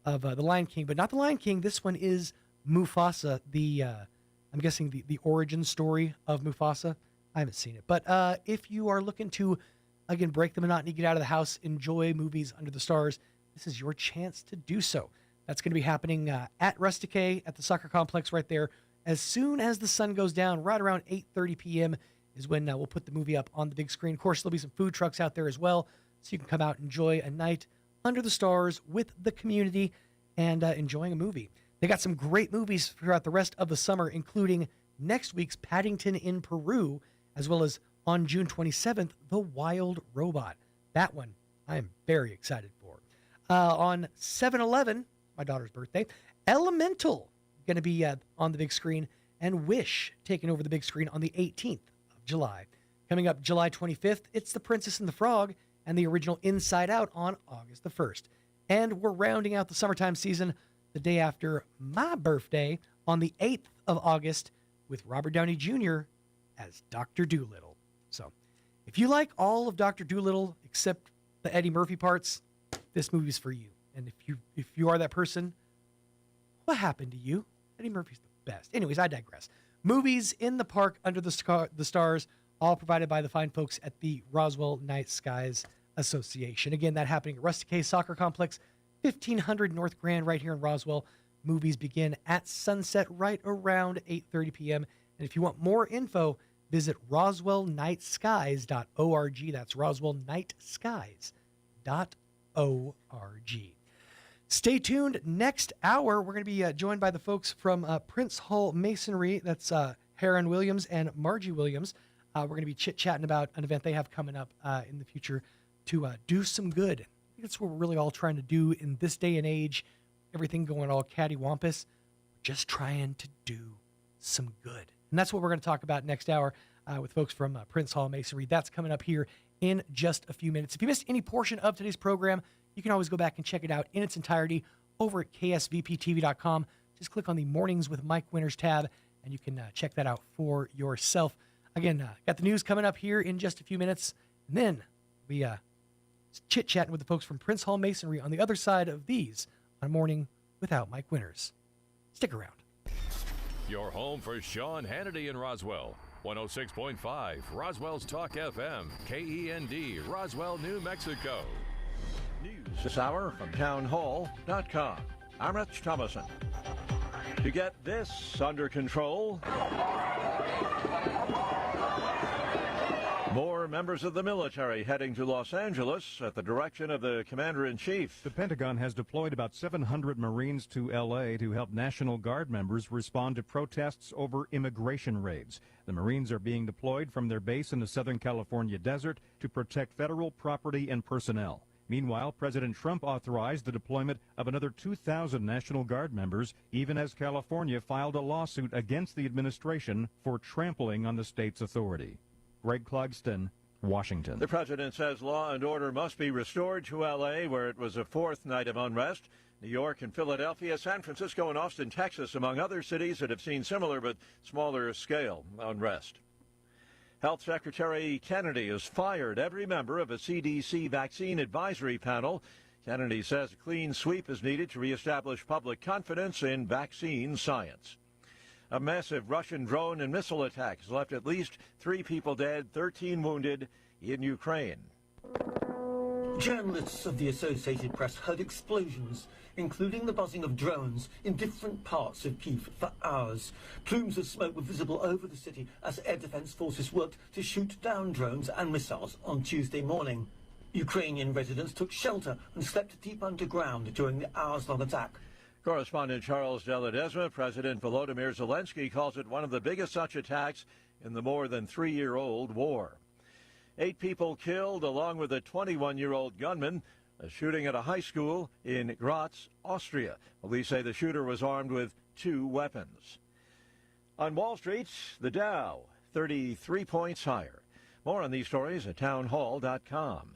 of The Lion King, but not The Lion King. This one is Mufasa, I'm guessing the origin story of Mufasa. I haven't seen it, but if you are looking to, again, break the monotony, get out of the house, enjoy movies under the stars, this is your chance to do so. That's going to be happening at Rustic at the soccer complex right there. As soon as the sun goes down, right around 8:30 p.m. is when we'll put the movie up on the big screen. Of course, there'll be some food trucks out there as well, so you can come out and enjoy a night under the stars with the community and enjoying a movie. They got some great movies throughout the rest of the summer, including next week's Paddington in Peru, as well as on June 27th, The Wild Robot. That one I am very excited for. On 7/11, my daughter's birthday, Elemental going to be on the big screen, and Wish taking over the big screen on the 18th of July. Coming up July 25th, it's The Princess and the Frog and the original Inside Out on August the 1st. And we're rounding out the summertime season the day after my birthday on the 8th of August with Robert Downey Jr. as Dr. Dolittle. So if you like all of Dr. Dolittle except the Eddie Murphy parts, this movie's for you. And if you are that person, what happened to you? Eddie Murphy's the best. Anyways, I digress. Movies in the park under the stars all provided by the fine folks at the Roswell Night Skies Association. Again, that happening at Rusty K Soccer Complex, 1500 North Grand, right here in Roswell. Movies begin at sunset right around 8:30 p.m. And if you want more info, visit roswellnightskies.org. That's roswellnightskies.org. Stay tuned. Next hour, we're going to be joined by the folks from Prince Hall Masonry. That's Heron Williams and Margie Williams. We're going to be chit-chatting about an event they have coming up in the future to do some good. I think that's what we're really all trying to do in this day and age. Everything going all cattywampus. Just trying to do some good. And that's what we're going to talk about next hour with folks from Prince Hall Masonry. That's coming up here in just a few minutes. If you missed any portion of today's program, you can always go back and check it out in its entirety over at ksvptv.com. Just click on the Mornings with Mike Winters tab, and you can check that out for yourself. Again, got the news coming up here in just a few minutes. And then we chit-chatting with the folks from Prince Hall Masonry on the other side of these on Morning Without Mike Winters. Stick around. Your home for Sean Hannity in Roswell. 106.5 Roswell's Talk FM, KEND, Roswell, New Mexico. News this hour from townhall.com. I'm Rich Thomason. To get this under control, more members of the military heading to Los Angeles at the direction of the commander-in-chief. The Pentagon has deployed about 700 Marines to L.A. to help National Guard members respond to protests over immigration raids. The Marines are being deployed from their base in the Southern California desert to protect federal property and personnel. Meanwhile, President Trump authorized the deployment of another 2,000 National Guard members, even as California filed a lawsuit against the administration for trampling on the state's authority. Greg Clugston, Washington. The president says law and order must be restored to L.A., where it was a fourth night of unrest. New York and Philadelphia, San Francisco, and Austin, Texas, among other cities that have seen similar but smaller scale unrest. Health Secretary Kennedy has fired every member of a CDC vaccine advisory panel. Kennedy says a clean sweep is needed to reestablish public confidence in vaccine science. A massive Russian drone and missile attack has left at least 3 people dead, 13 wounded in Ukraine. Journalists of the Associated Press heard explosions, including the buzzing of drones in different parts of Kyiv for hours. Plumes of smoke were visible over the city as air defense forces worked to shoot down drones and missiles on Tuesday morning. Ukrainian residents took shelter and slept deep underground during the hours-long attack. Correspondent Charles Deladesma, President Volodymyr Zelensky calls it one of the biggest such attacks in the more than 3-year-old war. 8 people killed, along with a 21-year-old gunman, a shooting at a high school in Graz, Austria. Police say the shooter was armed with 2 weapons. On Wall Street, the Dow, 33 points higher. More on these stories at townhall.com.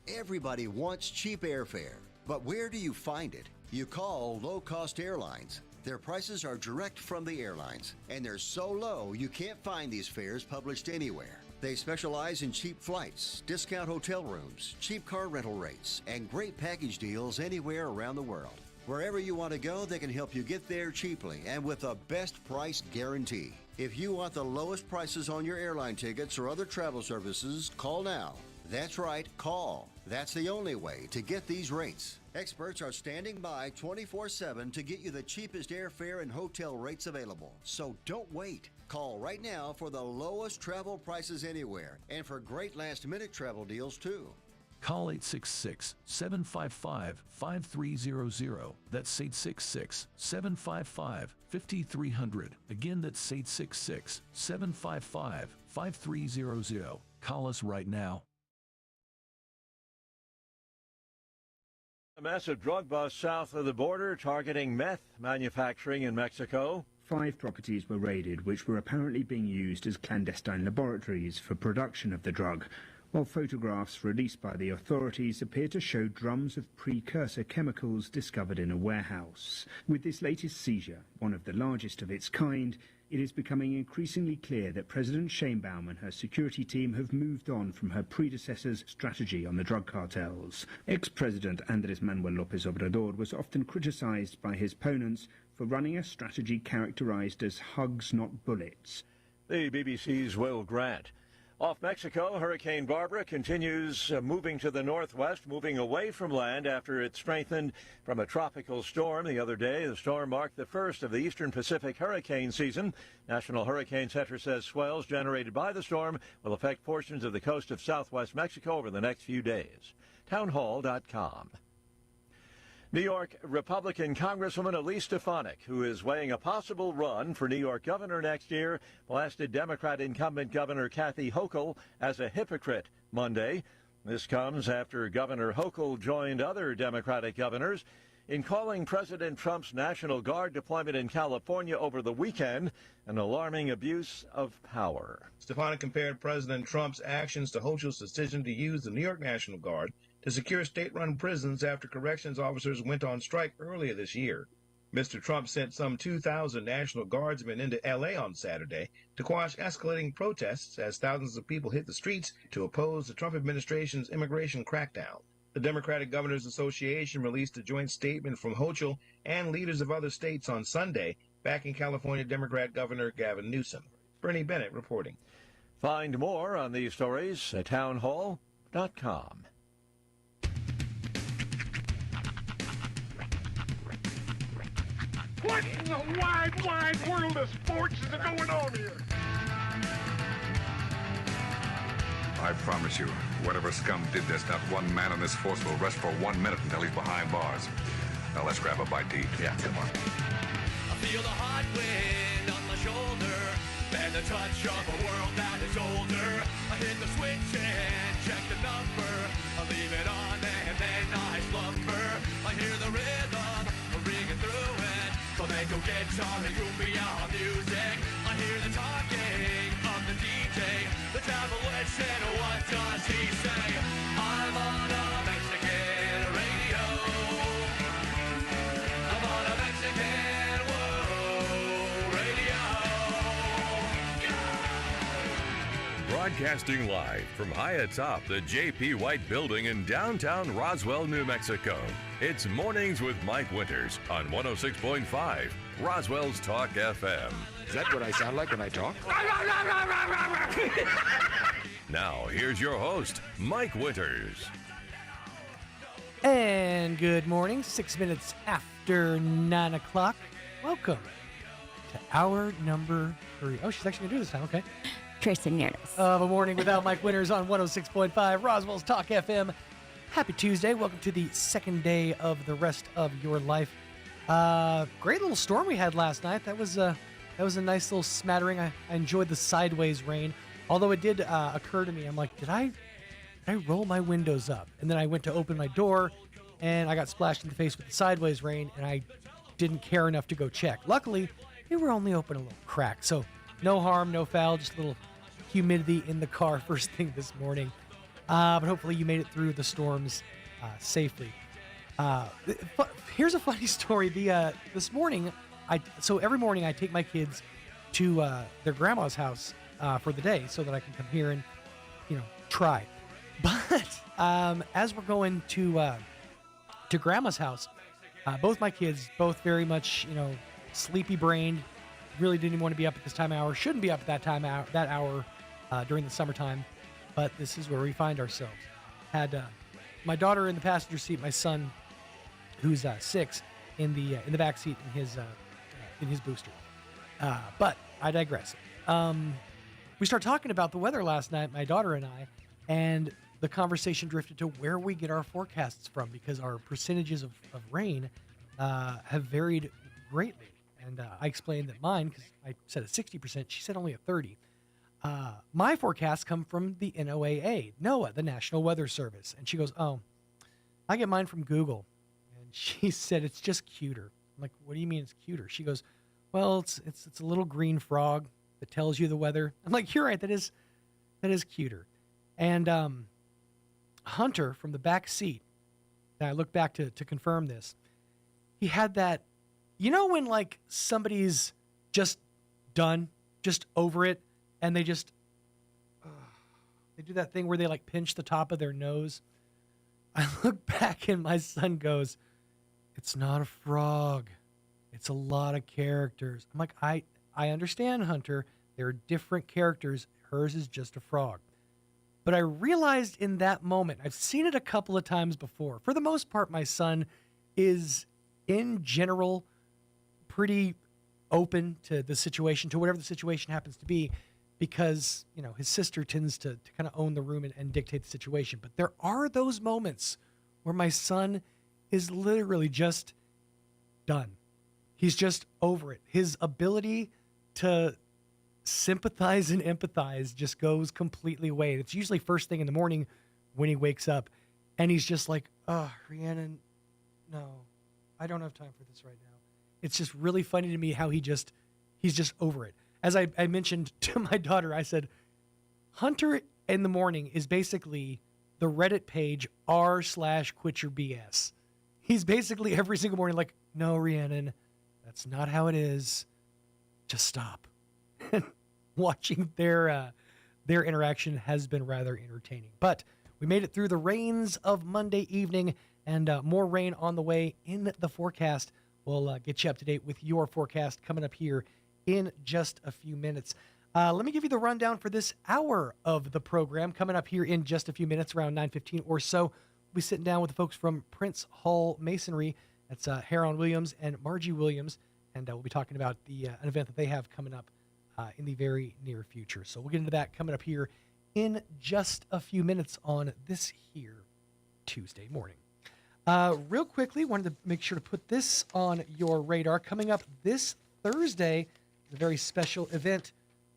Everybody wants cheap airfare, but where do you find it? You call low-cost airlines. Their prices are direct from the airlines, and they're so low you can't find these fares published anywhere. They specialize in cheap flights, discount hotel rooms, cheap car rental rates, and great package deals anywhere around the world. Wherever you want to go, they can help you get there cheaply and with a best price guarantee. If you want the lowest prices on your airline tickets or other travel services, call now. That's right, call. That's the only way to get these rates. Experts are standing by 24/7 to get you the cheapest airfare and hotel rates available. So don't wait. Call right now for the lowest travel prices anywhere and for great last-minute travel deals, too. Call 866-755-5300. That's 866-755-5300. Again, that's 866-755-5300. Call us right now. A massive drug bust south of the border targeting meth manufacturing in Mexico. 5 properties were raided, which were apparently being used as clandestine laboratories for production of the drug, while photographs released by the authorities appear to show drums of precursor chemicals discovered in a warehouse. With this latest seizure, one of the largest of its kind, it is becoming increasingly clear that President Sheinbaum and her security team have moved on from her predecessor's strategy on the drug cartels. Ex-President Andrés Manuel López Obrador was often criticized by his opponents for running a strategy characterized as hugs, not bullets. The BBC's Will Grant. Off Mexico, Hurricane Barbara continues moving to the northwest, moving away from land after it strengthened from a tropical storm the other day. The storm marked the first of the eastern Pacific hurricane season. National Hurricane Center says swells generated by the storm will affect portions of the coast of southwest Mexico over the next few days. Townhall.com. New York Republican Congresswoman Elise Stefanik, who is weighing a possible run for New York governor next year, blasted Democrat incumbent Governor Kathy Hochul as a hypocrite Monday. This comes after Governor Hochul joined other Democratic governors in calling President Trump's National Guard deployment in California over the weekend an alarming abuse of power. Stefanik compared President Trump's actions to Hochul's decision to use the New York National Guard to secure state-run prisons after corrections officers went on strike earlier this year. Mr. Trump sent some 2,000 National Guardsmen into L.A. on Saturday to quash escalating protests as thousands of people hit the streets to oppose the Trump administration's immigration crackdown. The Democratic Governors Association released a joint statement from Hochul and leaders of other states on Sunday, backing California Democrat Governor Gavin Newsom. Bernie Bennett reporting. Find more on these stories at townhall.com. What in the wide, wide world of sports is going on here? I promise you, whatever scum did this, not one man in this force will rest for 1 minute until he's behind bars. Now let's grab a bite to eat. Yeah, come on. I feel the hot wind on my shoulder and the touch of a world that is older. I hit the switch and check the number. I leave it on and then I slumber. I hear the rhythm ringing through it. Flamenco guitar and cumbia music. I hear the talking of the DJ. The travel said, what does he say? I'm on a Mexican radio. I'm on a Mexican radio. Broadcasting live from high atop the J.P. White Building in downtown Roswell, New Mexico. It's Mornings with Mike Winters on 106.5 Roswell's Talk FM. Is that what I sound like when I talk? Now, here's your host, Mike Winters. And good morning, 6 minutes after 9 o'clock. Welcome to hour number 3. Oh, she's actually going to do this now, okay. Trace Nearness. Of a morning without Mike Winters on 106.5 Roswell's Talk FM. Happy Tuesday. Welcome to the second day of the rest of your life. Great little storm we had last night. That was a nice little smattering. I enjoyed the sideways rain. Although it did occur to me, I'm like, did I roll my windows up? And then I went to open my door, and I got splashed in the face with the sideways rain, and I didn't care enough to go check. Luckily, they were only open a little crack, so no harm, no foul, just a little humidity in the car first thing this morning. But hopefully you made it through the storms safely. Here's a funny story. This morning, so every morning I take my kids to their grandma's house for the day so that I can come here and, try. But as we're going to grandma's house, both my kids, both very much, sleepy-brained, really didn't even want to be up at this time of hour, shouldn't be up at that hour during the summertime. But this is where we find ourselves. Had my daughter in the passenger seat, my son, who's 6, in the back seat in his booster. But I digress. We started talking about the weather last night, my daughter and I, and the conversation drifted to where we get our forecasts from because our percentages of rain have varied greatly. And I explained that mine, because I said a 60%, she said only a 30%. My forecasts come from the NOAA, the National Weather Service. And she goes, oh, I get mine from Google. And she said, it's just cuter. I'm like, what do you mean it's cuter? She goes, well, it's a little green frog that tells you the weather. I'm like, you're right, that is cuter. And Hunter from the back seat, and I look back to confirm this, he had that, when like somebody's just done, just over it, and they just, they do that thing where they like pinch the top of their nose. I look back and my son goes, it's not a frog. It's a lot of characters. I'm like, I understand, Hunter. There are different characters. Hers is just a frog. But I realized in that moment, I've seen it a couple of times before. For the most part, my son is, in general, pretty open to the situation, to whatever the situation happens to be, because, his sister tends to kind of own the room and dictate the situation. But there are those moments where my son is literally just done. He's just over it. His ability to sympathize and empathize just goes completely away. And it's usually first thing in the morning when he wakes up and he's just like, oh, Rhiannon, no, I don't have time for this right now. It's just really funny to me how he's just over it. As I mentioned to my daughter, I said, Hunter in the morning is basically the Reddit page r/quitYourBS. He's basically every single morning like, no, Rhiannon, that's not how it is. Just stop. Watching their interaction has been rather entertaining. But we made it through the rains of Monday evening, and more rain on the way in the forecast. We'll get you up to date with your forecast coming up here in just a few minutes. Let me give you the rundown for this hour of the program. Coming up here in just a few minutes, around 9:15 or so, we'll be sitting down with the folks from Prince Hall Masonry. That's Heron Williams and Margie Williams, and we'll be talking about an event that they have coming up in the very near future. So we'll get into that coming up here in just a few minutes on this here Tuesday morning. Real quickly, wanted to make sure to put this on your radar. Coming up this Thursday, a very special event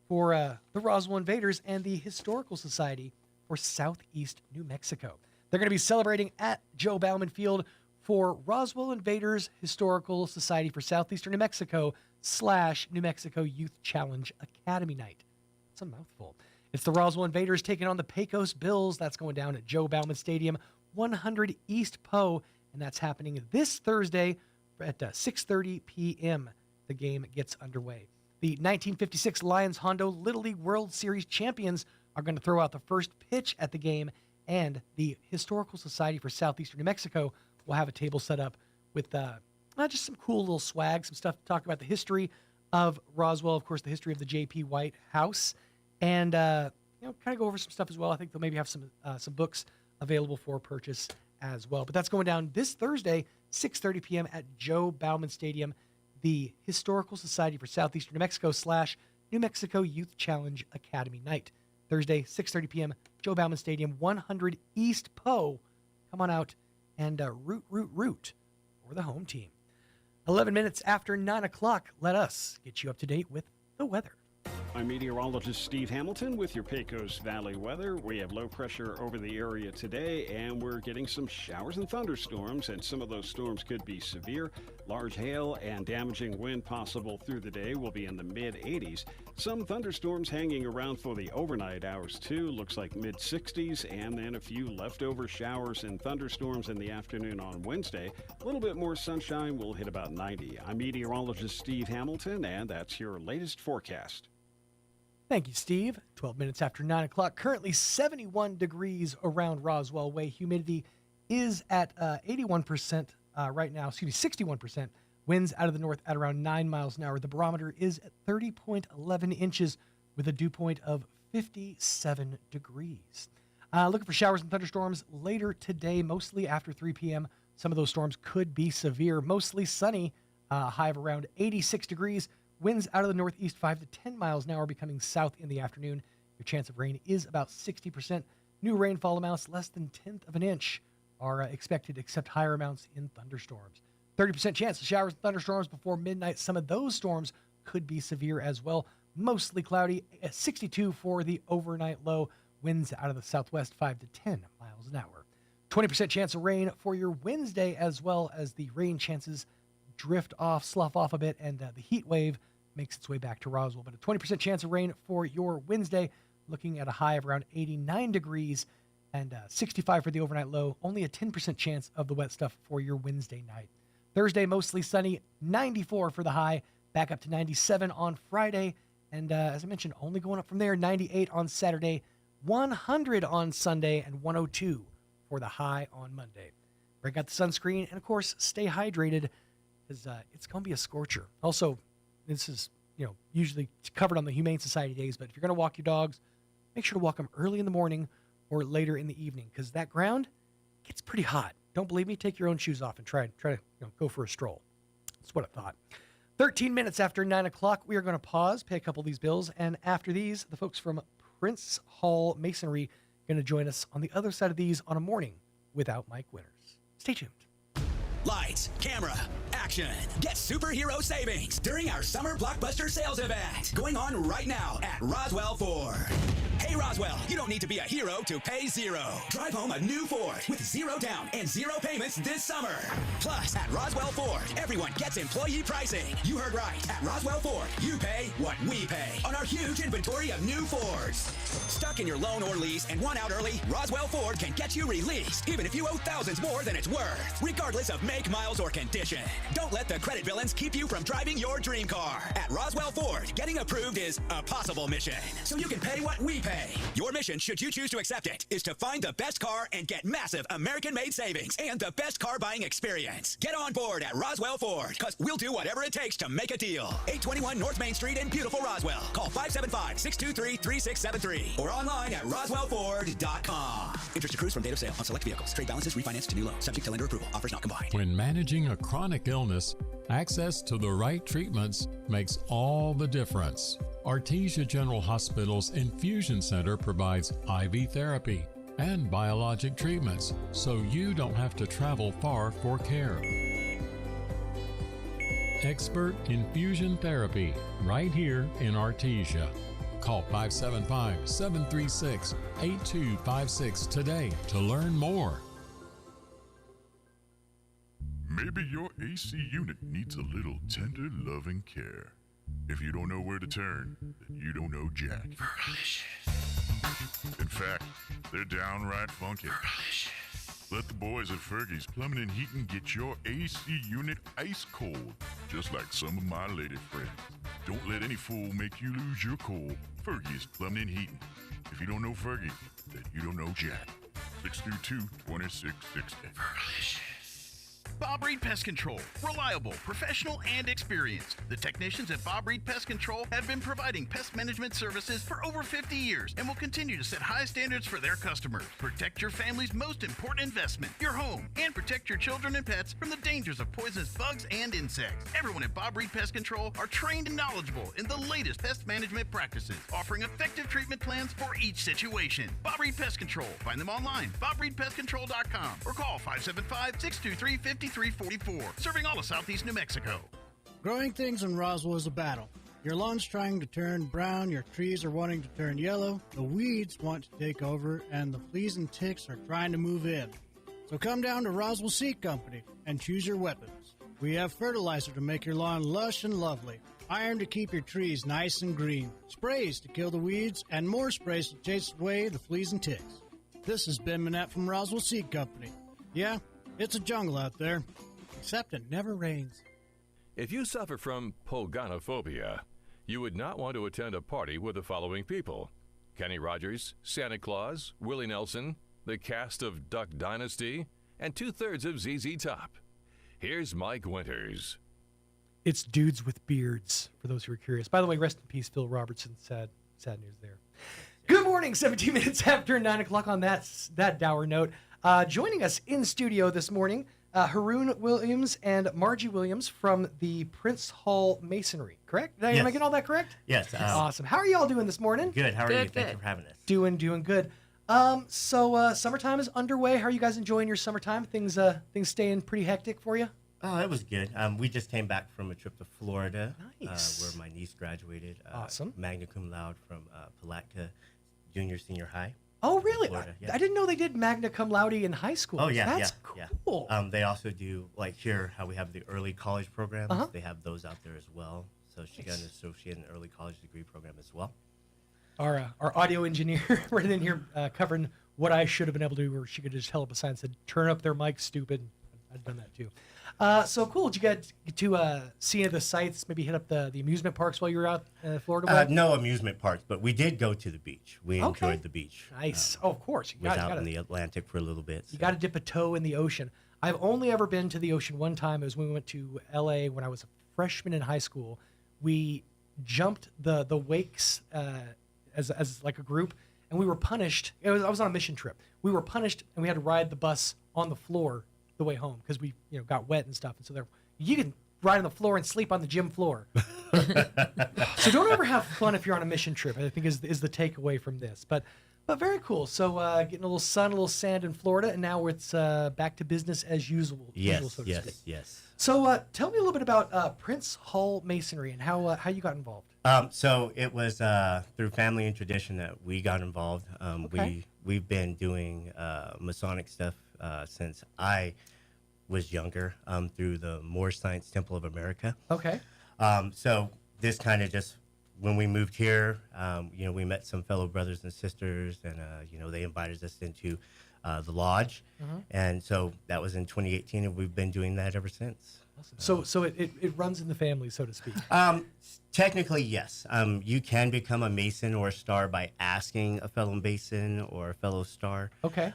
for the Roswell Invaders and the Historical Society for Southeast New Mexico. They're going to be celebrating at Joe Bauman Field for Roswell Invaders Historical Society for Southeastern New Mexico / New Mexico Youth Challenge Academy Night. It's a mouthful. It's the Roswell Invaders taking on the Pecos Bills. That's going down at Joe Bauman Stadium, 100 East Poe, and that's happening this Thursday at 6:30 p.m. The game gets underway. The 1956 Lions Hondo Little League World Series champions are going to throw out the first pitch at the game, and the Historical Society for Southeastern New Mexico will have a table set up with just some cool little swag, some stuff to talk about the history of Roswell, of course, the history of the J.P. White House, and kind of go over some stuff as well. I think they'll maybe have some books available for purchase as well. But that's going down this Thursday, 6:30 p.m. at Joe Bauman Stadium, the Historical Society for Southeastern New Mexico / New Mexico Youth Challenge Academy Night. Thursday, 6:30 p.m., Joe Bauman Stadium, 100 East Poe. Come on out and root for the home team. 11 minutes after 9 o'clock, let us get you up to date with the weather. I'm meteorologist Steve Hamilton with your Pecos Valley weather. We have low pressure over the area today, and we're getting some showers and thunderstorms, and some of those storms could be severe. Large hail and damaging wind possible through the day will be in the mid-80s. Some thunderstorms hanging around for the overnight hours, too. Looks like mid-60s, and then a few leftover showers and thunderstorms in the afternoon on Wednesday. A little bit more sunshine. We'll hit about 90. I'm meteorologist Steve Hamilton, and that's your latest forecast. Thank you, Steve. 12 minutes after 9 o'clock. Currently 71 degrees around Roswell Way. Humidity is at 81% right now. 61%. Winds out of the north at around 9 miles an hour. The barometer is at 30.11 inches with a dew point of 57 degrees. Looking for showers and thunderstorms later today, mostly after 3 p.m. Some of those storms could be severe. Mostly sunny, high of around 86 degrees. Winds out of the northeast 5 to 10 miles an hour, becoming south in the afternoon. Your chance of rain is about 60%. New rainfall amounts less than 1/10 of an inch are expected, except higher amounts in thunderstorms. 30% chance of showers and thunderstorms before midnight. Some of those storms could be severe as well. Mostly cloudy, 62 for the overnight low. Winds out of the southwest 5 to 10 miles an hour. 20% chance of rain for your Wednesday, as well as the rain chances slough off a bit, and the heat wave makes its way back to Roswell. But a 20% chance of rain for your Wednesday, looking at a high of around 89 degrees and 65 for the overnight low. Only a 10% chance of the wet stuff for your Wednesday night. Thursday, mostly sunny, 94 for the high, back up to 97 on Friday. And as I mentioned, only going up from there, 98 on Saturday, 100 on Sunday, and 102 for the high on Monday. Break out the sunscreen, and of course, stay hydrated, because it's going to be a scorcher. Also, this is usually covered on the Humane Society days, but if you're going to walk your dogs, make sure to walk them early in the morning or later in the evening because that ground gets pretty hot. Don't believe me? Take your own shoes off and try to go for a stroll. That's what I thought. 13 minutes after 9 o'clock, we are going to pause, pay a couple of these bills, and after these, the folks from Prince Hall Masonry are going to join us on the other side of these on a morning without Mike Winters. Stay tuned. Lights, camera, action. Get superhero savings during our summer blockbuster sales event going on right now at Roswell Ford. Hey Roswell, you don't need to be a hero to pay zero. Drive home a new Ford with zero down and zero payments this summer. Plus, at Roswell Ford, everyone gets employee pricing. You heard right. At Roswell Ford, you pay what we pay on our huge inventory of new Fords. Stuck in your loan or lease and want out early? Roswell Ford can get you released, even if you owe thousands more than it's worth, regardless of make, miles, or condition. Don't let the credit villains keep you from driving your dream car. At Roswell Ford, getting approved is a possible mission, so you can pay what we pay. Your mission, should you choose to accept it, is to find the best car and get massive American-made savings and the best car buying experience. Get on board at Roswell Ford, because we'll do whatever it takes to make a deal. 821 North Main Street in beautiful Roswell. Call 575-623-3673 or online at roswellford.com. Interest accrues from date of sale on select vehicles. Trade balances refinanced to new loan. Subject to lender approval. Offers not combined. When managing a chronic illness, access to the right treatments makes all the difference. Artesia General Hospital's Infusion Center provides IV therapy and biologic treatments, so you don't have to travel far for care. Expert infusion therapy right here in Artesia. Call 575-736-8256 today to learn more. Maybe your AC unit needs a little tender, loving care. If you don't know where to turn, then you don't know Jack. Fergalicious. In fact, they're downright funky. Fergalicious. Let the boys at Fergie's Plumbing and Heating get your AC unit ice cold, just like some of my lady friends. Don't let any fool make you lose your cool. Fergie's Plumbing and Heating. If you don't know Fergie, then you don't know Jack. 632-2660. Fergalicious. Bob Reed Pest Control. Reliable, professional, and experienced. The technicians at Bob Reed Pest Control have been providing pest management services for over 50 years and will continue to set high standards for their customers. Protect your family's most important investment, your home, and protect your children and pets from the dangers of poisonous bugs and insects. Everyone at Bob Reed Pest Control are trained and knowledgeable in the latest pest management practices, offering effective treatment plans for each situation. Bob Reed Pest Control. Find them online, BobReedPestControl.com, or call 575-623-5344. Serving all of Southeast New Mexico. Growing things in Roswell is a battle. Your lawn's trying to turn brown, your trees are wanting to turn yellow, the weeds want to take over, and the fleas and ticks are trying to move in. So come down to Roswell Seed Company and choose your weapons. We have fertilizer to make your lawn lush and lovely, iron to keep your trees nice and green, sprays to kill the weeds, and more sprays to chase away the fleas and ticks. This is Ben Manette from Roswell Seed Company. Yeah, it's a jungle out there, except it never rains. If you suffer from pogonophobia, you would not want to attend a party with the following people: Kenny Rogers, Santa Claus, Willie Nelson, the cast of Duck Dynasty, and 2/3 of ZZ Top. Here's Mike Winters. It's dudes with beards, for those who are curious. By the way, rest in peace, Phil Robertson. Sad news there. Good morning, 17 minutes after 9 o'clock on that dour note. Joining us in studio this morning, Haroon Williams and Margie Williams from the Prince Hall Masonry, correct? Did I making all that correct? Yes. Awesome. How are you all doing this morning? Good. How are you? Thanks for having us. Doing good. So summertime is underway. How are you guys enjoying your summertime? Things staying pretty hectic for you? Oh, it was good. We just came back from a trip to Florida, Nice. where my niece graduated. Awesome. Magna cum laude from Palatka Senior High. Oh, really? Florida, yeah. I didn't know they did magna cum laude in high school. Oh, yeah. That's cool. Yeah. They also do, like here, how we have the early college programs. Uh-huh. They have those out there as well. So she got an associate and early college degree program as well. Our audio engineer right in here covering what I should have been able to do, where she could just held up a sign that said, "Turn up their mic, stupid." I've done that too. So cool. Did you get to see any of the sites, maybe hit up the amusement parks while you were out in Florida? No amusement parks, but we did go to the beach. We enjoyed the beach. Nice. Of course. You was out in the Atlantic for a little bit. You got to dip a toe in the ocean. I've only ever been to the ocean one time. It was when we went to L.A. when I was a freshman in high school. We jumped the wakes as like a group, and we were punished. I was on a mission trip. We were punished, and we had to ride the bus on the floor the way home because we got wet and stuff. And so you can ride on the floor and sleep on the gym floor. So don't ever have fun if you're on a mission trip, I think is the takeaway from this. But very cool. So getting a little sun, a little sand in Florida, and now it's back to business as usual. Yes, so to speak. yes. So tell me a little bit about Prince Hall Masonry and how you got involved. So it was through family and tradition that we got involved. Okay. We've been doing Masonic stuff since I was younger, through the Moorish Science Temple of America. Okay. So this kind of just, when we moved here, we met some fellow brothers and sisters, and they invited us into the lodge, and so that was in 2018, and we've been doing that ever since. Awesome. So it runs in the family, so to speak. Technically, yes. You can become a Mason or a Star by asking a fellow Mason or a fellow Star. Okay.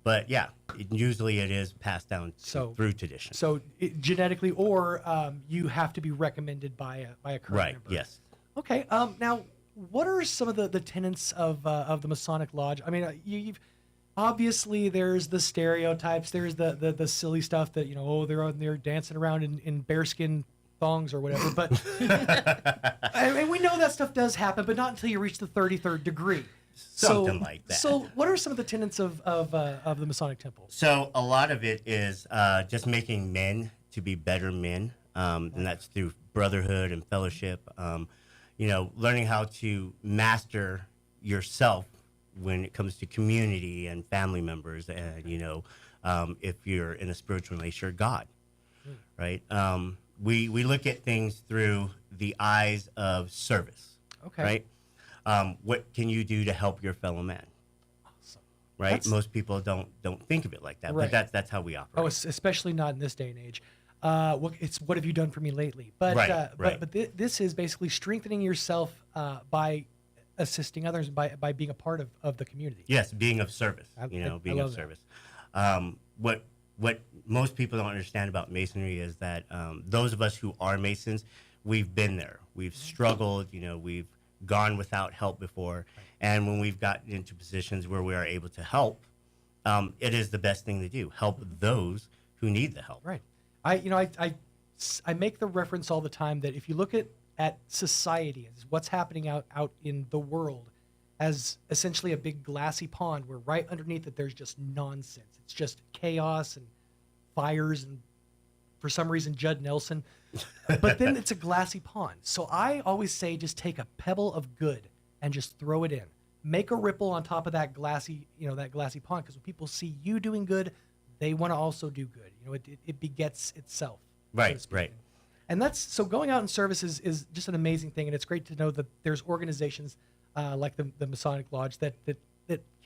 But yeah, usually it is passed down through tradition. So genetically, or you have to be recommended by a current Right. member. Yes. Okay. Now, what are some of the tenets of the Masonic Lodge? I mean, you've obviously there's the stereotypes. There's the silly stuff that they're on there dancing around in bearskin thongs or whatever. But I mean, we know that stuff does happen, but not until you reach the 33rd degree. Something like that. So, what are some of the tenets of the Masonic Temple? So, a lot of it is just making men to be better men, and that's through brotherhood and fellowship. Learning how to master yourself when it comes to community and family members, and if you're in a spiritual relationship, God, right? We look at things through the eyes of service, okay, right? What can you do to help your fellow man? Awesome. Right? Most people don't think of it like that, Right. but that's how we operate. Oh, especially not in this day and age. What have you done for me lately? But Right. but this is basically strengthening yourself by assisting others, by being a part of the community. Yes, being of service. Being of service. What most people don't understand about Masonry is that those of us who are Masons, we've been there. We've struggled. We've gone without help before, and when we've gotten into positions where we are able to help, it is the best thing to do. Help those who need the help. Right. I make the reference all the time that if you look at society as what's happening out in the world as essentially a big glassy pond where right underneath it there's just nonsense. It's just chaos and fires and for some reason Judd Nelson. But then it's a glassy pond. So I always say just take a pebble of good and just throw it in. Make a ripple on top of that glassy pond, because when people see you doing good, they want to also do good. It begets itself. Right, right. And so going out in service is just an amazing thing, and it's great to know that there's organizations like the Masonic Lodge that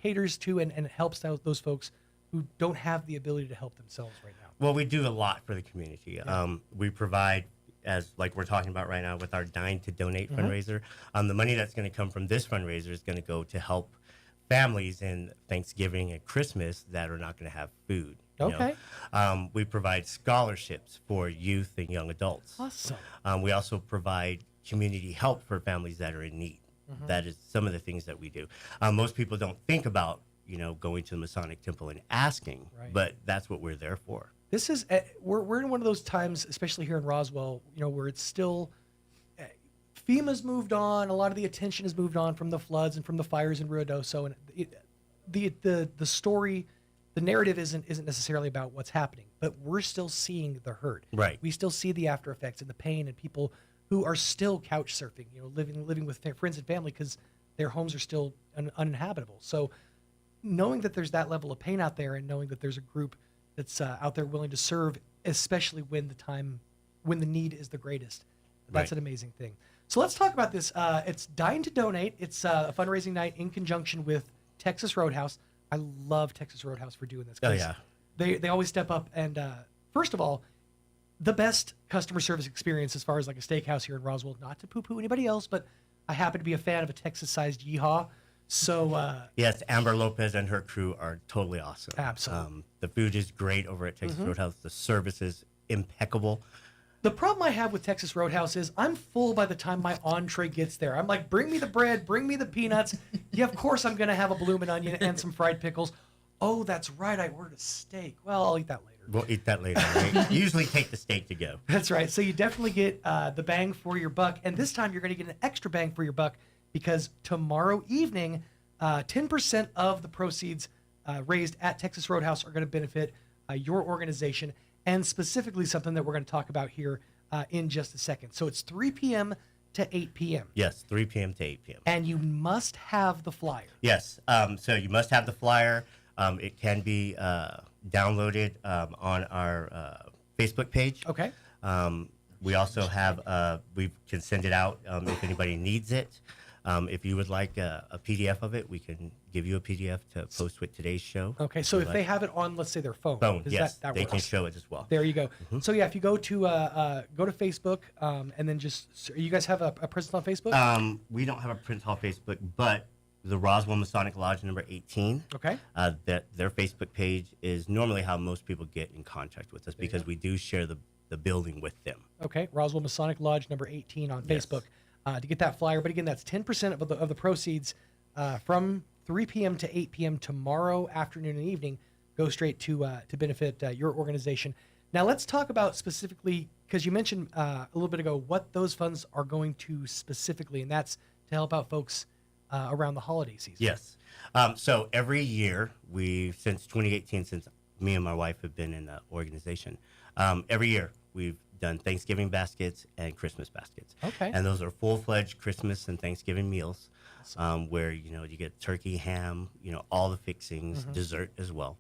caters to and helps out those folks who don't have the ability to help themselves right now. Well, we do a lot for the community. Yeah. We provide, as like we're talking about right now with our Dine to Donate fundraiser, the money that's going to come from this fundraiser is going to go to help families in Thanksgiving and Christmas that are not going to have food. Okay. We provide scholarships for youth and young adults. Awesome. We also provide community help for families that are in need. That is some of the things that we do. Most people don't think about, going to the Masonic Temple and asking, but that's what we're there for. This is we're in one of those times, especially here in Roswell, where it's still FEMA's moved on. A lot of the attention has moved on from the floods and from the fires in Ruidoso, and the story, the narrative isn't necessarily about what's happening, but we're still seeing the hurt. Right. We still see the after effects and the pain, and people who are still couch surfing, living with friends and family because their homes are still uninhabitable. So knowing that there's that level of pain out there, and knowing that there's a group that's out there willing to serve, especially when the need is the greatest, that's an amazing thing. So let's talk about this. It's Dine to Donate. It's a fundraising night in conjunction with Texas Roadhouse. I love Texas Roadhouse for doing this. Oh, yeah. They always step up. And first of all, the best customer service experience as far as like a steakhouse here in Roswell, not to poo-poo anybody else, but I happen to be a fan of a Texas-sized yeehaw. So yes, Amber Lopez and her crew are totally awesome. Absolutely. The food is great over at Texas Roadhouse. The service is impeccable. The problem I have with Texas Roadhouse is I'm full by the time my entree gets there. I'm like, bring me the bread, bring me the peanuts. Yeah, of course I'm going to have a bloomin' onion and some fried pickles. Oh, that's right, I ordered a steak. Well, I'll eat that later. We'll eat that later, right? Usually take the steak to go. That's right. So you definitely get the bang for your buck. And this time you're going to get an extra bang for your buck because tomorrow evening, 10% of the proceeds raised at Texas Roadhouse are going to benefit your organization, and specifically something that we're going to talk about here in just a second. So it's 3 p.m. to 8 p.m. Yes, 3 p.m. to 8 p.m. And you must have the flyer. Yes, so you must have the flyer. It can be downloaded on our Facebook page. Okay. We also have, we can send it out if anybody needs it. If you would like a PDF of it, we can give you a PDF to post with today's show. Okay, so if they have it on, let's say, their phone. Yes, that they works? can show it as well. There you go. So yeah, if you go to Facebook and then just, you guys have a presence on Facebook? We don't have a presence on Facebook, but the Roswell Masonic Lodge number 18. Okay. Their Facebook page is normally how most people get in contact with us because we do share the building with them. Okay, Roswell Masonic Lodge number 18 on Facebook to get that flyer. But again, that's 10% of the proceeds from 3 p.m. to 8 p.m. tomorrow afternoon and evening go straight to benefit your organization. Now let's talk about specifically, because you mentioned a little bit ago what those funds are going to specifically, and that's to help out folks around the holiday season. Yes. So every year, since 2018, since me and my wife have been in the organization, every year we've done Thanksgiving baskets and Christmas baskets. Okay. And those are full-fledged Christmas and Thanksgiving meals where, you get turkey, ham, all the fixings, dessert as well.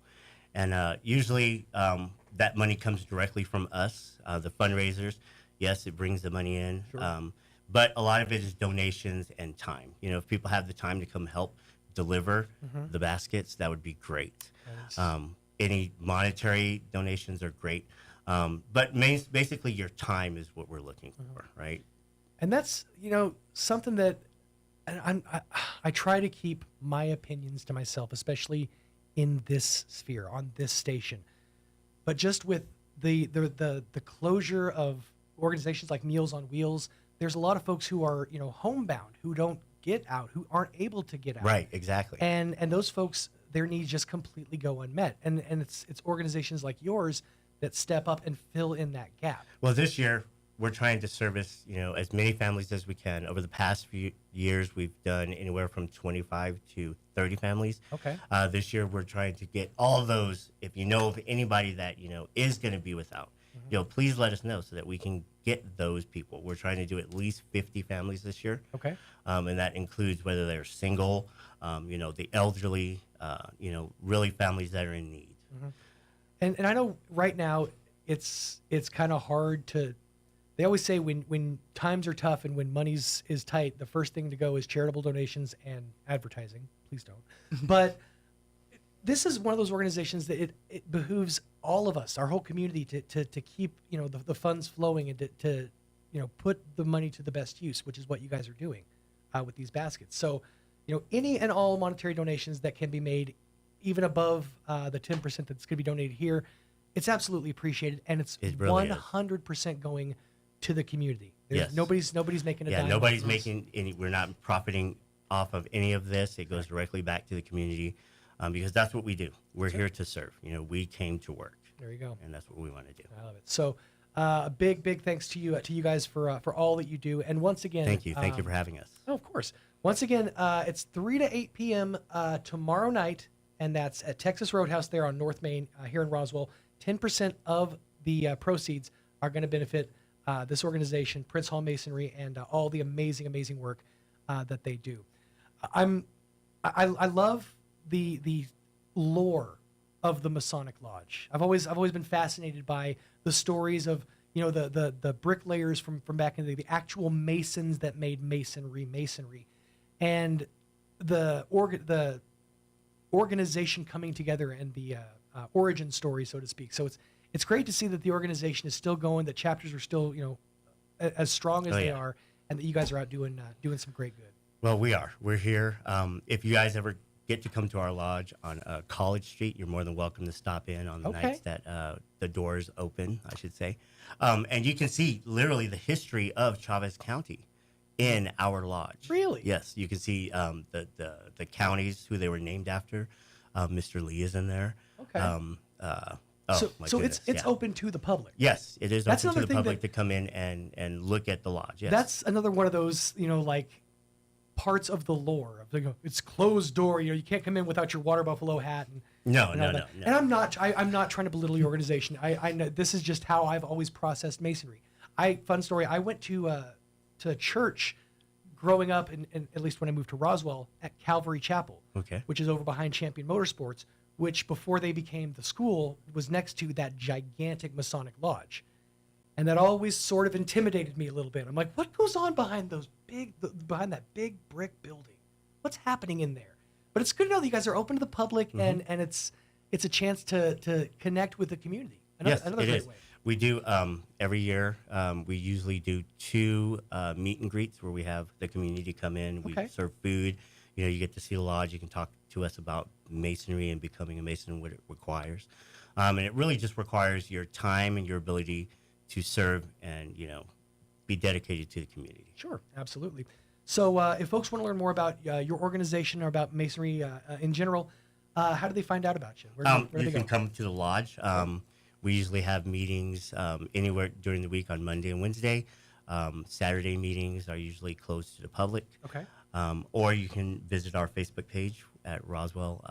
And usually that money comes directly from us, the fundraisers. Yes, it brings the money in. Sure. But a lot of it is donations and time. If people have the time to come help deliver the baskets, that would be great. Nice. Any monetary donations are great. But basically your time is what we're looking for, right? And that's, something that I try to keep my opinions to myself, especially in this sphere, on this station. But just with the closure of organizations like Meals on Wheels, there's a lot of folks who are, homebound, who don't get out, who aren't able to get out. Right, exactly. And those folks, their needs just completely go unmet. And it's organizations like yours that step up and fill in that gap. Well, this year we're trying to service, as many families as we can. Over the past few years, we've done anywhere from 25 to 30 families. Okay. This year we're trying to get all of those. If you know of anybody that is going to be without, please let us know so that we can get those people. We're trying to do at least 50 families this year. Okay. And that includes whether they're single, the elderly, really families that are in need. And I know right now it's kind of hard to. They always say when times are tough and when money's is tight, the first thing to go is charitable donations and advertising. Please don't. But this is one of those organizations that it behooves all of us, our whole community, to keep the funds flowing and to put the money to the best use, which is what you guys are doing with these baskets. So any and all monetary donations that can be made, even above the 10% that's going to be donated here, it's absolutely appreciated, and it's really 100% going to the community. Yes. Nobody's making a dime. Yeah, nobody's making any. We're not profiting off of any of this. It goes directly back to the community because that's what we do. We're here to serve. We came to work. There you go. And that's what we want to do. I love it. So a big thanks to you guys for all that you do. And once again, thank you for having us. Oh, of course. Once again, it's 3 to 8 p.m. Tomorrow night. And that's at Texas Roadhouse there on North Main here in Roswell. 10% of the proceeds are going to benefit this organization, Prince Hall Masonry, and all the amazing work that they do. I love the lore of the Masonic Lodge. I've always been fascinated by the stories of the bricklayers from back in the actual masons that made masonry, and the organization coming together and the origin story, so to speak. So it's great to see that the organization is still going, that chapters are still as strong as they are, and that you guys are out doing some great good. Well, we are. We're here. If you guys ever get to come to our lodge on College Street, you're more than welcome to stop in on the nights that the doors open, I should say. And you can see literally the history of Chavez County in our lodge. Really? Yes, you can see the counties who they were named after. Mr. Lee is in there. Okay. So it's open to the public. Yes, it is That's open to another the thing public to come in and look at the lodge. Yes. That's another one of those, like parts of the lore of it's closed door. You can't come in without your water buffalo hat. And, No. And I'm not trying to belittle the organization. I know this is just how I've always processed masonry. Fun story. I went to church growing up, and at least when I moved to Roswell, at Calvary Chapel, which is over behind Champion Motorsports, which before they became the school was next to that gigantic Masonic lodge. And that always sort of intimidated me a little bit. I'm like, what goes on behind behind that big brick building? What's happening in there? But it's good to know that you guys are open to the public, and it's a chance to connect with the community. Another it great is. way. We do every year. We usually do 2 meet and greets where we have the community come in. We serve food. You get to see the lodge. You can talk to us about masonry and becoming a mason and what it requires. And it really just requires your time and your ability to serve and be dedicated to the community. Sure, absolutely. So if folks want to learn more about your organization or about masonry in general, how do they find out about you? Where do you they can go? come to the lodge. We usually have meetings anywhere during the week on Monday and Wednesday. Saturday meetings are usually closed to the public. Okay. Or you can visit our Facebook page at Roswell,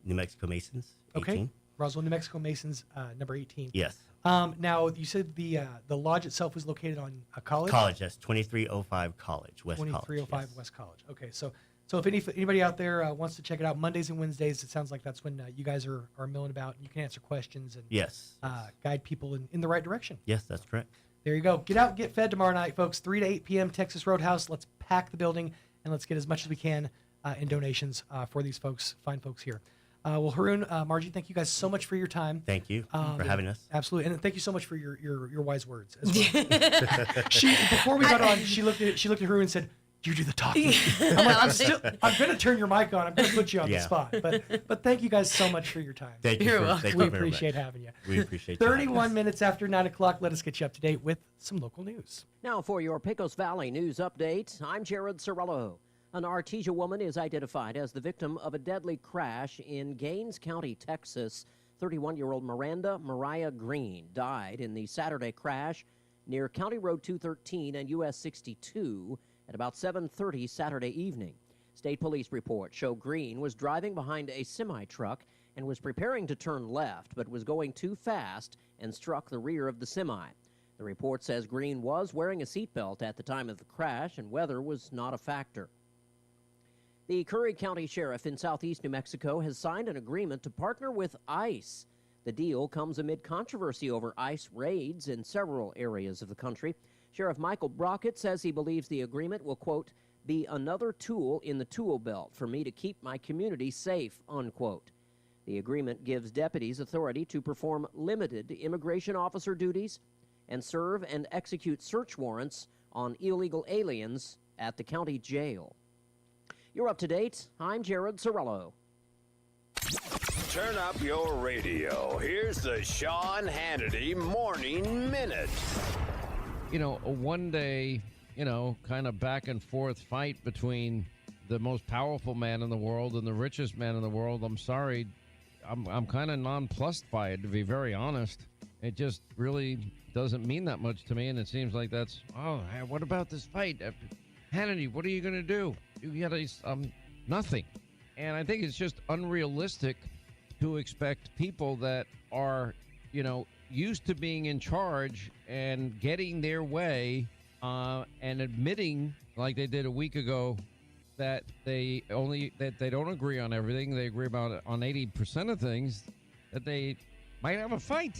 New Mexico Masons. 18. Okay. Roswell, New Mexico Masons, number 18. Yes. Now, you said the lodge itself was located on a college? College, yes. 2305 College, West College. 2305 West College. Okay, so if anybody out there wants to check it out, Mondays and Wednesdays, it sounds like that's when you guys are milling about. You can answer questions and guide people in the right direction. Yes, that's correct. There you go. Get out and get fed tomorrow night, folks. 3 to 8 p.m. Texas Roadhouse. Let's pack the building, and let's get as much as we can in donations for these fine folks here. Well, Haroon, Margie, thank you guys so much for your time. Thank you for having us. Absolutely, and thank you so much for your wise words as well. Before we got on, she looked at Haroon and said, "You do the talking." I'm going to turn your mic on. I'm going to put you on the spot. But thank you guys so much for your time. Thank you. We appreciate having you. We appreciate 31 minutes after 9 o'clock. Let us get you up to date with some local news. Now for your Pecos Valley news update, I'm Jared Sorello. An Artesia woman is identified as the victim of a deadly crash in Gaines County, Texas. 31-year-old Miranda Mariah Green died in the Saturday crash near County Road 213 and US 62 at about 7:30 Saturday evening. State police reports show Green was driving behind a semi-truck and was preparing to turn left, but was going too fast and struck the rear of the semi. The report says Green was wearing a seatbelt at the time of the crash, and weather was not a factor. The Curry County Sheriff in southeast New Mexico has signed an agreement to partner with ICE. The deal comes amid controversy over ICE raids in several areas of the country. Sheriff Michael Brockett says he believes the agreement will, quote, be another tool in the tool belt for me to keep my community safe, unquote. The agreement gives deputies authority to perform limited immigration officer duties and serve and execute search warrants on illegal aliens at the county jail. You're up to date. I'm Jared Sorello. Turn up your radio. Here's the Sean Hannity Morning Minute. A one-day, kind of back and forth fight between the most powerful man in the world and the richest man in the world. I'm sorry. I'm kind of nonplussed by it, to be very honest. It just really doesn't mean that much to me, and it seems like that's, what about this fight? Hannity, what are you going to do? You got nothing. And I think it's just unrealistic to expect people that are, used to being in charge and getting their way and admitting, like they did a week ago, that they don't agree on everything. They agree on 80% of things, that they might have a fight.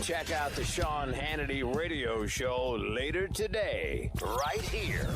Check out the Sean Hannity radio show later today, right here.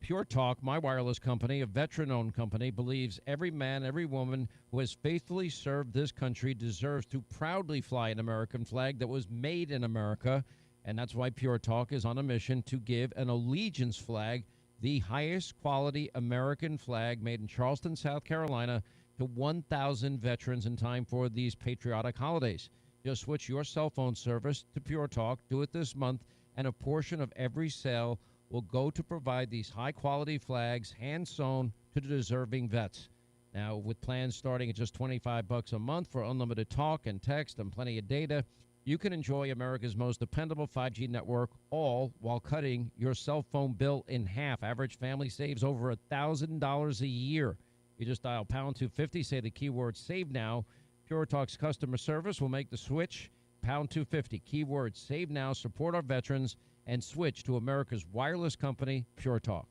Pure Talk, my wireless company, a veteran-owned company, believes every man, every woman who has faithfully served this country deserves to proudly fly an American flag that was made in America And that's why Pure Talk is on a mission to give an allegiance flag, the highest quality American flag made in Charleston, South Carolina, to 1,000 veterans in time for these patriotic holidays. Just switch your cell phone service to Pure Talk. Do it this month, and a portion of every sale will go to provide these high-quality flags, hand-sewn, to the deserving vets. Now, with plans starting at just $25 a month for unlimited talk and text and plenty of data, you can enjoy America's most dependable 5G network, all while cutting your cell phone bill in half. Average family saves over $1,000 a year. You just dial pound 250, say the keyword save now. Pure Talk's customer service will make the switch. Pound 250, keyword save now, support our veterans, and switch to America's wireless company, Pure Talk.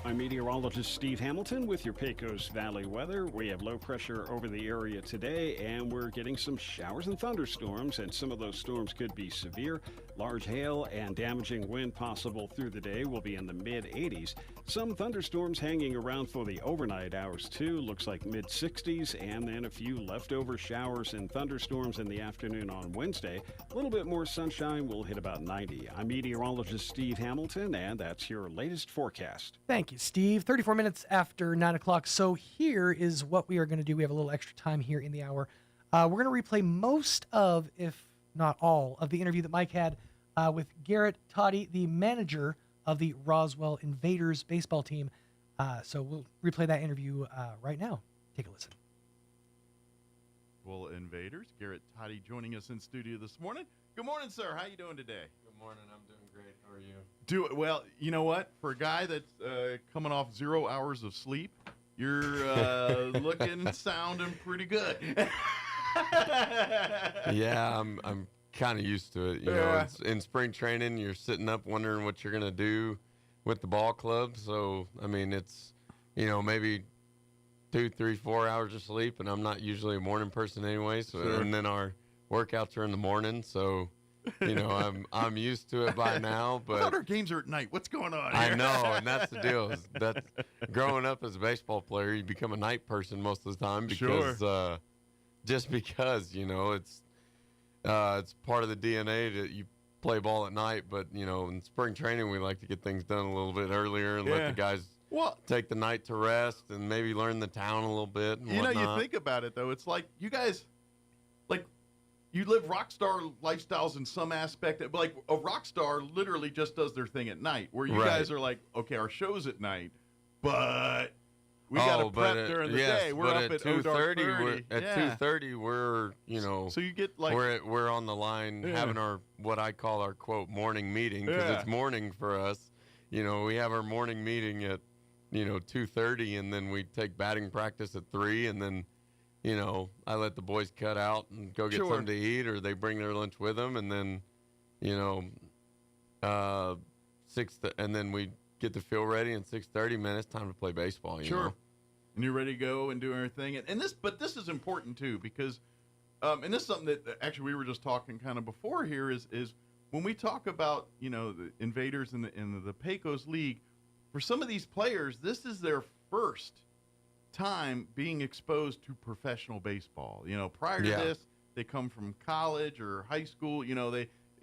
I'm meteorologist Steve Hamilton with your Pecos Valley weather. We have low pressure over the area today, and we're getting some showers and thunderstorms, and some of those storms could be severe. Large hail and damaging wind possible through the day will be in the mid-80s. Some thunderstorms hanging around for the overnight hours, too. Looks like mid-60s, and then a few leftover showers and thunderstorms in the afternoon on Wednesday. A little bit more sunshine will hit about 90. I'm meteorologist Steve Hamilton, and that's your latest forecast. Thank you, Steve. 34 minutes after 9 o'clock. So here is what we are going to do. We have a little extra time here in the hour. We're going to replay most of, if not all, of the interview that Mike had with Garrett Toddy, the manager of the Roswell Invaders baseball team. So we'll replay that interview right now. Take a listen. Well, Invaders, Garrett Toddy joining us in studio this morning. Good morning, sir. How you doing today? Good morning. I'm doing great. How are you? Well, you know what? For a guy that's coming off 0 hours of sleep, you're looking, sounding pretty good. Yeah, I'm kind of used to it. You know, in spring training, you're sitting up wondering what you're gonna do with the ball club. So, I mean, it's, you know, maybe 2, 3, 4 hours of sleep, and I'm not usually a morning person anyway. So, and then our workouts are in the morning, so. You know, I'm used to it by now, but I thought our games are at night. What's going on here? I know, and that's the deal. That growing up as a baseball player, you become a night person most of the time because just because, you know, it's part of the DNA that you play ball at night. But you know, in spring training, we like to get things done a little bit earlier and let the guys take the night to rest and maybe learn the town a little bit. And you know, you think about it though, it's like you guys, like. You live rock star lifestyles in some aspect, but like a rock star literally just does their thing at night, where you guys are like, okay, our show's at night, but we got to prep during the day. We're up at 2:30. At 2:30, we're, you know, so you get like we're on the line having our, what I call our quote morning meeting, because it's morning for us. You know, we have our morning meeting at, you know, 2:30, and then we take batting practice at 3, and then. You know, I let the boys cut out and go get something to eat, or they bring their lunch with them, and then, you know, and then we get the field ready, and 6:30, man, it's time to play baseball. You know? And you're ready to go and do everything, and this is important too, because, and this is something that actually we were just talking kind of before here is when we talk about, you know, the Invaders in the Pecos League, for some of these players, this is their first time being exposed to professional baseball. You know, prior to this, they come from college or high school. You know,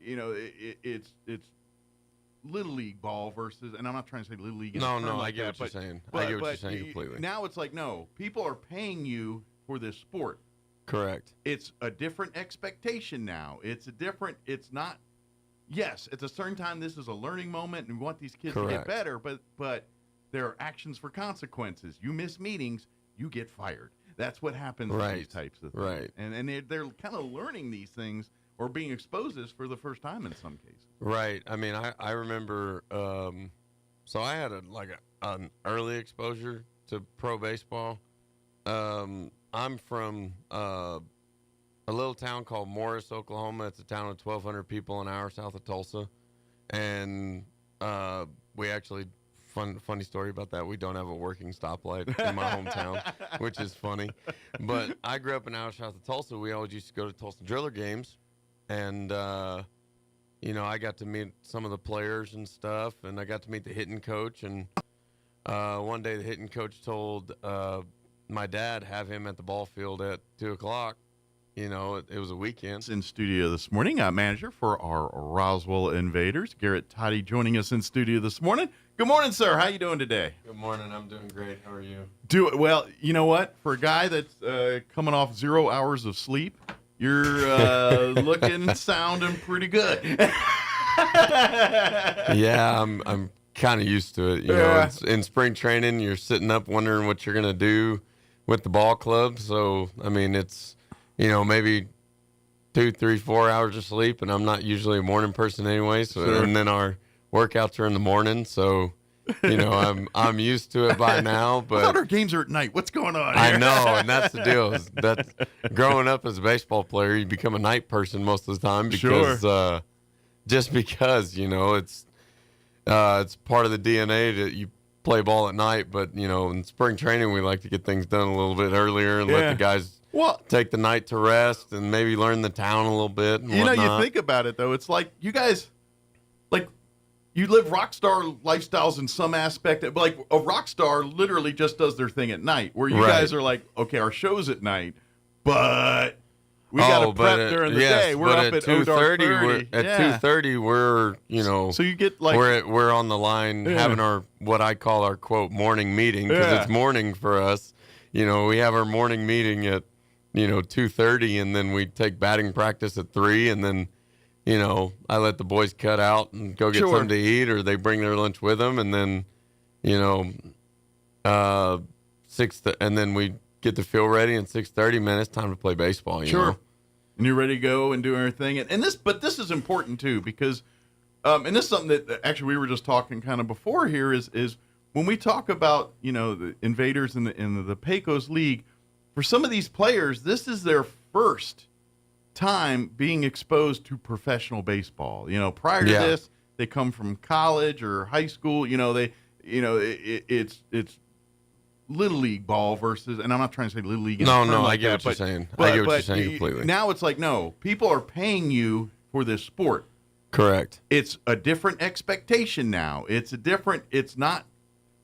it's little league ball versus, and I'm not trying to say little league. No, I get what you're saying. I get what you're saying completely. Now it's like, no, people are paying you for this sport. Correct. It's a different expectation now. It's not. Yes, at a certain time, this is a learning moment, and we want these kids to get better. But there are actions for consequences. You miss meetings, you get fired. That's what happens to these types of things. Right. And they're kind of learning these things or being exposed to this for the first time in some cases. Right. I mean, I remember. So I had an early exposure to pro baseball. I'm from a little town called Morris, Oklahoma. It's a town of 1,200 people, an hour south of Tulsa, and we actually. Funny story about that. We don't have a working stoplight in my hometown, which is funny. But I grew up an hour south of Tulsa. We always used to go to Tulsa Driller games, and you know, I got to meet some of the players and stuff, and I got to meet the hitting coach, and one day the hitting coach told my dad have him at the ball field at 2 o'clock. You know, it was a weekend. In studio this morning, manager for our Roswell Invaders, Garrett Toddy, joining us in studio this morning. Good morning, sir. How you doing today? Good morning. I'm doing great. How are you? Well, you know what? For a guy that's coming off 0 hours of sleep, you're looking, sounding pretty good. Yeah, I'm kind of used to it. You know, it's in spring training, you're sitting up wondering what you're gonna do with the ball club. So, I mean, it's, you know, maybe 2, 3, 4 hours of sleep, and I'm not usually a morning person anyway. So, Sure. And then our workouts are in the morning, so you know, I'm used to it by now. But I thought our games are at night. What's going on here? I know, and that's the deal. That's growing up as a baseball player, you become a night person most of the time because just because, you know, it's part of the DNA that you play ball at night. But, you know, in spring training, we like to get things done a little bit earlier and let the guys take the night to rest and maybe learn the town a little bit. And you know, whatnot. you think about it, though. It's like you guys, like, you live rock star lifestyles in some aspect. But, like, a rock star literally just does their thing at night, where you guys are like, okay, our show's at night, but we got to prep during the day. We're up at 2:30. At 2:30, we're, you know, so you get like we're on the line having our what I call our quote morning meeting because it's morning for us. You know, we have our morning meeting at 2:30, and then we take batting practice at 3, and then, you know, I let the boys cut out and go get something to eat, or they bring their lunch with them, and then, you know, and then we get the field ready, and 6:30, man, it's time to play baseball. You know? And you're ready to go and do everything. And this is important too, because, and this is something that actually we were just talking kind of before here is when we talk about, you know, the Invaders in the Pecos League, for some of these players, this is their first time being exposed to professional baseball. You know, prior to this, they come from college or high school. You know, it's little league ball versus, and I'm not trying to say little league. No, I get what you're saying. I get what you're saying completely. Now it's like, no, people are paying you for this sport. Correct. It's a different expectation now. It's not.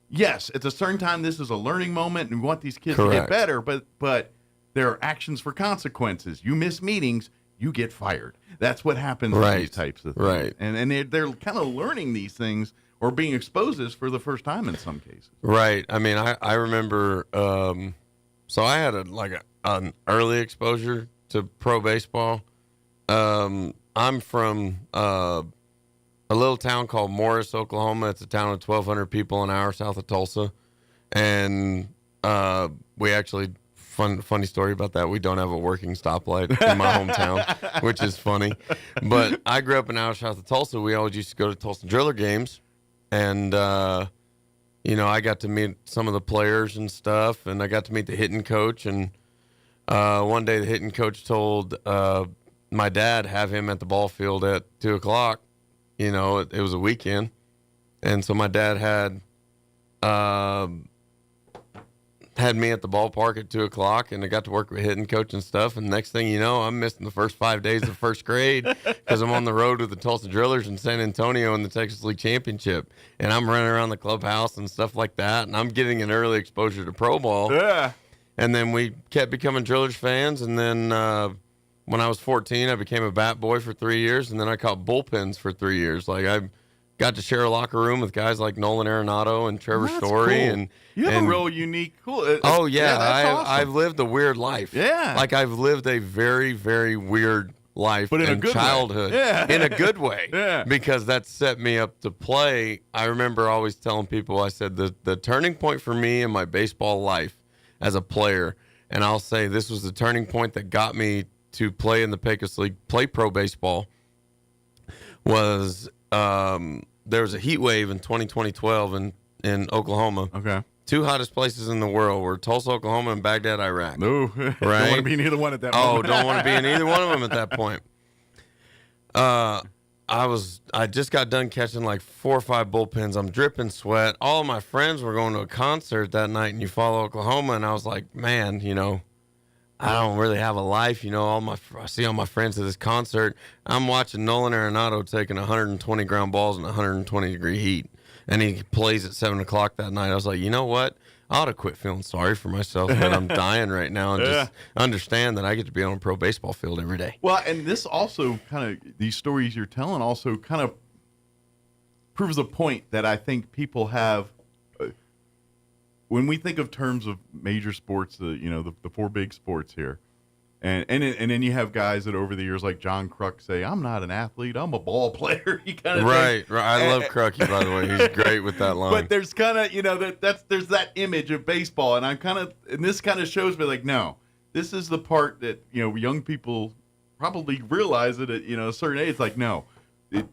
Yes, at a certain time, this is a learning moment, and we want these kids to get better. But there are actions for consequences. You miss meetings, you get fired. That's what happens in these types of things. Right. And they're kind of learning these things or being exposed to this for the first time in some cases. Right. I mean, I remember. So I had an early exposure to pro baseball. I'm from a little town called Morris, Oklahoma. It's a town of 1,200 people, an hour south of Tulsa. And we actually, funny story about that, we don't have a working stoplight in my hometown, which is funny. But I grew up an hour south of Tulsa. We always used to go to Tulsa Driller games. And, you know, I got to meet some of the players and stuff, and I got to meet the hitting coach. And one day the hitting coach told my dad have him at the ball field at 2 o'clock. You know, it was a weekend. And so my dad had me at the ballpark at 2 o'clock, and I got to work with hitting coach and stuff. And next thing you know, I'm missing the first 5 days of first grade because I'm on the road with the Tulsa Drillers in San Antonio in the Texas League Championship. And I'm running around the clubhouse and stuff like that. And I'm getting an early exposure to pro ball. Yeah. And then we kept becoming Drillers fans. And then when I was 14, I became a bat boy for 3 years. And then I caught bullpens for 3 years. Like, I got to share a locker room with guys like Nolan Arenado and Trevor Story. Cool. And you have a real unique, cool. That's awesome. I've lived a weird life. Yeah. Like, I've lived a very, very weird life, but in a good childhood. Way. Yeah. In a good way. Yeah. Because that set me up to play. I remember always telling people, I said, the turning point for me in my baseball life as a player, and I'll say this was the turning point that got me to play in the Pecos League, play pro baseball, was there was a heat wave in 2012 in Oklahoma. Okay. Two hottest places in the world were Tulsa, Oklahoma, and Baghdad, Iraq. No, right? Don't want to be in either one at that point. Oh, don't want to be in either one of them at that point. I just got done catching like 4 or 5 bullpens. I'm dripping sweat. All of my friends were going to a concert that night in Eufaula, Oklahoma, and I was like, man, you know, I don't really have a life. You know, I see all my friends at this concert. I'm watching Nolan Arenado taking 120 ground balls in 120-degree heat. and he plays at 7 o'clock that night, I was like, you know what? I ought to quit feeling sorry for myself that I'm dying right now and just understand that I get to be on a pro baseball field every day. Well, and this also kind of, these stories you're telling also kind of proves a point that I think people have. When we think of terms of major sports, the four big sports here, and then you have guys that over the years, like John Kruk, say, "I'm not an athlete, I'm a ball player." You kind of right. I love Krucky, by the way. He's great with that line. But there's kind of there's that image of baseball, and this kind of shows me like, no, this is the part that young people probably realize that at a certain age. It's like, no,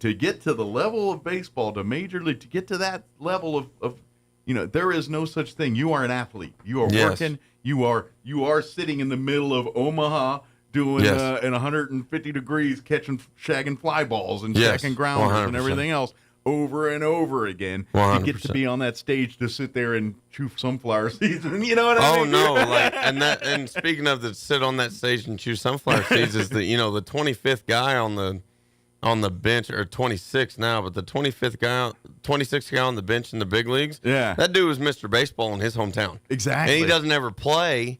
to get to the level of baseball, to major league, to get to that level of there is no such thing. You are an athlete. You are working. You are sitting in the middle of Omaha doing in 150 degrees, shagging fly balls and checking grounders 100%. And everything else over and over again. 100%. You get to be on that stage to sit there and chew sunflower seeds. You know what I mean? Oh no! And speaking of the sit on that stage and chew sunflower seeds is the 25th guy on the bench, or 26 now, but the 26th guy on the bench in the big leagues. Yeah. That dude was Mr. Baseball in his hometown. Exactly. And he doesn't ever play,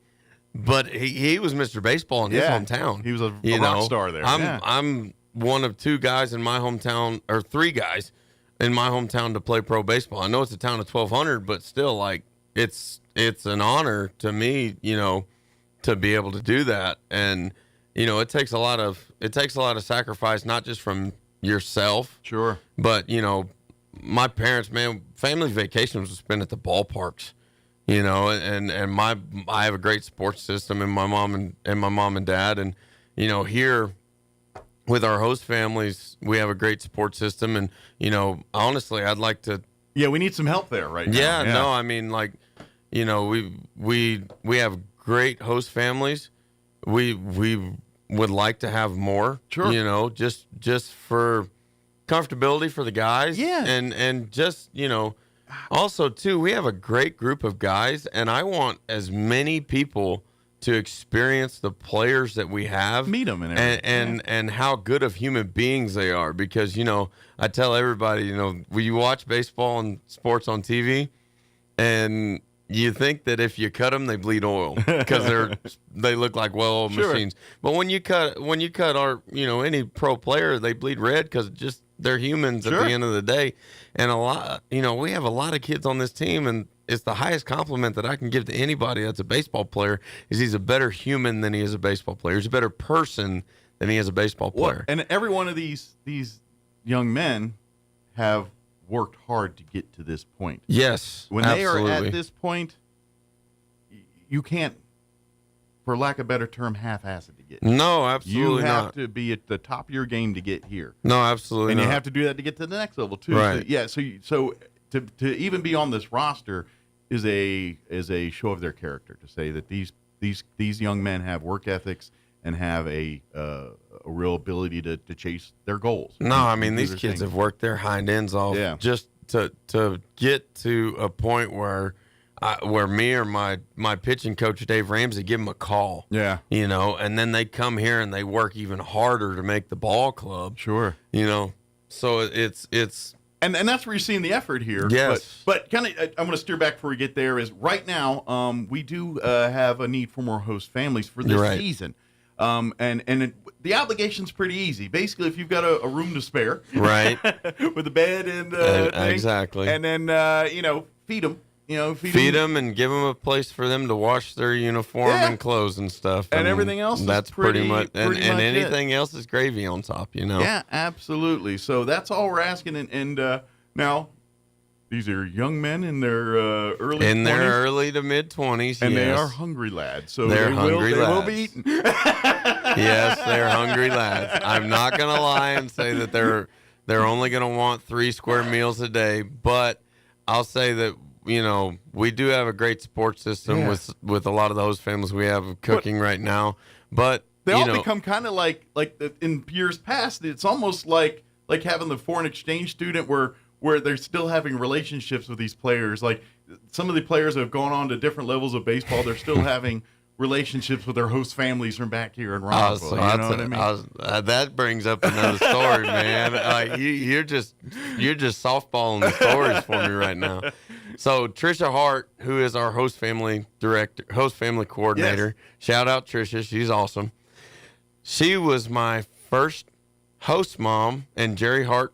but he was Mr. Baseball in his hometown. He was a rock star there. I'm one of two guys in my hometown, or three guys in my hometown to play pro baseball. I know it's a town of 1,200, but still, like, it's an honor to me, to be able to do that. And it takes a lot of sacrifice, not just from yourself. Sure. But, my parents, man, family vacations was spent at the ballparks, and I have a great sports system in my mom and dad. And, here with our host families, we have a great sports system. And, honestly, I'd like to. Yeah, we need some help there right now. Yeah, no, I mean, like, we have great host families. We would like to have more, sure. Just for comfortability for the guys. Yeah. And just, also too, we have a great group of guys, and I want as many people to experience the players that we have. Meet them and everything. And how good of human beings they are, because, I tell everybody, when you watch baseball and sports on TV, and you think that if you cut them, they bleed oil because they look like well-oiled machines. But when you cut our any pro player, they bleed red because they're humans at the end of the day. And we have a lot of kids on this team, and it's the highest compliment that I can give to anybody that's a baseball player is he's a better human than he is a baseball player. He's a better person than he is a baseball player. And every one of these young men have worked hard to get to this point. Yes, when absolutely. they are at this point, you can't, for lack of a better term, half-ass it to get. No, absolutely not. You have not. to be at the top of your game to get here. No, absolutely and not. And you have to do that to get to the next level too. Right. So to even be on this roster is a show of their character, to say that these young men have work ethics and have a real ability to chase their goals. No, I mean, these kids have worked their hind ends off just to get to a point where me or my pitching coach, Dave Ramsey, give them a call. Yeah. And then they come here and they work even harder to make the ball club. Sure. So it's And that's where you're seeing the effort here. Yes. But kind of, I'm going to steer back before we get there, is right now we do have a need for more host families for this season. The obligation's pretty easy. Basically, if you've got a room to spare, right, with a bed and exactly, and then feed them, feed them and give them a place for them to wash their uniform and clothes and stuff, and everything else. That's pretty much and anything else is gravy on top, Yeah, absolutely. So that's all we're asking, and now. These are young men in their early 20s. In their early to mid-20s, and they are hungry lads. So they're hungry lads. They will be eaten. Yes, they're hungry lads. I'm not going to lie and say that they're only going to want 3 square meals a day, but I'll say that, we do have a great sports system with a lot of those families we have cooking right now. But they all become kind of like in years past, it's almost like having the foreign exchange student where they're still having relationships with these players. Like some of the players have gone on to different levels of baseball. They're still having relationships with their host families from back here in Roswell. So you know what I mean? That brings up another story, man. You're just softballing the stories for me right now. So Trisha Hart, who is our host family coordinator, shout out Trisha, she's awesome. She was my first host mom, and Jerry Hart,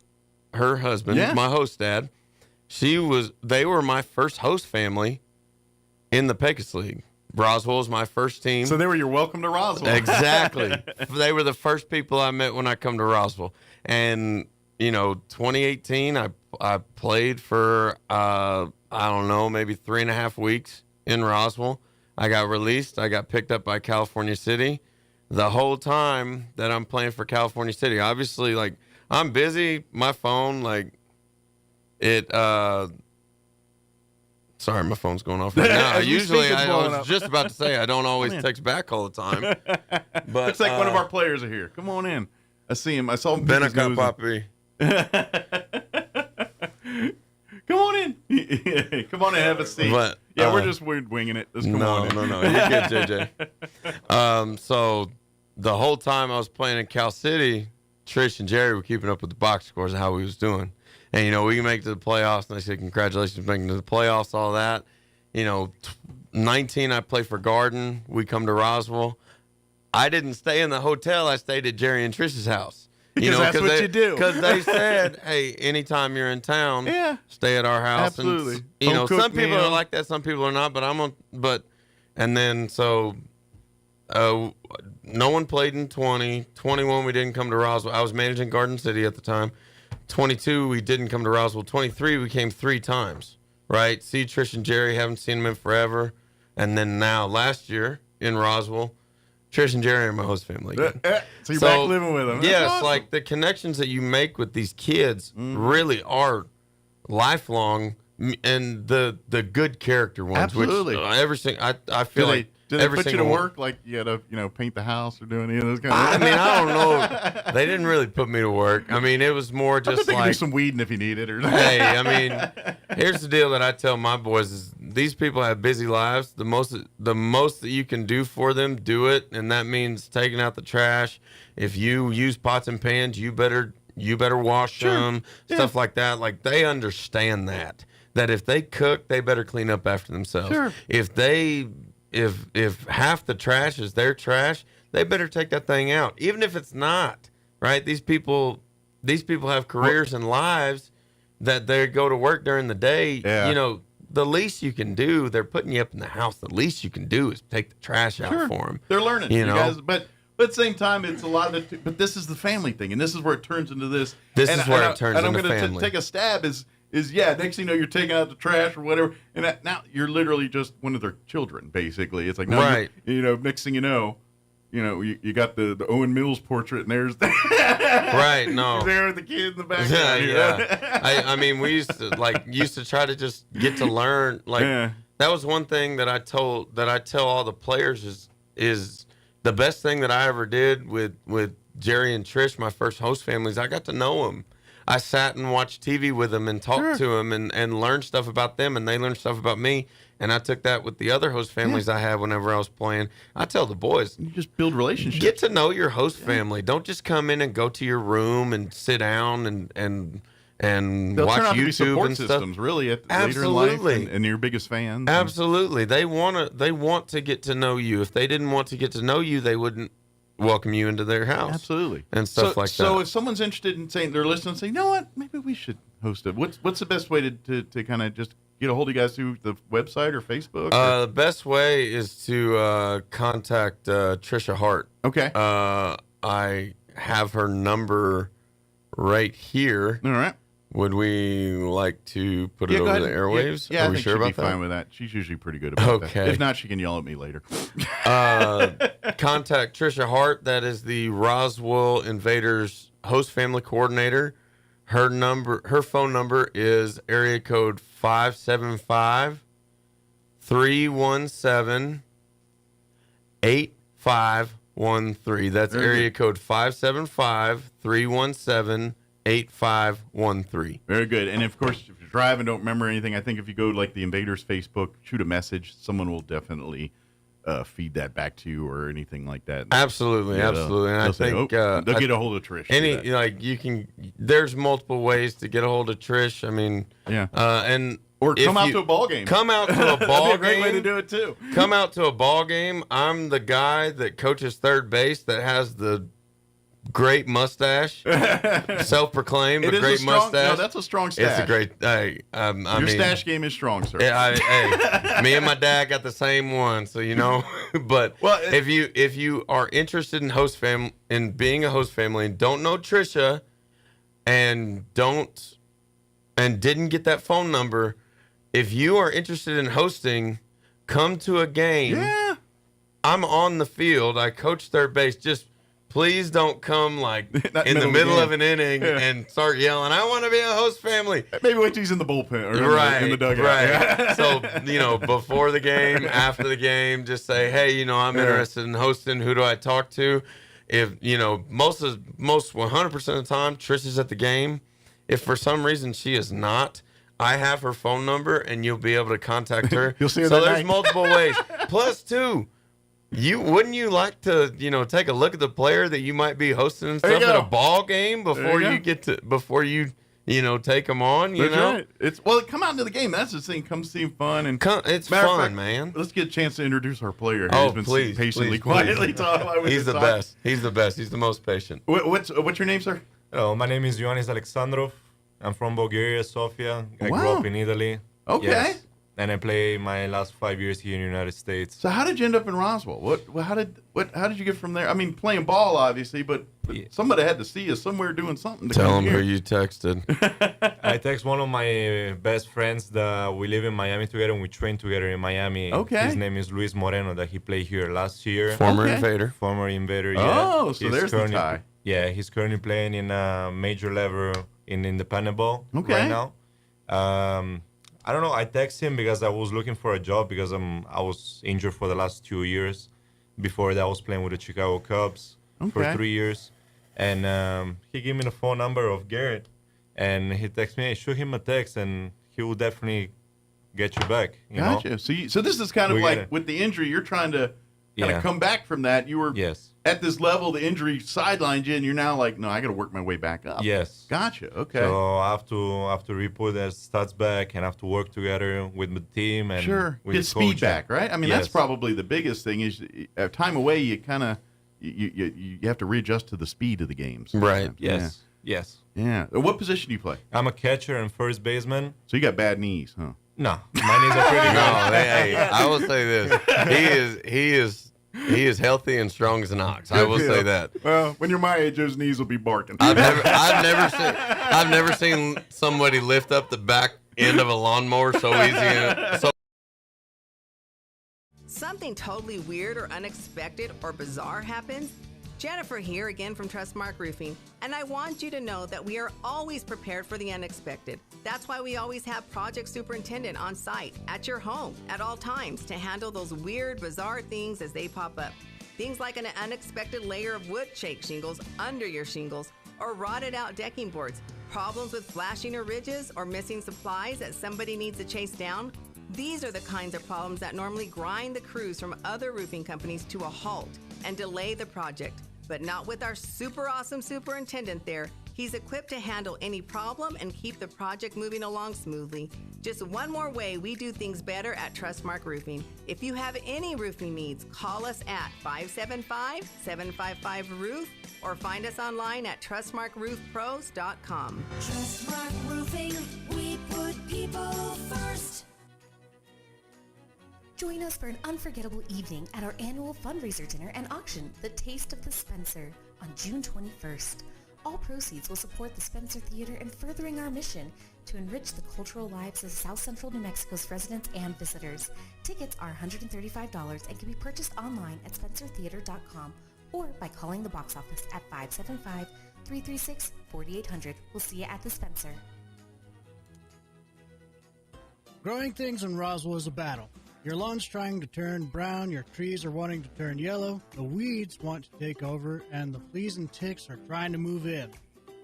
her husband, my host dad. They were my first host family in the Pecos League. Roswell was my first team. So they were your welcome to Roswell. Exactly. They were the first people I met when I come to Roswell. And, 2018, I played for, I don't know, maybe 3.5 weeks in Roswell. I got released. I got picked up by California City. The whole time that I'm playing for California City, obviously, I'm busy. My phone, sorry, my phone's going off right now. Usually, I was just about to say I don't always text back all the time. But looks like one of our players are here. Come on in. I see him. I saw him. Benica Papi. Come on in. Come on and have a seat. But, we're just winging it. Just come on in. No. You're good, JJ. So the whole time I was playing in Cal City, Trish and Jerry were keeping up with the box scores and how we was doing. And, we can make it to the playoffs. And I said, congratulations making it to the playoffs, all that. 19, I play for Garden. We come to Roswell. I didn't stay in the hotel. I stayed at Jerry and Trish's house. Because that's what you do. Because they said, hey, anytime you're in town, stay at our house. Absolutely. And, some people are like that. Some people are not. And then, so no one played in 20. 21, we didn't come to Roswell. I was managing Garden City at the time. 22, we didn't come to Roswell. 23, we came 3 times, right? See Trish and Jerry, haven't seen them in forever. And then now, last year in Roswell, Trish and Jerry are my host family again. So you're back living with them. That's yes, awesome. The connections that you make with these kids really are lifelong, and the good character ones. Absolutely. Which I feel like. Did they put you to work like you had to, paint the house or do any of those kind of things? I don't know. They didn't really put me to work. It was more just they could do some weeding if you need it. Hey, here's the deal that I tell my boys is these people have busy lives. The most that you can do for them, do it. And that means taking out the trash. If you use pots and pans, you better wash them, stuff like that. They understand that if they cook, they better clean up after themselves. Sure. If half the trash is their trash, they better take that thing out, even if it's not, right? These people have careers and lives that they go to work during the day. Yeah. The least you can do, they're putting you up in the house. The least you can do is take the trash out for them. They're learning, you guys. But at the same time, it's a lot of it. But this is the family thing, and this is where it turns into this. This is where it turns into family. And I'm going to take a stab is next thing you know, you're taking out the trash or whatever, and now you're literally just one of their children, basically. It's like, now right. Next thing you know, you got the Owen Mills portrait, and there's right. No, there with the kid in the background. Yeah. We used to try to just get to learn. That was one thing that I tell all the players is the best thing that I ever did with Jerry and Trish, my first host families. I got to know them. I sat and watched TV with them and talked to them and learned stuff about them, and they learned stuff about me. And I took that with the other host families I had whenever I was playing. I tell the boys, you just build relationships. Get to know your host family. Don't just come in and go to your room and sit down and they'll watch turn out YouTube to be support and stuff. Systems, really, later in life, and your biggest fans. Absolutely, they want to get to know you. If they didn't want to get to know you, they wouldn't welcome you into their house. Absolutely. And stuff like that. So if someone's interested in saying they're listening and saying, you know what, maybe we should host it. What's the best way to kind of just get a hold of you guys through the website or Facebook? The best way is to contact Trisha Hart. Okay. I have her number right here. All right. Would we like to put it over the airwaves? Yeah, Are we sure about that? She'd be fine with that. She's usually pretty good about that. If not, she can yell at me later. Contact Trisha Hart. That is the Roswell Invaders host family coordinator. Her phone number is area code 575-317-8513. That's area code 575-317-8513. Very good. And of course, if you're driving, don't remember anything, I think if you go like the Invaders Facebook, shoot a message, someone will definitely feed that back to you or anything like that. Absolutely, absolutely. And I think they'll get a hold of Trish. There's multiple ways to get a hold of Trish. I mean, or come out to a ball game. Come out to a ball game. That'd be a great way to do it too. Come out to a ball game. I'm the guy that coaches third base that has the great mustache, self-proclaimed, a great mustache. No, that's a strong stash. It's a great. Your stash game is strong, sir. Yeah, me and my dad got the same one, so you know. But if you are interested in being a host family and don't know Trisha, and didn't get that phone number, if you are interested in hosting, come to a game. Yeah, I'm on the field. I coach third base. Just please don't come in the middle of an inning and start yelling, I want to be a host family. Maybe wait till he's in the bullpen or in the dugout. Right. Yeah. So, before the game, after the game, just say, hey, I'm interested in hosting. Who do I talk to? If, most 100% of the time, Trish is at the game. If for some reason she is not, I have her phone number and you'll be able to contact her. You'll see her so that there's night. multiple ways. Plus, too, wouldn't you like to, take a look at the player that you might be hosting and stuff at a ball game before you take them on, That's right. Come out into the game. That's the thing. Come see fun it's fun, man. Let's get a chance to introduce our player. Oh, He's been please, patiently, please. quietly talking. He's the best. He's the best. He's the most patient. What's your name, sir? Hello, my name is Ioannis Alexandrov. I'm from Bulgaria, Sofia. I grew up in Italy. Okay. Yes. And I play my last 5 years here in the United States. So how did you end up in Roswell? How did you get from there? I mean, playing ball, obviously, but somebody had to see you somewhere doing something. Tell him who you texted. I text one of my best friends that we live in Miami together and we train together in Miami. Okay. His name is Luis Moreno, that he played here last year. Former Invader. Former Invader, yeah. Oh, so there's the tie. Yeah, he's currently playing in a major level in independent ball right now. I don't know. I text him because I was looking for a job because I was injured for the last 2 years. Before that, I was playing with the Chicago Cubs for 3 years. And he gave me the phone number of Garrett. And he texted me, shoot him a text, and he will definitely get you back. You Gotcha. know? So this is kind of with the injury, you're trying to kind of come back from that. You were at this level, the injury sidelined you, and you're now like, no, I got to work my way back up. Yes. Gotcha. Okay. So I have to re-put the stats back and have to work together with the team and with get the speed coach. back, right? I mean, that's probably the biggest thing is time away. You kind of you have to readjust to the speed of the games. Right. Yes. Yes. Yeah. What position do you play? I'm a catcher and first baseman. So you got bad knees, huh? No, my knees are pretty good. No, hey, I will say this: he is healthy and strong as an ox. I will say that. Well, when you're my age, those knees will be barking. I've never seen somebody lift up the back end of a lawnmower so easy. Something totally weird or unexpected or bizarre happens? Jennifer here again from Trustmark Roofing, and I want you to know that we are always prepared for the unexpected. That's why we always have project superintendent on site at your home at all times to handle those weird, bizarre things as they pop up. Things like an unexpected layer of wood shake shingles under your shingles or rotted out decking boards, problems with flashing or ridges or missing supplies that somebody needs to chase down. These are the kinds of problems that normally grind the crews from other roofing companies to a halt and delay the project. But not with our super awesome superintendent there. He's equipped to handle any problem and keep the project moving along smoothly. Just one more way we do things better at Trustmark Roofing. If you have any roofing needs, call us at 575-755-ROOF or find us online at trustmarkroofpros.com. Trustmark Roofing, we put people first. Join us for an unforgettable evening at our annual fundraiser dinner and auction, The Taste of the Spencer, on June 21st. All proceeds will support the Spencer Theater in furthering our mission to enrich the cultural lives of South Central New Mexico's residents and visitors. Tickets are $135 and can be purchased online at spencertheater.com or by calling the box office at 575-336-4800. We'll see you at the Spencer. Growing things in Roswell is a battle. Your lawn's trying to turn brown, your trees are wanting to turn yellow, the weeds want to take over, and the fleas and ticks are trying to move in.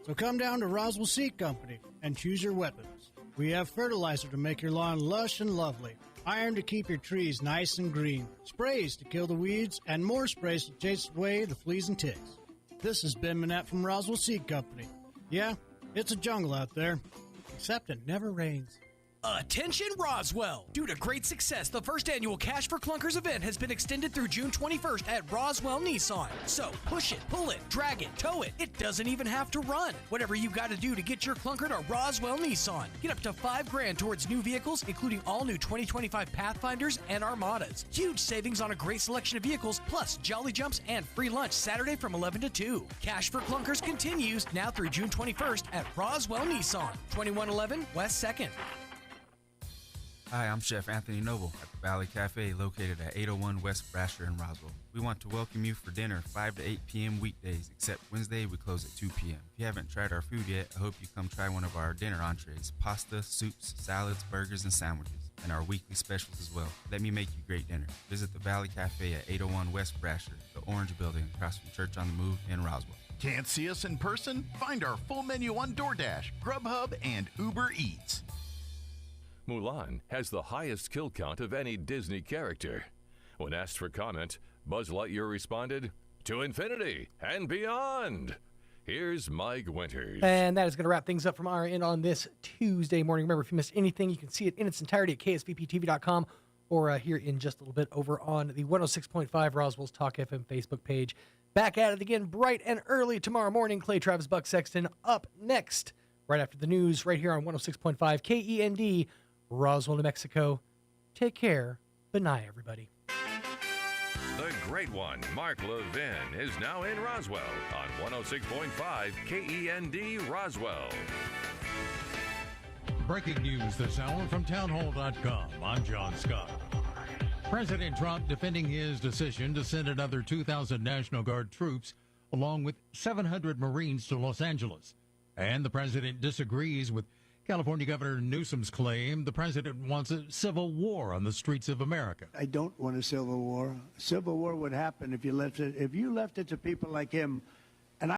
So come down to Roswell Seed Company and choose your weapons. We have fertilizer to make your lawn lush and lovely, iron to keep your trees nice and green, sprays to kill the weeds, and more sprays to chase away the fleas and ticks. This is Ben Manette from Roswell Seed Company. Yeah, it's a jungle out there, except it never rains. Attention Roswell! Due to great success, the first annual Cash for Clunkers event has been extended through June 21st at Roswell Nissan. So push it, pull it, drag it, tow it. It doesn't even have to run. Whatever you got to do to get your clunker to Roswell Nissan. Get up to $5,000 towards new vehicles, including all new 2025 Pathfinders and Armadas. Huge savings on a great selection of vehicles, plus jolly jumps and free lunch Saturday from 11 to 2. Cash for Clunkers continues now through June 21st at Roswell Nissan, 2111 West 2nd. Hi, I'm Chef Anthony Noble at the Valley Cafe located at 801 West Brasher in Roswell. We want to welcome you for dinner 5 to 8 p.m. weekdays, except Wednesday we close at 2 p.m. If you haven't tried our food yet, I hope you come try one of our dinner entrees, pasta, soups, salads, burgers, and sandwiches, and our weekly specials as well. Let me make you great dinner. Visit the Valley Cafe at 801 West Brasher, the Orange Building across from Church on the Move in Roswell. Can't see us in person? Find our full menu on DoorDash, Grubhub, and Uber Eats. Mulan has the highest kill count of any Disney character. When asked for comment, Buzz Lightyear responded, "To infinity and beyond." Here's Mike Winters. And that is going to wrap things up from our end on this Tuesday morning. Remember, if you missed anything, you can see it in its entirety at ksvptv.com or here in just a little bit over on the 106.5 Roswell's Talk FM Facebook page. Back at it again bright and early tomorrow morning. Clay Travis, Buck Sexton up next, right after the news, right here on 106.5 KEND, Roswell, New Mexico. Take care. Good night, everybody. The great one, Mark Levin, is now in Roswell on 106.5 KEND Roswell. Breaking news this hour from townhall.com. I'm John Scott. President Trump defending his decision to send another 2,000 National Guard troops along with 700 Marines to Los Angeles. And the president disagrees with California Governor Newsom's claim the president wants a civil war on the streets of America. I don't want a civil war. A civil war would happen if you left it to people like him